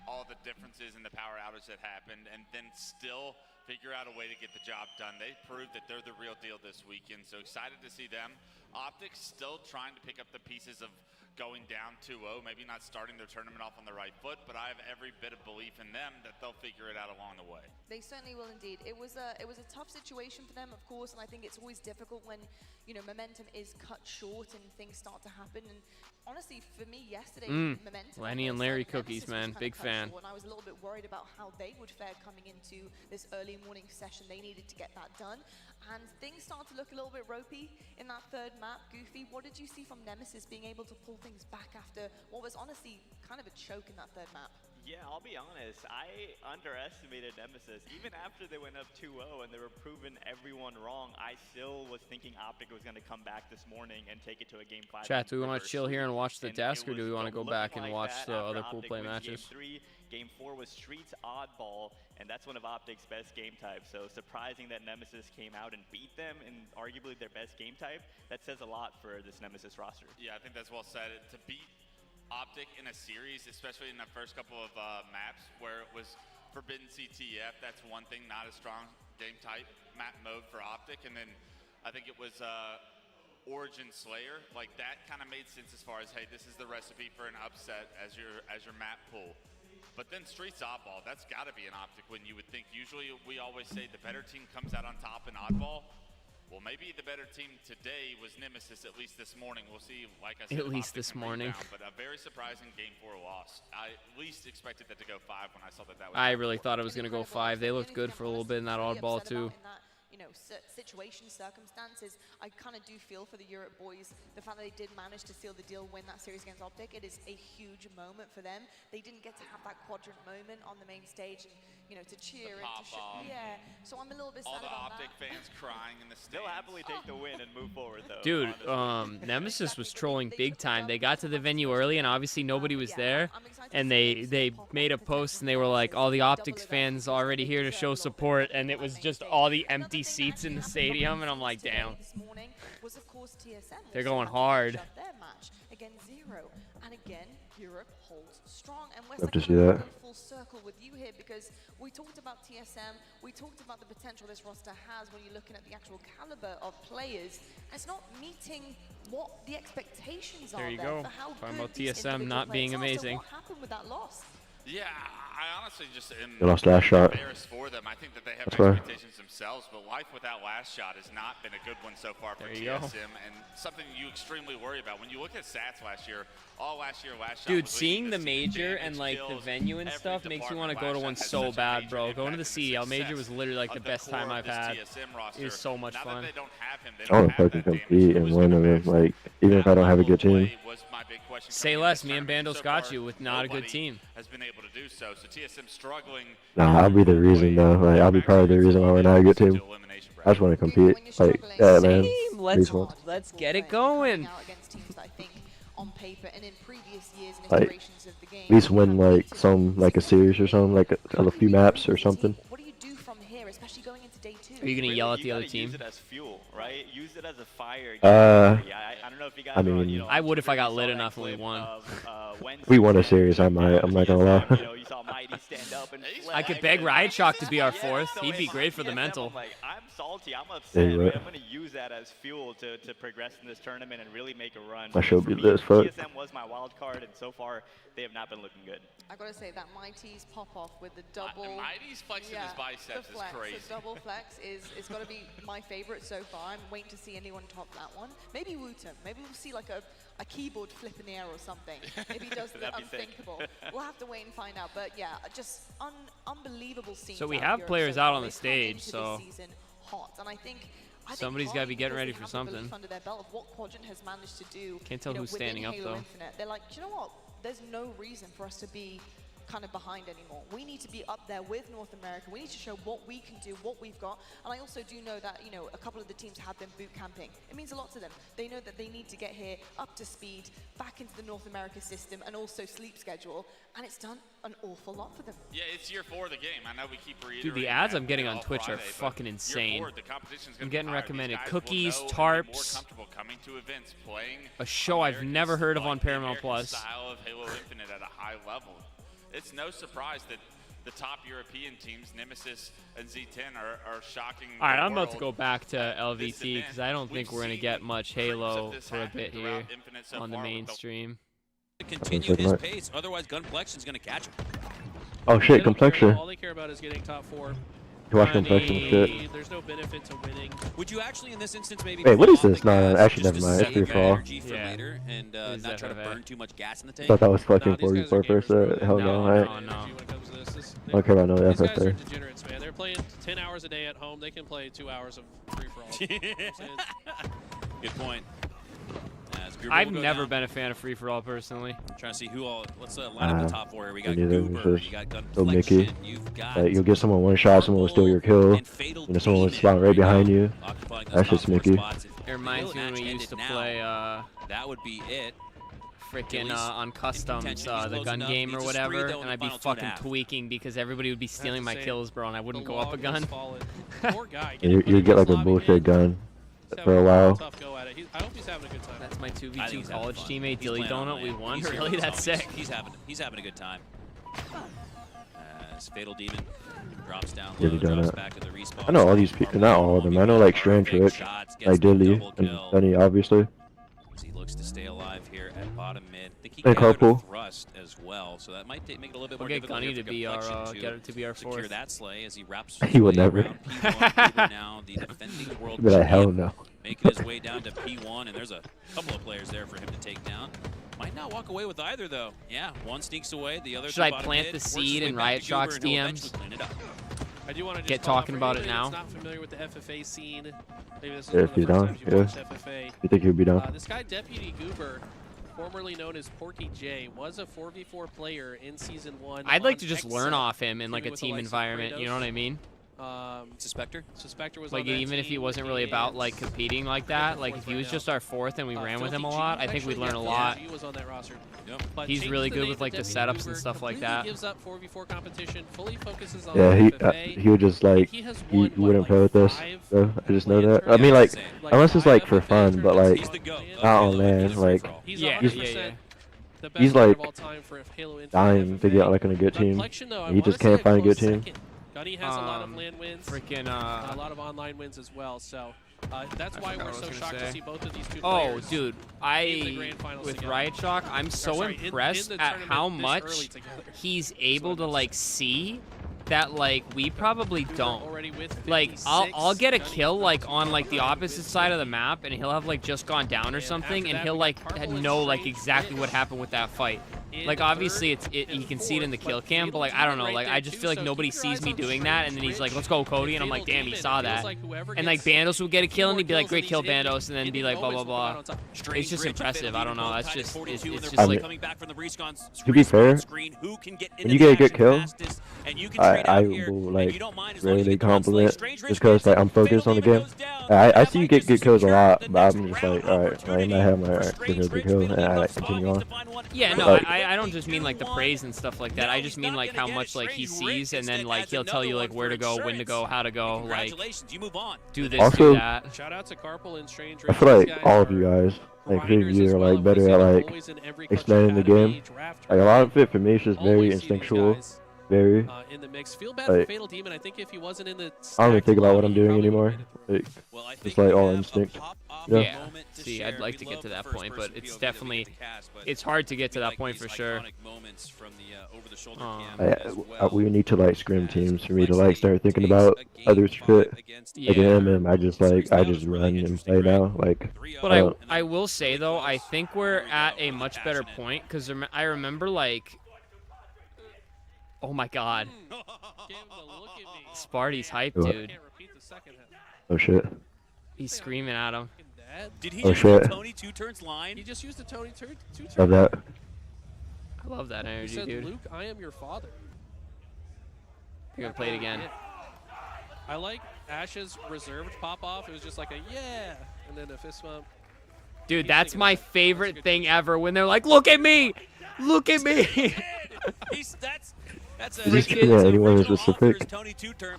all the differences in the power outage that happened, and then still figure out a way to get the job done. They proved that they're the real deal this weekend, so excited to see them. Optic still trying to pick up the pieces of going down 2-0, maybe not starting their tournament off on the right foot, but I have every bit of belief in them that they'll figure it out along the way. They certainly will indeed. It was a tough situation for them, of course, and I think it's always difficult when, you know, momentum is cut short and things start to happen. And honestly, for me yesterday, momentum. Lenny and Larry cookies, man, big fan. And I was a little bit worried about how they would fare coming into this early morning session. They needed to get that done, and things started to look a little bit ropey in that third map. Goofy, what did you see from Nemesis being able to pull things back after what was honestly kind of a choke in that third map? Yeah, I'll be honest, I underestimated Nemesis. Even after they went up 2-0 and they were proving everyone wrong, I still was thinking Optic was going to come back this morning and take it to a Game 5. Chat, do we want to chill here and watch the desk, or do we want to go back and watch the other pool play matches? Game 4 was Streets Oddball, and that's one of Optic's best game types. So surprising that Nemesis came out and beat them in arguably their best game type. That says a lot for this Nemesis roster. Yeah, I think that's well said. To beat Optic in a series, especially in the first couple of maps where it was Forbidden CTF, that's one thing, not a strong game type map mode for Optic. And then I think it was Origin Slayer, like that kind of made sense as far as, hey, this is the recipe for an upset as your map pool. But then Streets Oddball, that's got to be an Optic win, you would think. Usually we always say the better team comes out on top in Oddball. Well, maybe the better team today was Nemesis, at least this morning. We'll see, like I said, at least this morning. But a very surprising Game 4 loss. I at least expected that to go 5 when I saw that was. I really thought it was going to go 5. They looked good for a little bit in that Oddball, too. You know, situation, circumstances, I kind of do feel for the Europe boys. The fact that they did manage to seal the deal, win that series against Optic, it is a huge moment for them. They didn't get to have that quadrant moment on the main stage, and you know, to cheer and to yeah. So I'm a little bit sad about all the Optic fans crying in the stands. They'll happily take the win and move forward, though. Dude, Nemesis was trolling big time. They got to the venue early, and obviously nobody was there. And they made a post, and they were like, all the Optics fans already here to show support, and it was just all the empty seats in the stadium, and I'm like, damn. They're going hard. Against 0, and again, Europe holds strong. And Love to see that. Full circle with you here, because we talked about TSM, we talked about the potential this roster has when you're looking at the actual caliber of players. It's not meeting what the expectations there are you there go. for how Talking good about these TSM not being players are. amazing. So what happened with that loss? Yeah, I honestly just am They lost last shot. embarrassed for them. I think that they have That's why. expectations themselves, but life without last shot has not been a good one so far for There you go. TSM, and something you extremely worry about. When you look at stats last year, last shot Dude, was seeing leading the team major damage, and like the kills, venue and every stuff makes you want to go to department. one Last Shot so has such a bad, major bro. Going to impact the in CDL major success was literally like the of best core time of I've this had. TSM It roster. was so much Now fun. that they don't have him, they I want don't to have fucking that damage. compete and Who's win gonna them. fix Like, even if I don't have a good team. was my big question Say coming less, into me and tournament. Bandos So got far, you with not a good nobody team. has been able to do so. So TSM struggling. Nah, I'll be the reason though. Like, I'll be part of the reason why we're not a good team. I just want to compete. Like, yeah, man. Same. Please, man. Let's get it going. On paper and in previous years and Like, iterations of the game. at least win like a series or something, like a few maps or something. What do you do from here, especially going into day 2? Are you gonna yell at the other Use team? it as fuel, right? Use it as a fire. Uh, I don't know if you guys. I mean, you know, I would if I got saw lit that enough and we clip won. of, We won a Wednesday series, I might. I'm not gonna lie. You know, you saw Mighty stand up and I could flag beg and- Riot Shock to be our Yeah, fourth. so He'd be in great for the TSM, mental. I'm like, I'm salty. I'm Yeah, upset. you're Right? right. I'm gonna use that as fuel to progress in this tournament and really make a run. My show For be me, lit as fuck. TSM was my wild card, and so far they have not been looking good. I gotta say that Mighty's pop off with the double. Mighty's flexing his biceps the is flex, crazy. The double flex is got to be my favorite so far. I'm waiting to see anyone top that one. Maybe Wooten. Maybe we'll see like a keyboard flip in the air or something. Maybe he does the That'd be sick. unthinkable. We'll have to wait and find out. But yeah, just unbelievable scenes. So we out of have Europe players so out far. on the They've come stage, into this so season hot, and I think somebody's gotta be getting ready for something. Under their belt of what Quadrant has managed to do. Can't tell who's within standing up, Halo though. Infinite. They're like, you know what? There's no reason for us to be kind of behind anymore. We need to be up there with North America. We need to show what we can do, what we've got. And I also do know that, a couple of the teams have been boot camping. It means a lot to them. They know that they need to get here up to speed, back into the North America system, and also sleep schedule. And it's done an awful lot for them. Yeah, it's year 4 of the game. I know we keep reiterating. Dude, the ads that I'm getting on all Twitch are Friday, but fucking year insane. 4, the competition's gonna I'm be getting higher. These recommended guys will cookies, know and be more tarps. comfortable coming to events, playing A show I've American never heard of like on the Paramount American Plus. Style of Halo Infinite at a high level. It's no surprise that the top European teams, Nemesis and Z10, are shocking. All right, the I'm about to world go back to at this LVT because event. I don't think We've we're gonna seen get much proofs of Halo this for a happening bit throughout here Infinite so on the far with main stream. Continue his pace, otherwise Gun Collection's going to catch him. Oh They shit, don't care. complexion. All they care about is getting top 4. You watch complexion shit. There's no benefit to winning. Would you actually, in this instance, maybe? Wait, what pull is off this? the No, gas actually, just never to mind. It's save free your for all. energy for Yeah. later and It is not try to FFA. burn too much gas in the tank? Thought that was fucking Nah, these guys are 44%. gamers, bro. Hell no, No, I no, ain't. no. When it comes to this, I don't care about no these guys are FFA. degenerates, man. They're playing 10 hours a day at home. They can play 2 hours of free-for-all. Good point. As Gruber I've will go never down. been a fan of free for all personally. Trying to see who all. Let's line up the top 4 here. We got me neither. Goober, It's you got just so Mickey. Gunflexion, you've got Like, you'll get someone one shot, someone will steal your kill. and Fatal Someone will Demon spawn right behind now, you. occupying those That's top just 4 Mickey. spots. If It reminds me when match we ended used to now, play that would be it. freaking least on customs, contention, he's the close gun enough. game or Needs a spree, whatever, though, in and the I'd be final fucking 2.5. tweaking because everybody would be stealing my say, kills, bro, and I wouldn't The go up a log has gun. fallen. Poor guy. You get like a bullshit gun He's for a having while. tough go at it. I hope he's having a good time. That's my I think 2v2 he's having college fun. teammate, He's Dilly playing on Donut. We land. won. He's here Really? with That's his homies. sick. He's having a good time. As Fatal Demon drops down Dilly low, drops Donut. back to the respawn. I know all these people, not all of them. I know like Strange Rick, like Dilly, and Sunny, obviously. As he looks to stay alive here at bottom mid. I think he And gathered a Carpool. thrust as well, so that might make it a little bit We'll more get difficult Gunny here to for be our Complexion get it to be our secure fourth. that sleigh as he wraps He would his way never. around P1. Gruber now the defending world Be like, hell champion, no. making his way down to P1, and there's a couple of players there for him to take down. Might not walk away with either, though. Yeah, one sneaks away, the other. Should I plant the seed in Riot Shock's DMs? I do want to Get just call out talking for about it anybody now. that's not familiar with the FFA scene. Maybe this is Yeah, one if of the he's first down, times you've yeah. watched FFA. You think he'd be down? This guy, Deputy Goober, formerly known as Porky J, was a 4v4 player in Season 1. I'd like on to just Ext learn off him in teaming like a with the team likes of environment. You know what I mean? Suspector? Suspector was Like on that even if he team, wasn't really about and like competing like that, like if he was just our fourth and we ran with him a lot, I think we'd learn a lot. He was on that roster. Yep. But He's changes really the good name with to like the Deputy setups Goober, and stuff like completely that. gives up 4v4 competition, fully focuses on Yeah, FFA. he would just like He has he won, what, wouldn't like play with us. 5 So I just know LAN that. I mean, like tournaments? unless it's like for FFA fun, but like He's the GOAT. not on Halo land. Infinite Like free-for-all. He's Yeah, 100% yeah. the best He's player like of all time for Halo Infinite dying to get FFA. like on a good team. Complexion, though, I He just wanna can't say find a good close team. second. Gunny has a lot of land wins, Freaking a lot of online wins as well. So That's why forgot we're what I so was shocked gonna to say. see both of these two Oh, players. dude, in the grand finals with together. Riot Shock, I'm so sorry, in impressed the at tournament how this much early together. he's what able I to meant. like see that like we probably Dude, we're don't. already with Like 56, I'll get a Gunny kill like not on too like the far opposite with side of the 50. map, and he'll have like just gone down or And something, after and that, he'll we like got Purple and know like Strange exactly what Witch happened with that fight. in Like obviously third you and can see it in the fourth, kill but cam, but like Fatal I don't know, Demon like right I there just too, feel like so nobody keep your sees eyes me on doing Strange that, and then he's like, Witch let's go Cody, and and I'm like, Fatal damn, he Demon. saw It feels that. like whoever And like gets Bandos would get a a few kill and more he'd be like, kills great in kill these Bandos, and then be like blah blah moments will come out blah. on top. It's just impressive. I don't know. That's just it's just I mean, to be fair, when you get a good kill, I will like rarely compliment just because like I'm focused on the game. I see you get good kills a lot, but I'm just like, alright, like in my head, I'm like, alright, good kill, and I continue on. Yeah, no, Like, I don't just mean like the praise and stuff like that. I just mean like how much like he sees, and then like he'll tell you like where to go, when to go, how to go, like do this, Also, do that. Shout out to Carpal and Strange I Witch. feel These like guys all of are you guys, like grinders you as are well, like and we better see at them like always in every Clutch explaining the Academy game. draft Like a lot of tournament. it for me is just very Always see these instinctual, guys, very. in the mix. Feel bad for Like, Fatal Demon. I think if he wasn't in the I don't even stacked think about what lobby, I'm he doing probably anymore. would've made it. Like, it's like all instinct. Yeah. See, I'd like to get to that point, but it's definitely it's hard to get to that point for sure. We need to like scrim teams for me to like start thinking about other shit. Like in MM, I just run and play now. Like, But I will say though, I think we're at a much better point because I remember like, oh my god, Sparty's hype, dude. oh shit. He's screaming at him. Did he Oh, just shit. use Tony two-turns line? He just used the Tony two-turn. Love that. I love that He energy, said, dude. Luke, I am your father. You're gonna play it again. I like Ash's reserved pop-off. It was just like a yeah, and then a fist bump. Dude, that's my favorite thing ever when they're like, look at me! Look at me! That's Is this anyone specific?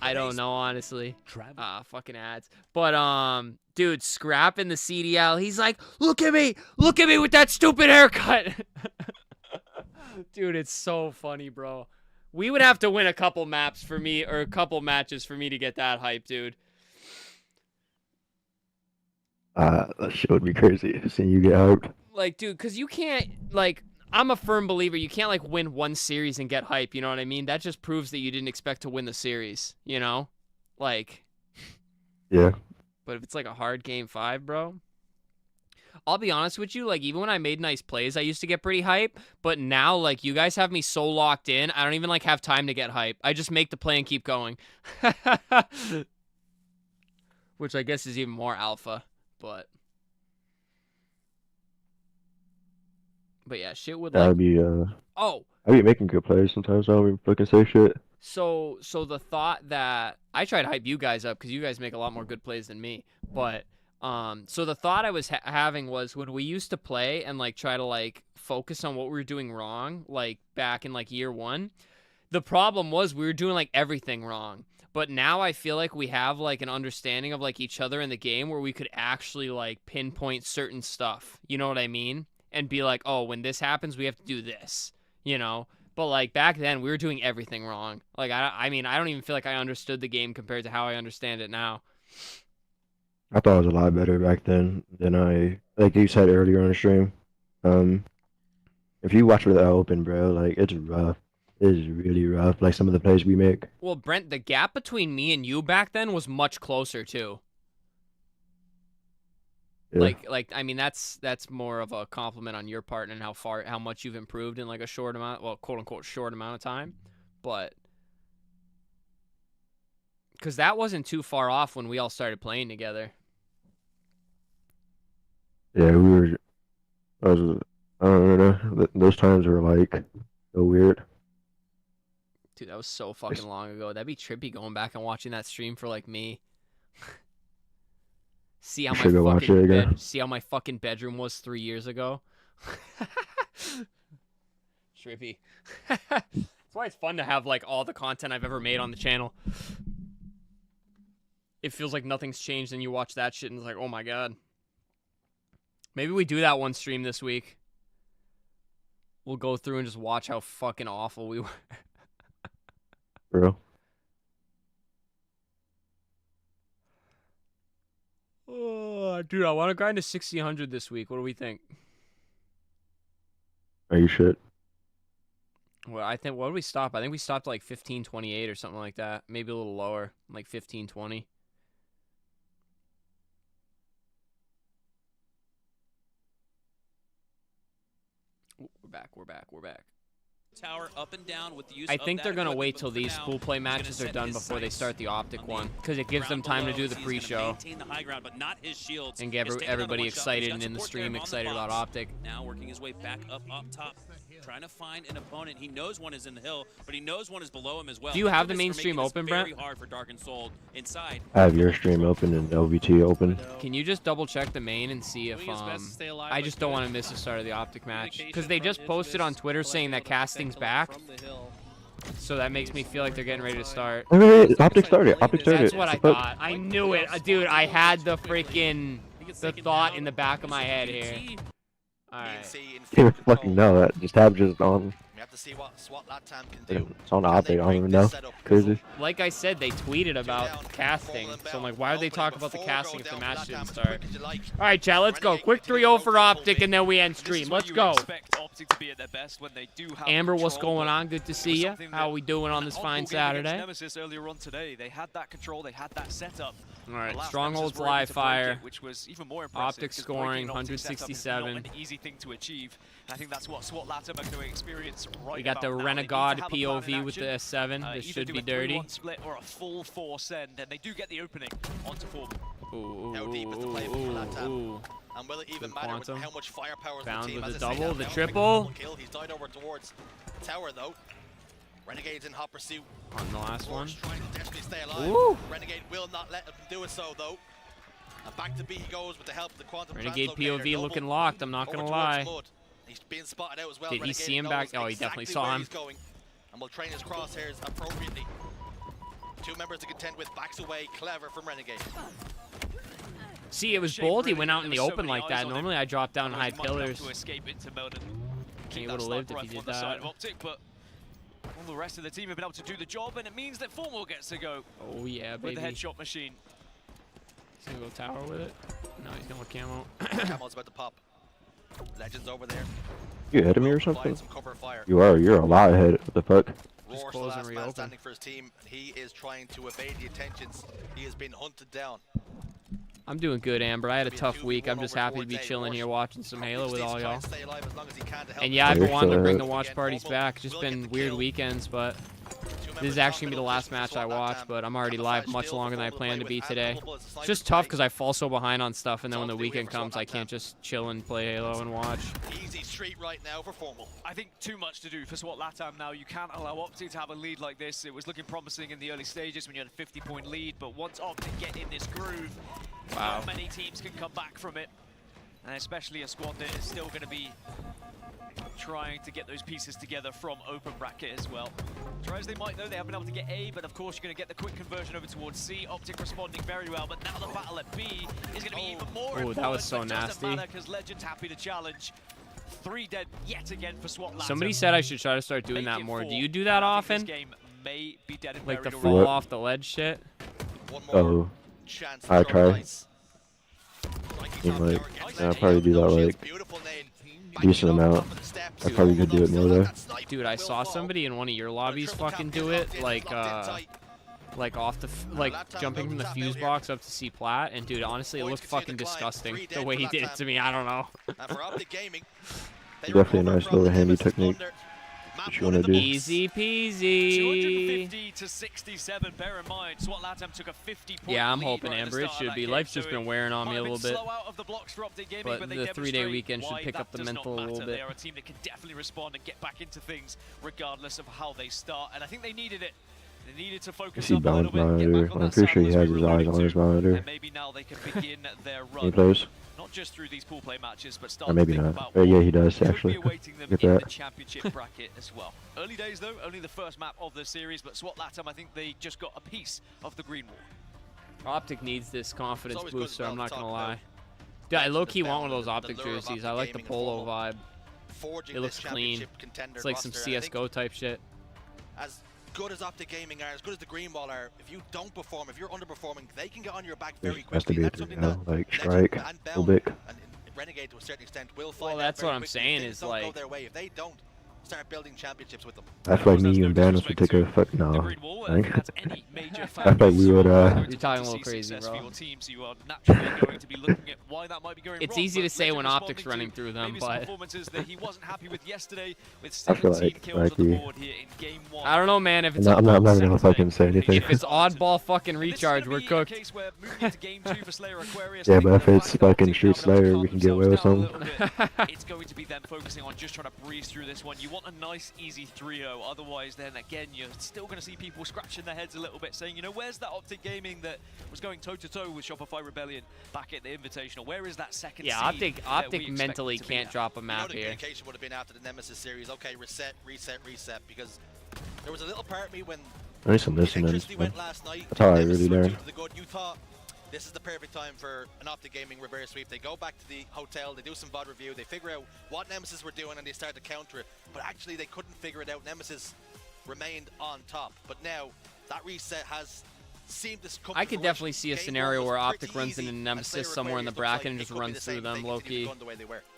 I don't know, honestly. Fucking ads. But, dude, Scrap in the CDL, he's like, look at me with that stupid haircut. Dude, it's so funny, bro. We would have to win a couple maps for me, or a couple matches for me to get that hype, dude. That shit would be crazy seeing you get hyped. Like, dude, because you can't, like, I'm a firm believer you can't, like, win one series and get hype, you know what I mean? That just proves that you didn't expect to win the series, you know? Like. Yeah. But if it's, like, a hard game 5, bro. I'll be honest with you, like, even when I made nice plays, I used to get pretty hype. But now, like, you guys have me so locked in, I don't even, like, have time to get hype. I just make the play and keep going. Which I guess is even more alpha, but yeah, shit would, like... I'd be, Oh! I be making good plays sometimes. I don't even fucking say shit. So the thought that... I try to hype you guys up, because you guys make a lot more good plays than me. But... so the thought I was having was when we used to play and like try to like focus on what we were doing wrong, like back in like year 1, the problem was we were doing like everything wrong. But now I feel like we have like an understanding of like each other in the game where we could actually like pinpoint certain stuff. You know what I mean? And be like, oh, when this happens, we have to do this, you know? But like back then we were doing everything wrong. Like, I mean, I don't even feel like I understood the game compared to how I understand it now. I thought it was a lot better back then than like you said earlier on the stream. If you watch with the open, bro, like it's rough. It is really rough. Like some of the plays we make. Well, Brent, the gap between me and you back then was much closer too. Yeah. Like I mean that's more of a compliment on your part and how much you've improved in like a short amount, well, quote unquote short amount of time, but because that wasn't too far off when we all started playing together. Yeah, I don't know. Those times were like so weird. Dude, that was so fucking long ago. That'd be trippy going back and watching that stream for like me. See how my fucking bedroom was 3 years ago. Trippy. That's why it's fun to have like all the content I've ever made on the channel. It feels like nothing's changed, and you watch that shit and it's like, oh my god. Maybe we do that one stream this week. We'll go through and just watch how fucking awful we were. Bro. Oh, dude, I want to grind to 1600 this week. What do we think? Are you shit? Well, I think, what did we stop? I think we stopped like 1528 or something like that. Maybe a little lower, like 1520. Ooh, we're back. Tower up and down with the use I of think that they're going to equipment, wait but till for these now, pool play he's gonna matches are set done his before they sights start the Optic on one. the Because it gives them ground time to below do the as he's gonna pre-show. maintain the high ground, but not his shields. And get He's taking everybody another one shot. excited He's and got in the support stream there on the excited about box. Optic. Now working his way back up top, trying to find an opponent. He knows one is in the hill, but he knows one is below him as well. Do you have the Infamous main for stream making this open, Brent? very hard for Dark and Soul inside. I have your stream open and LVT open. Can you just double check the main and see if I just don't want to miss the start of the Optic match because they just posted on Twitter saying that casting's back, so that makes me feel like they're getting ready to start. Wait, Optic started. Optic started. That's what I thought. I knew it, dude. I had the freaking thought in the back of my head here. All right. You fucking know that. Just tab just on. We have to see what SWAT Latam can do. It's on Optic. I don't even know. Crazy. Like I said, they tweeted about casting, so I'm like, why would they talk about the casting if the match didn't start? All right, chat, let's go. Quick 3-0 for Optic, and then we end stream. Let's go. Amber, what's going on? Good to see you. How are we doing on this fine Saturday? Nemesis earlier on today, they had that control, they had that setup. All right, Stronghold's live fire. Which was even more impressive. Optic scoring 167. Not an easy thing to achieve. I think that's what SWAT Latam are going to experience right We got the about now. Renegade POV with the S7. This should be dirty. Split or a full 4 send, and they do get the opening onto 4. How deep is the play for Latam? And will it even matter with how much firepower the team with has? the double, the triple. He's died over towards tower though. Renegade's in hot pursuit. On the last one. Trying to desperately stay alive. Ooh. Renegade will not let him do it so though. And back to B he goes with the help of the quantum. Renegade POV looking locked. I'm not gonna lie. He's being spotted out as well. Did he see him back? Oh, he definitely saw him. And will train his crosshairs appropriately. 2 members to contend with. Backs away. Clever from Renegade. See, it was bold. He went out in the open like that. Normally, I drop down and hide pillars. And he would have lived if he did that. But all the rest of the team have been able to do the job, and it means that Formal gets to go. Oh yeah, baby. With the headshot machine. He's gonna go tower with it. No, he's going with camo. Camo's about to pop. Legends over there. You ahead of me or something? Some cover fire. You are. You're a lot ahead. What the fuck? Roar's the last man standing for his team. He is trying to evade the attentions. He has been hunted down. I'm doing good, Amber. I had a tough week. I'm just happy to be chilling here watching some Halo with all y'all. And yeah, I've been wanting to bring the watch parties back. Just been weird weekends, but this is actually going to be the last match I watch, but I'm already live much longer than I planned to be today. It's just tough because I fall so behind on stuff, and then when the weekend comes, I can't just chill and play Halo and watch. Easy street right now for Formal. I think too much to do for SWAT Latam now. You can't allow Optic to have a lead like this. It was looking promising in the early stages when you had a 50-point lead, but once Optic get in this groove, not many teams can come back from it. And especially a squad that is still going to be trying to get those pieces together from open bracket as well. Try as they might though, they haven't been able to get A, but of course you're going to get the quick conversion over towards C. Optic responding very well, but now the battle at B is going to be even more important. That was so nasty. Because Legends happy to challenge. 3 dead yet again for SWAT Latam. Somebody said I should try to start doing that more. Do you do that often? Like the fall off the ledge shit? Oh, I try. And like, I'll probably do that like decent amount. I probably could do it more though. Dude, I saw somebody in one of your lobbies fucking do it, like off the jumping from the fuse box up to C plat, and dude, honestly, it looked fucking disgusting the way he did it to me. I don't know. Definitely a nice little handy technique. What you want to do? Easy peasy. 250 to 67. Bear in mind, SWAT Latam took a 50-point Yeah, I'm hoping, Amber. It should be. Life's just been wearing on me a little bit. But the 3-day weekend should pick up the mental a little bit. They are a team that can definitely respond and get back into things regardless of how they start. And I think they needed it. They needed to focus up a little bit, get back on I'm that pretty sure he saddle has as his we were eyes on alluding his to. monitor. And maybe now they can begin their run. He plays. Not just through these pool play matches, but start Or to maybe think not. about Oh, yeah, he what does could actually. be awaiting them Get in the that. championship bracket as well. Early days though, only the first map of the series, but SWAT Latam, I think they just got a piece of the green wall. Optic needs this confidence booster, I'm not gonna lie. Dude, I low-key want one of those Optic jerseys. I like the polo vibe. It looks clean. It's like some CSGO type shit. As good as Optic Gaming are, as good as the Green Wall are, if you don't perform, if you're underperforming, they can get on your back very Has to quickly. be a That's something 3-0, that like Legend Strike, and full Bound big. and Renegade to a certain extent will find Well, out that's very what I'm quickly. saying If things is don't like go their way, if they don't start building championships with them. I feel like me, you, and Banos would take a fuck no. I feel like we would You're talking a little crazy, bro. It's easy to say when Optic's running through them, but performances that he wasn't happy with yesterday with I feel 17 like kills on the Mikey. board here in game 1. I don't know, man. If it's I'm not gonna fucking say anything. if it's oddball fucking recharge, we're cooked. Yeah, but if it's fucking Street Slayer, we can get away with something. It's going to be them focusing on just trying to breeze through this one. You want a nice, easy 3-0. Otherwise, then again, you're still going to see people scratching their heads a little bit, saying, you know, where's that Optic Gaming that was going toe-to-toe with Shopify Rebellion back at the Invitational? Where is that second Yeah, seed Optic mentally can't drop a map The here. communication would have been after the Nemesis series. Okay, reset, because there was a little part of me when I need some listening. electricity went last night. That's how I Nemesis really were learn. two to the good. You thought this is the perfect time for an Optic Gaming reverse sweep. They go back to the hotel, they do some VOD review, they figure out what Nemesis were doing, and they start to counter it. But actually, they couldn't figure it out. Nemesis remained on top. But now that reset has seemed to come. I could definitely see a scenario where Optic runs into Nemesis somewhere in the bracket and just runs through them, low-key.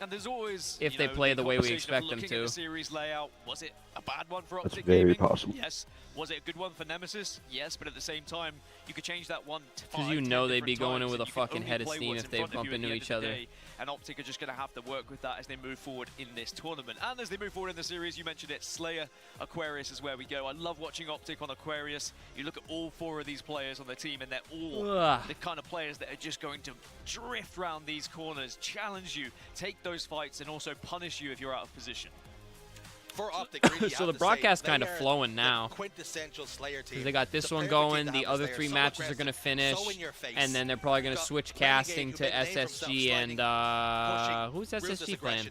And there's always, If they play the way we expect them to. The series layout, was it a bad one for That's Optic very Gaming? possible. Yes. Was it a good one for Nemesis? Yes, but at the same time, you could change that one to 5, Because you 10 know they'd be different going in times, with a and you can fucking only head of play steam what's if in they front of bump you at into the each end of the other. day, and Optic are just going to have to work with that as they move forward in this tournament. And as they move forward in the series, you mentioned it, Slayer, Aquarius is where we go. I love watching Optic on Aquarius. You look at all 4 of these players on the team, and they're all the kind of players that are just going to drift around these corners, challenge you, take those fights, and also punish you if you're out of position. For Optic, really, So the broadcast's kind of flowing now. Quintessential Slayer team. Because they got this one going, the other 3 matches are going to finish, and then they're probably going to switch casting to SSG and, who's SSG playing?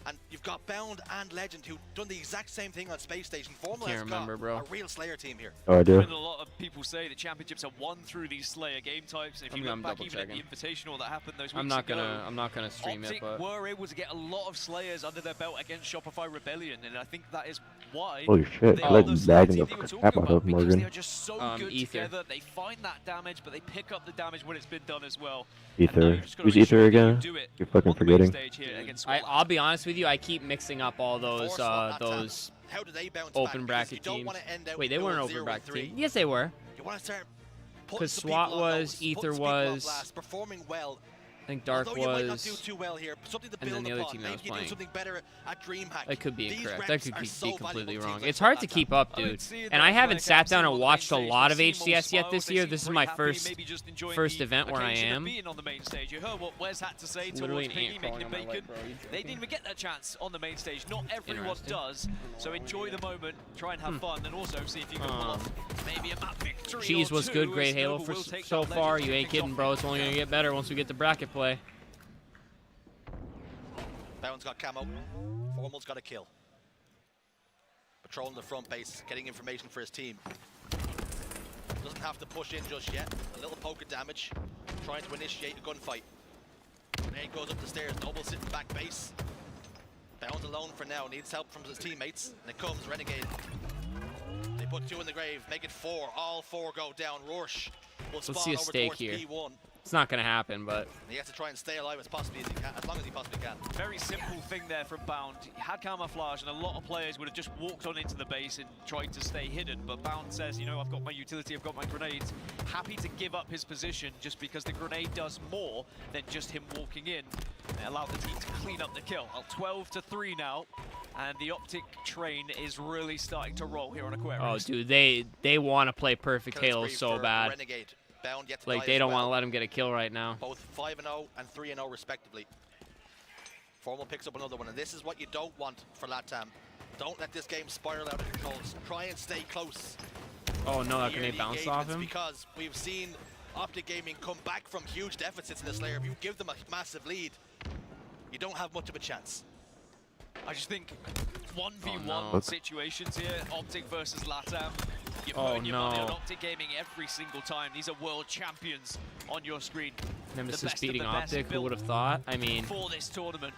And you've got Bound and Legend who've done the exact same thing on Space Station. Formula Can't remember, bro. a real Slayer team here. Oh, I do. And a lot of people say the championships are won through these Slayer game types. And if you look back even at the Invitational that happened those weeks ago, I'm not gonna stream Optic it, but were able to get a lot of Slayers under their belt against Shopify Rebellion, and I think that is why Holy shit, they I are like the Slayer lagging team the that you were fucking talking crap out about, of because Morgan. they are just so good Ether. together. They find that damage, but they pick up the damage when it's been done as well. Ether. Who's Ether again? You're fucking forgetting. I'll be honest with you, I keep mixing up all those How do they bounce open back? Because bracket you don't teams. wanna end out Wait, they with weren't 0-3. open bracket team. Yes, they were. You want to start Because SWAT was, Ether was, performing well. I think Dark Although you might not was, do too well here, something to and build then the other upon. team that was Maybe you do playing. something better at DreamHack. That could be These incorrect. reps That could are be so completely valuable wrong. teams It's like hard to that. keep up, dude. And I haven't sat down and watched a lot of HCS yet this year. This is my first event where I am. On the main stage. You heard what Wes had to say Literally towards an ant Piggy, making crawling him on my bacon. leg, bro. They didn't even get that chance on the main stage. Not everyone Interesting. does. So enjoy the moment, try and have fun, and also see if you can pull off maybe a map victory. Cheese or was good, two, great as Halo Noble for will take so that far. legend You ain't things kidding, off bro. the It's only gonna get better once we get the bracket play. Bound's got camo. Formal's got a kill. Patrolling the front base, getting information for his team. Doesn't have to push in just yet. A little poke of damage. Trying to initiate a gunfight. Grenade goes up the stairs. Noble sitting back base. Bound's alone for now. Needs help from his teammates. And it comes. Renegade. They put 2 in the grave. Make it 4. All 4 go down. Rorsch will spawn Let's see a over stake towards here. P1. It's not gonna happen, but And he has to try and stay alive as possibly as he can, as long as he possibly can. Very simple thing there from Bound. He had camouflage, and a lot of players would have just walked on into the base and tried to stay hidden. But Bound says, you know, I've got my utility, I've got my grenades. Happy to give up his position just because the grenade does more than just him walking in. They allow the team to clean up the kill. 12-3 now, and the Optic train is really starting to roll here on Aquarius. oh, dude, they want to play perfect Kill Halo spree so for bad. Renegade. Bound yet to Like die they as don't well. want to let him get a kill right now. Both 5-0 and 3-0 respectively. Formal picks up another one, and this is what you don't want for LATAM. Don't let this game spiral out of control. Try and stay close. Oh no, that Here grenade the bounced off engagements, him. Because we've seen Optic Gaming come back from huge deficits in this layer. If you give them a massive lead, you don't have much of a chance. I just think 1v1 no. situations here, Optic versus LATAM. You're Oh, putting your money no. on Optic Gaming every single time. These are world champions on your screen. Nemesis The best of beating the best Optic, who built would have thought? I mean, for this tournament,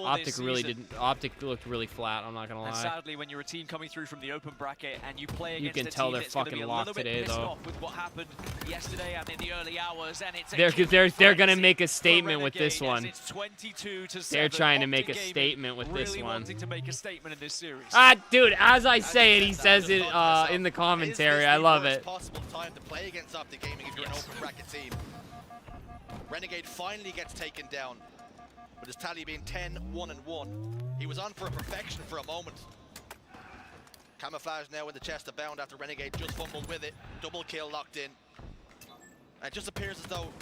for Optic this really season. didn't. Optic looked really flat. I'm not gonna lie. And sadly, when you're a team coming through from the open bracket and you play You against can a tell team they're that's gonna be fucking a locked little bit today, pissed though. off with what happened yesterday and in the early hours, and it's a They're kicking gonna frenzy make a for statement with this Renegade as one. It's 22-7. They're trying to make a Optic Gaming statement with this really one. wanting to make a statement in this series. Dude, as I say it, he says it in the commentary. I love it. Possible time to play against Optic Gaming if you're an open bracket team. Renegade finally gets taken down, with his tally being 10-1-1. He was on for a perfection for a moment. Camouflage now in the chest of bound after Renegade just fumbled with it. Double kill locked in. And it just appears as though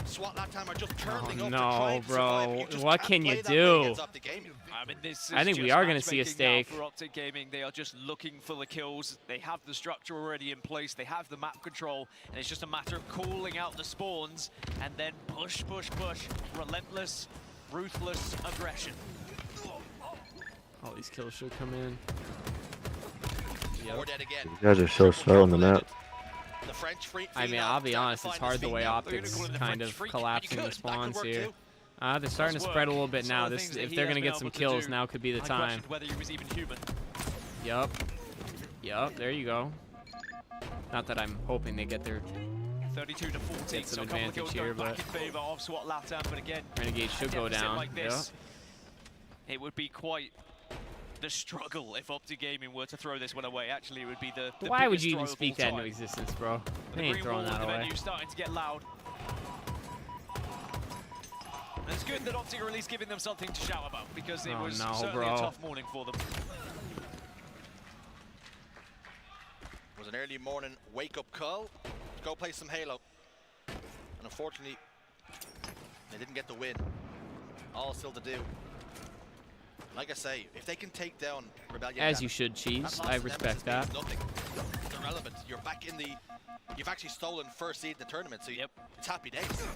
SWAT Latam are just turning up to try and survive. You just What can't can play you that way do? against Optic Gaming. I mean, this is I think we just are gonna see a matchmaking now stake. for Optic Gaming. They are just looking for the kills. They have the structure already in place. They have the map control, and it's just a matter of calling out the spawns and then push, push, push. Relentless, ruthless aggression. All these kills should come in. Four dead again. You guys are so slow on the map. The French free I mean, I'll be honest, it's hard the way Optic's kind of collapsing the spawns here. They're starting to spread a little bit now. If they're gonna get some kills, now could be the time. Whether he was even human. Yup. There you go. Not that I'm hoping they get their 32-14. get some So a couple of kills advantage here, going back but in favor of SWAT Latam, but again, Renegade should go deficit down. like this, it would be quite the struggle if Optic Gaming were to throw this one away. Actually, it would be the Why would biggest you even throw of speak all that into time. existence, bro? The They ain't green throwing wall that in the away. venue starting to get loud. And it's good that Optic are at least giving them something to shout about, because it was certainly a tough morning for them. It was an early morning wake-up call to go play some Halo. And unfortunately, they didn't get the win. All still to do. Like I say, if they can take down Rebellion, As you should, Chiefs. I respect that. Nothing. It's irrelevant. You're back in the. You've actually stolen first seed in the tournament, so it's happy days.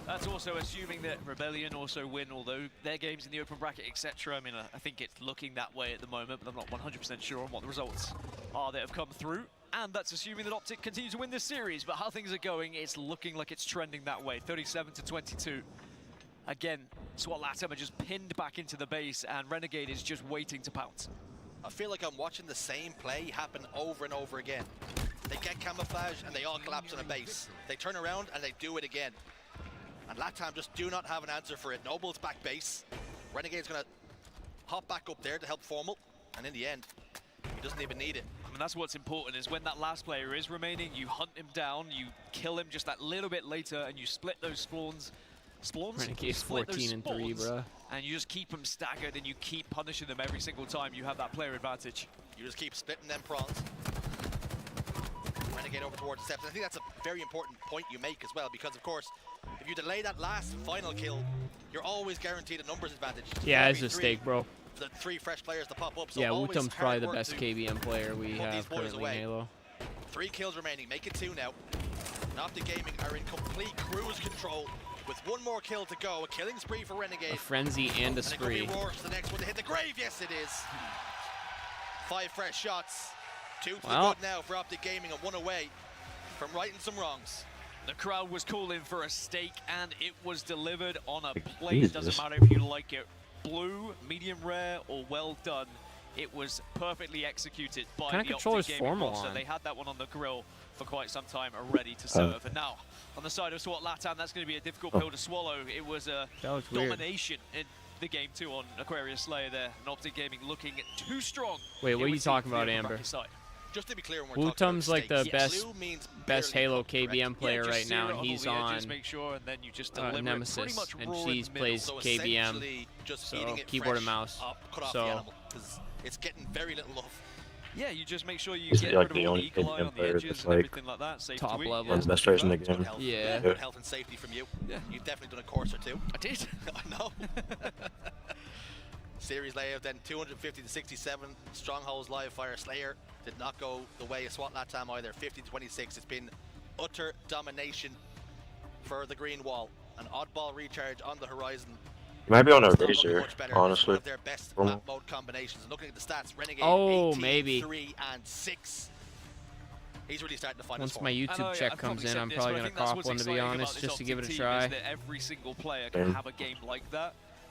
That's also assuming that Rebellion also win, although their games in the open bracket, etc. I mean, I think it's looking that way at the moment, but I'm not 100% sure on what the results are that have come through. And that's assuming that Optic continue to win this series, but how things are going, it's looking like it's trending that way. 37-22. Again, SWAT Latam are just pinned back into the base, and Renegade is just waiting to pounce. I feel like I'm watching the same play happen over and over again. They get camouflage and they all collapse on a base. They turn around and they do it again. And Latam just do not have an answer for it. Noble's back base. Renegade's gonna hop back up there to help Formal, and in the end, he doesn't even need it. I mean, that's what's important, is when that last player is remaining, you hunt him down, you kill him just that little bit later, and you split those spawns. Renegade's 14-3, bro. And you just keep them staggered, and you keep punishing them every single time you have that player advantage. You just keep splitting them prawns. Renegade over towards the steps. I think that's a very important point you make as well, because of course, if you delay that last final kill, you're always guaranteed a numbers advantage. Yeah, it's a stake, bro. The 3 fresh players to pop up. So yeah, always Wutum's probably the best KBM player we have currently in Halo. 3 kills remaining, make it 2 now. And Optic Gaming are in complete cruise control with 1 more kill to go. A killing spree for Renegade. A frenzy and a spree. And it could be Roar for the next one to hit the grave. Yes, it is. 5 fresh shots. 2 to the good now for Optic Gaming, and 1 away from righting some wrongs. The crowd was calling for a stake, and it was delivered on a plate. Doesn't Jesus. matter if you like it blue, medium rare, or well done. It was perfectly executed by Kinda the controller's Optic Gaming Formal roster. on. They had that one on the grill for quite some time, ready to serve. And now, on the side of SWAT Latam, that's going to be a difficult pill to swallow. It was a domination in the game 2 on Aquarius Slayer there. And Optic Gaming looking too strong. Wait, what are you talking about, Amber? Just to be clear, when we're Wutum's like the stakes, best Halo KBM player right now, and he's on make sure, and then you just deliver Nemesis, much and raw she's in the plays middle. KBM, just so keyboard and mouse. Cut off the animal, 'cause it's getting very little love. Yeah, you just make sure you He's get like rid the of all only the eagle eye KBM on the player edges that's and like everything like that. Safe top to eat. level. One of the best players in the game. Yeah. Good health and safety from you. Yeah. You've definitely done a course or 2. I did. I know. Series layout then 250-67. Strongholds live fire. Slayer did not go the way of SWAT Latam either. 50-26. It's been utter domination for the green wall. An oddball recharge on the horizon. You might be on a It's not looking razor, much better. honestly. One of their best map mode combinations. Looking at the stats, Renegade Oh, 18, maybe. 3 and 6. He's really starting to find Once his my form. YouTube check comes in, I'm probably gonna cop one, to be honest, just to give it a try. That every single player can have a game like that.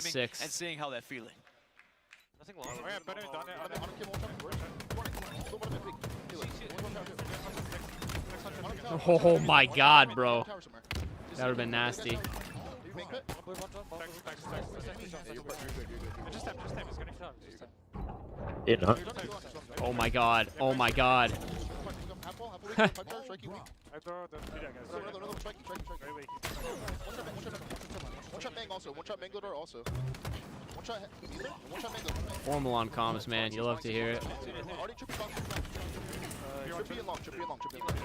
Gaming A6. and seeing how they're feeling. Oh my god, bro. That would have been nasty. It not. Oh my god. Oh my god. One shot Mang also. One shot Mango door also. One shot either. One shot Mango. Formal on comms, man. You love to hear it. Already trippy box. Trippy and long. Trippy and long. Trippy and long.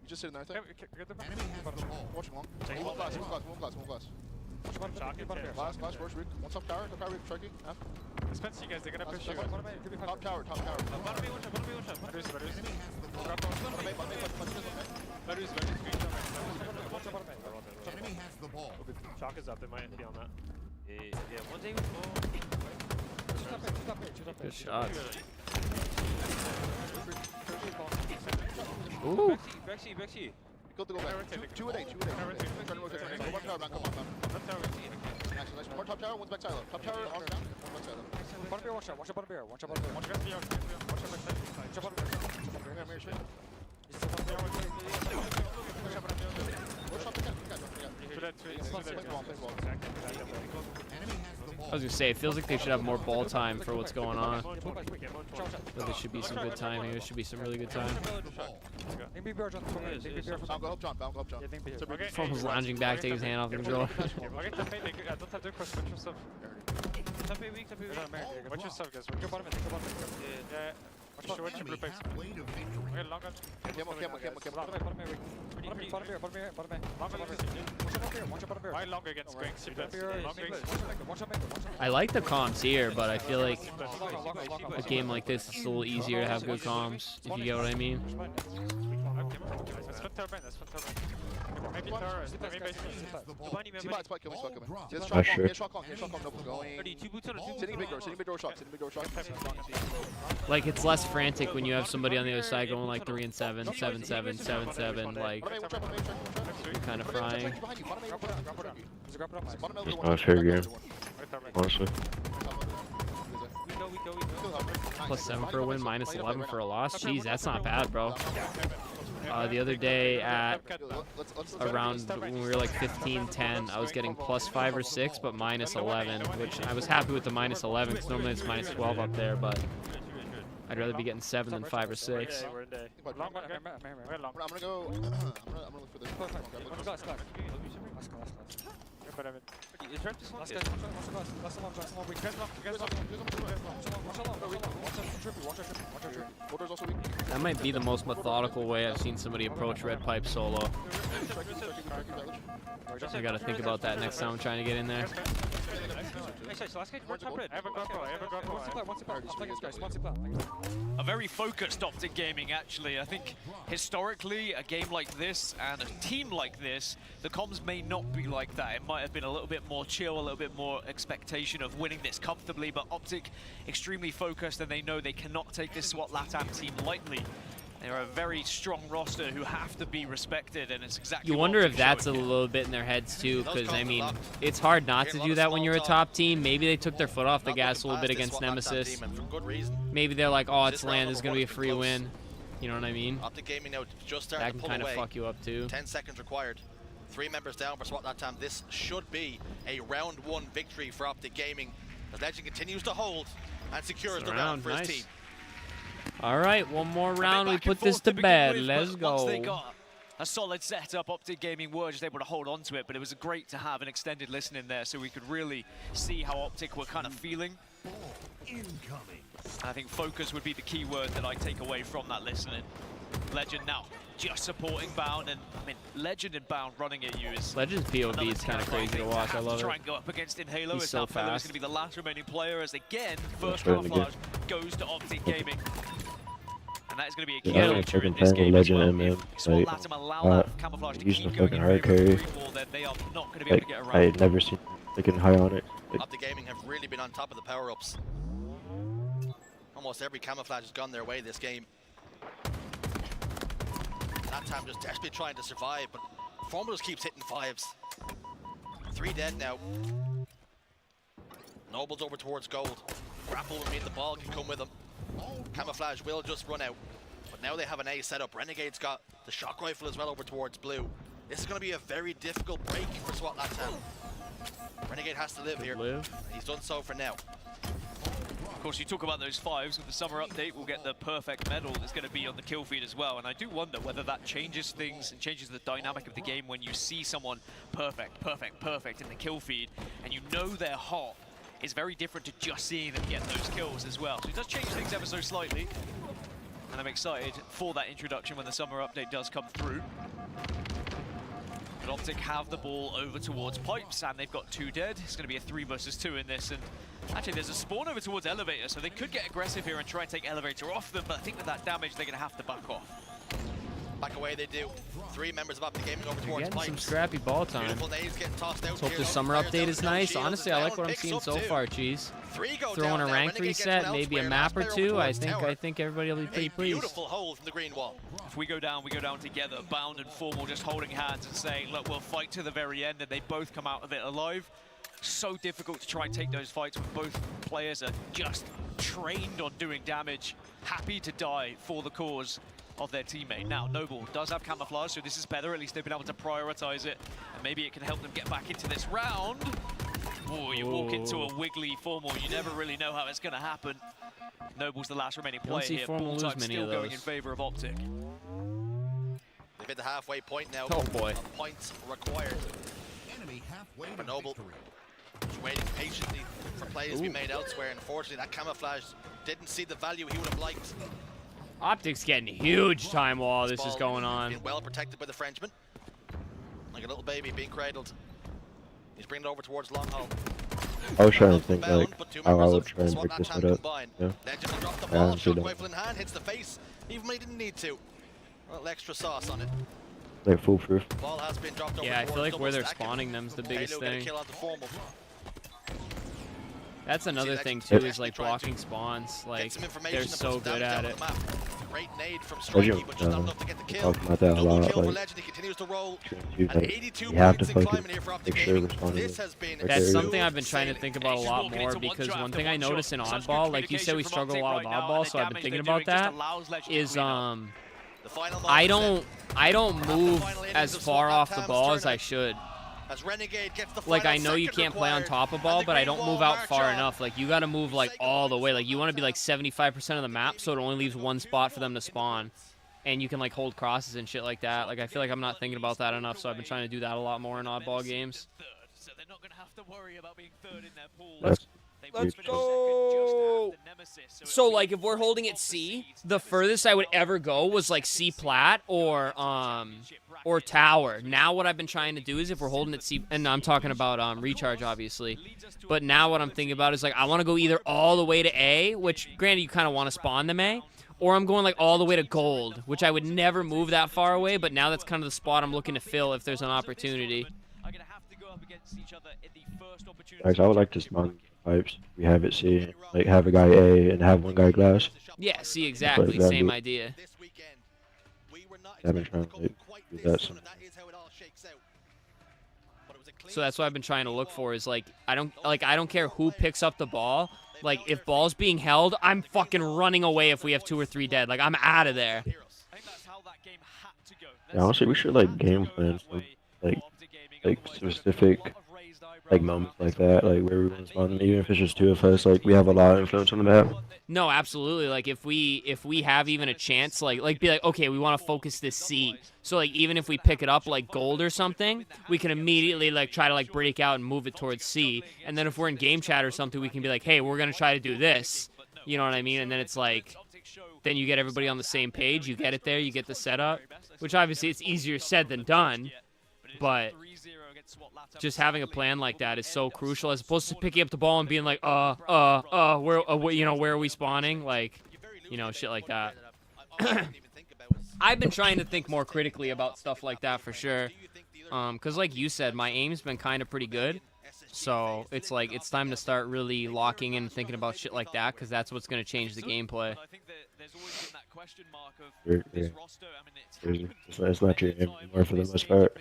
You just sitting there, I think. Watching long. One glass. Glass, first week. One top tower, tricky. Expense, you guys, they're gonna push you. Top tower. Enemy has the ball. Chalk is up, they might be on that. Yeah, one day Good shots. Ooh. Bexy. Go back. Two a day. Turn and rotate. Come on, tower back. Come on. Nice. More top tower, one's back silo. Top tower, all down. One back silo. Bottom beer, watch out bottom beer. Watch out I was gonna say, it feels like they should have more ball time for what's going on. But there should be some good time here. There should be some really good time. From was lounging back, take his hand off the controller. Watch yourself, guys. Go bottom. Yeah. Watch your blue pipes. Okay, long gun. Why long against going I like the comms here, but I feel like a game like this is a little easier to have good comms, if you get what I mean. Not sure. Like, it's less frantic when you have somebody on the other side going like 3 and 7, 7, 7, 7, 7, like you're kind of frying. It's not a fair game, honestly. +7 for a win, -11 for a loss. Jeez, that's not bad, bro. The other day at around when we were like 15-10, I was getting +5 or 6, but -11, which I was happy with the -11 because normally it's -12 up there, but I'd rather be getting 7 than 5 or 6. I'm gonna go. I'm gonna look for this. That might be the most methodical way I've seen somebody approach red pipe solo. I gotta think about that next time I'm trying to get in there. A very focused Optic Gaming, actually. I think historically, a game like this and a team like this, the comms may not be like that. It might have been a little bit more chill, a little bit more expectation of winning this comfortably, but Optic extremely focused, and they know they cannot take this SWAT LATAM team lightly. They're a very strong roster who have to be respected, and it's exactly You wonder if that's a little bit in their heads too, because I mean, it's hard not to do that when you're a top team. Maybe they took their foot off the gas a little bit against Nemesis. Maybe they're like, oh, it's land, this is gonna be a free win. You know what I mean? Optic Gaming now just That starting can to pull kind of away. fuck you up too. 10 seconds required. 3 members down for SWAT LATAM. This should be a round 1 victory for Optic Gaming as Legend continues to hold and secures the round for his team. All right, one more round. We put this to bed. Let's go. Once they got a solid setup, Optic Gaming were just able to hold on to it, but it was great to have an extended listen in there so we could really see how Optic were kind of feeling. I think focus would be the key word that I take away from that listening. Legend now just supporting Bound, and I mean, Legend and Bound running at you is... Legend's POV is kind of crazy to watch. I love Try it. and go up against Inhalo. He's As so now Inhalo is fast. going to be the last remaining player as again, first That's really camouflage goes to Optic Gaming. And that is going to be a key Yeah, I was feature in fucking this playing game as Legend well. and man, If SWAT like, LATAM allow that camouflage to using keep the going fucking in hard favor of carry. the free ball, then they are not going to be able Like, to get I around. had never seen freaking high on it. Like, Optic Gaming have really been on top of the power-ups. Almost every camouflage has gone their way this game. That time just desperately trying to survive, but Formula just keeps hitting 5s. 3 dead now. Noble's over towards gold. Grapple would mean the ball can come with him. Camouflage will just run out. But now they have an A set up. Renegade's got the shock rifle as well over towards blue. This is going to be a very difficult break for SWAT LATAM. Renegade has to live here. He's done so for now. Of course, you talk about those 5s. With the summer update, we'll get the perfect medal that's going to be on the kill feed as well. And I do wonder whether that changes things and changes the dynamic of the game when you see someone perfect in the kill feed, and you know they're hot. It's very different to just seeing them get those kills as well. So it does change things ever so slightly. And I'm excited for that introduction when the summer update does come through. But Optic have the ball over towards pipes, and they've got 2 dead. It's going to be a 3 versus 2 in this, and actually there's a spawn over towards elevator, so they could get aggressive here and try and take elevator off them, but I think with that damage they're going to have to back off. Back away they do. 3 members of Optic Gaming over towards Getting pipes. some scrappy ball time. Beautiful nades getting tossed out. Let's hope this summer update is nice. Honestly, I like what I'm seeing so far, Cheese. Throwing a rank reset, maybe a map or 2. I think everybody will be pretty pleased. Beautiful hold from the green wall. If we go down together, bound and formal, just holding hands and saying, look, we'll fight to the very end, and they both come out of it alive. So difficult to try and take those fights when both players are just trained on doing damage, happy to die for the cause of their teammate. Now, Noble does have camouflage, so this is better. At least they've been able to prioritize it, and maybe it can help them get back into this round. Oh, you walk into a wiggly formal, you never really know how it's going to happen. Noble's the last remaining player here. Ball time still going in favor of Optic. They've hit the halfway point now. Oh boy. Points required. Enemy halfway For to Noble, victory. just waiting patiently for plays to be made elsewhere. Unfortunately, that camouflage didn't see the value he would have liked. Optic's getting huge time while all this is going on. Being well protected by the Frenchman. Like a little baby being cradled. He's bringing it over towards long haul. I was trying to think like how I would try and pick this one up. Yeah. Legend will drop the ball, shot rifle in hand, hits the face, even when he didn't need to. A little extra sauce on it. Like foolproof. Ball has been dropped over Yeah, I feel like towards where they're double stack. spawning them is the biggest Halo get a thing. kill on the formal. That's another See, thing Legend too, is like trying to blocking spawns. Get Like some information they're and put so some good damage at down it. on the map. Great nade from Legend, Strikey, but just not enough to get the kill. talk about that a Double lot. kill for Like, Legend, he continues to roll. you, At like, 82 you have to points in fucking climbing here for Optic make sure Gaming. responding. This has been That's something smooth I've been trying to sailing. think about a lot more, because one thing I notice in oddball, like you said, we struggle a lot with oddball, so I've been thinking about that. Is The final I moments don't move as far off the ball as I should. As Renegade gets the Like, I final know you second can't play on required, top of and ball, the but I green don't wall move out march far on. enough. Like, you got to move like all the way. Like, you want to be like 75% of the map, so it only leaves one spot for them to spawn, and you can like hold crosses and shit like that. Like, I feel like I'm not thinking about that enough, so I've been trying to do that a lot more in oddball games. So they're not going to have to worry about being third in their pool. Let's go. So like, if we're holding it C, the furthest I would ever go was like C plat or tower. Now what I've been trying to do is, if we're holding it C, and I'm talking about recharge obviously, but now what I'm thinking about is like, I want to go either all the way to A, which granted you kind of want to spawn them A, or I'm going like all the way to gold, which I would never move that far away, but now that's kind of the spot I'm looking to fill if there's an opportunity. Guys, I would like to spawn pipes. We have it C, like have a guy A and have one guy glass. Yeah, see, exactly, That'd same be- idea. I've been trying to like, do that. So. So that's what I've been trying to look for, is like, I don't care who picks up the ball. Like, if ball's being held, I'm fucking running away if we have 2 or 3 dead. Like, I'm out of there. Yeah, honestly, we should like game plan some like specific like moments like that, like where we want to spawn them, even if it's just 2 of us. Like, we have a lot of influence on the map. No, absolutely. Like, if we have even a chance, like be like, okay, we want to focus this C. So like, even if we pick it up like gold or something, we can immediately like try to like break out and move it towards C. And then if we're in game chat or something, we can be like, hey, we're gonna try to do this. You know what I mean? And then it's like, then you get everybody on the same page. You get it there. You get the setup, which obviously it's easier said than done, but just having a plan like that is so crucial, as opposed to picking up the ball and being like, where, you know, where are we spawning? Like, you know, shit like that. I've been trying to think more critically about stuff like that for sure. Cause like you said, my aim's been kind of pretty good. So it's like, it's time to start really locking in and thinking about shit like that, because that's what's going to change the gameplay. It's not your aim anymore for the most part.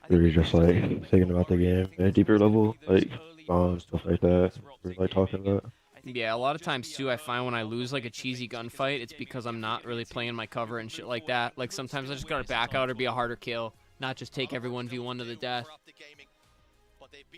We're just like thinking about the game at a deeper level, like spawn, stuff like that. We're like talking about. Yeah, a lot of times too, I find when I lose like a cheesy gunfight, it's because I'm not really playing my cover and shit like that. Like, sometimes I just gotta back out or be a harder kill, not just take every 1v1 to the death.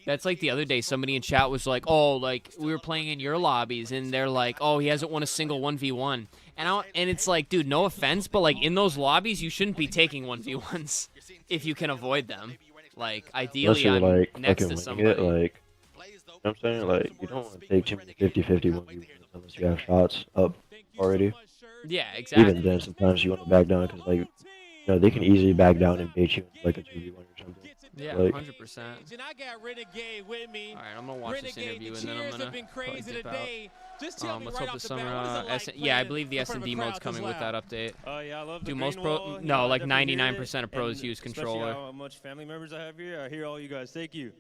That's like the other day, somebody in chat was like, oh, like, we were playing in your lobbies, and they're like, oh, he hasn't won a single 1v1. And it's like, dude, no offense, but, like, in those lobbies, you shouldn't be taking 1v1s if you can avoid them. Like, ideally, Unless you're, like, next fucking to winging it, somebody. like, you know what I'm saying? Like, you don't want to take too many 50-50 1v1s unless you have shots up already. Yeah, exactly. Even then, sometimes you want to back down because, like, you know, they can easily back down and bait you into, like, a 2v1 or something. Yeah, like, 100%. And I got Renegade with me. All right, I'm gonna watch this interview and then I'm gonna probably dip out. Just tell me Let's right hope off the the bat, summer. what is it like Yeah, I playing believe the in front of S&D a mode's crowd this coming with that loud? update. Yeah, I love the Do green most wall, you no, know, I like definitely hear 99% it, of pros and use especially controller. how much family members I have here. I hear all you guys. Thank you.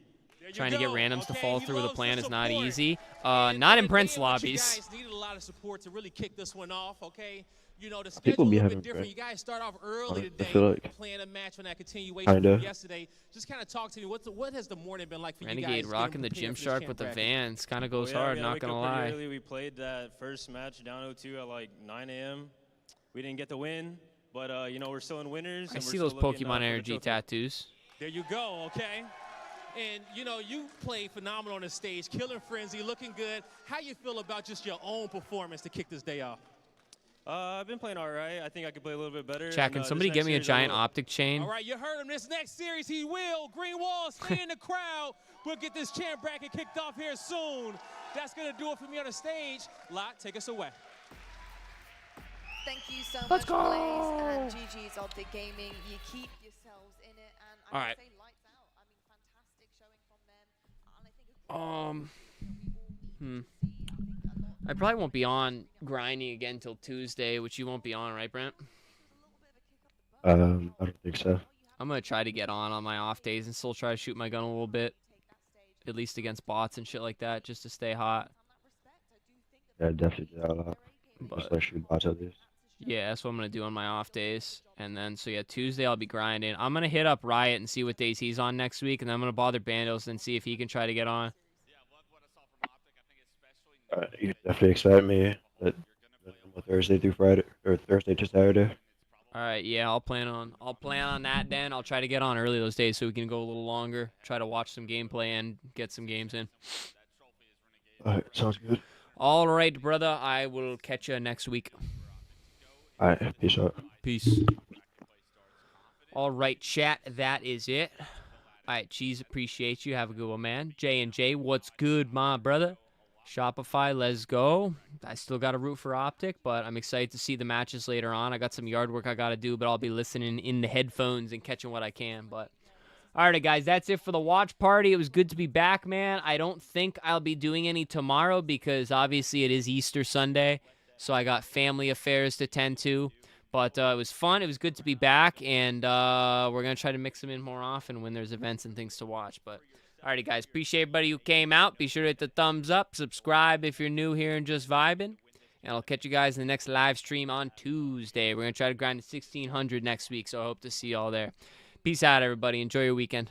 Trying to get randoms to follow through with a plan is not easy. And Not in at Prince the end, what lobbies. You guys needed a lot of support to really kick this one off, okay? You know, the People schedule be a little having bit different. Brent. You guys start off early I today, feel like playing a match on that continuation kinda. from yesterday. Just kind of talk to me. What has the morning been like for Renegade you guys? rocking the Gymshark with the Vans. Kind of goes hard, not wake gonna up pretty lie. early. We played that first match down 0-2 at like 9 a.m. We didn't get the win, but you know, we're still in winners. I and see we're those still looking, Pokemon for the energy trophy. tattoos. There you go, okay? And, you know, you played phenomenal on the stage, Killing Frenzy, looking good. How you feel about just your own performance to kick this day off? I've been playing all right. I think I could play a little bit better. Chat, and, can this somebody next get me a series I giant will. optic chain? All right, you heard him. This next series, he will. Green Wall, stay in the crowd. We'll get this champ bracket kicked off here soon. That's going to do it for me on the stage. Lot, take us away. Thank you so Let's much, go. Blaze and GG's Optic Gaming. You keep yourselves in it, and I All would right. say lights out. I mean, fantastic showing from them. And I think I probably won't be on grinding again till Tuesday, which you won't be on, right, Brent? I don't think so. I'm gonna try to get on my off days and still try to shoot my gun a little bit, at least against bots and shit like that, just to stay hot. Yeah, I definitely do that a lot. But Especially bots at least. yeah, that's what I'm gonna do on my off days. And then so yeah, Tuesday I'll be grinding. I'm gonna hit up Riot and see what days he's on next week, and then I'm gonna bother Bandos and see if he can try to get on. You can definitely expect me at Thursday through Friday or Thursday to Saturday. All right, yeah, I'll plan on that then. I'll try to get on early those days so we can go a little longer. Try to watch some gameplay and get some games in. All right, sounds good. All right, brother. I will catch you next week. All right, peace out. Peace. All right, chat. That is it. All right, Cheese, appreciate you. Have a good one, man. J&J, what's good, my brother? Shopify, let's go. I still got to root for Optic, but I'm excited to see the matches later on. I got some yard work I got to do, but I'll be listening in the headphones and catching what I can. But all right, guys, that's it for the watch party. It was good to be back, man. I don't think I'll be doing any tomorrow because obviously it is Easter Sunday, so I got family affairs to tend to. But it was fun. It was good to be back, and we're going to try to mix them in more often when there's events and things to watch. But alrighty, guys. Appreciate everybody who came out. Be sure to hit the thumbs up. Subscribe if you're new here and just vibing. And I'll catch you guys in the next live stream on Tuesday. We're going to try to grind to 1,600 next week, so I hope to see y'all there. Peace out, everybody. Enjoy your weekend.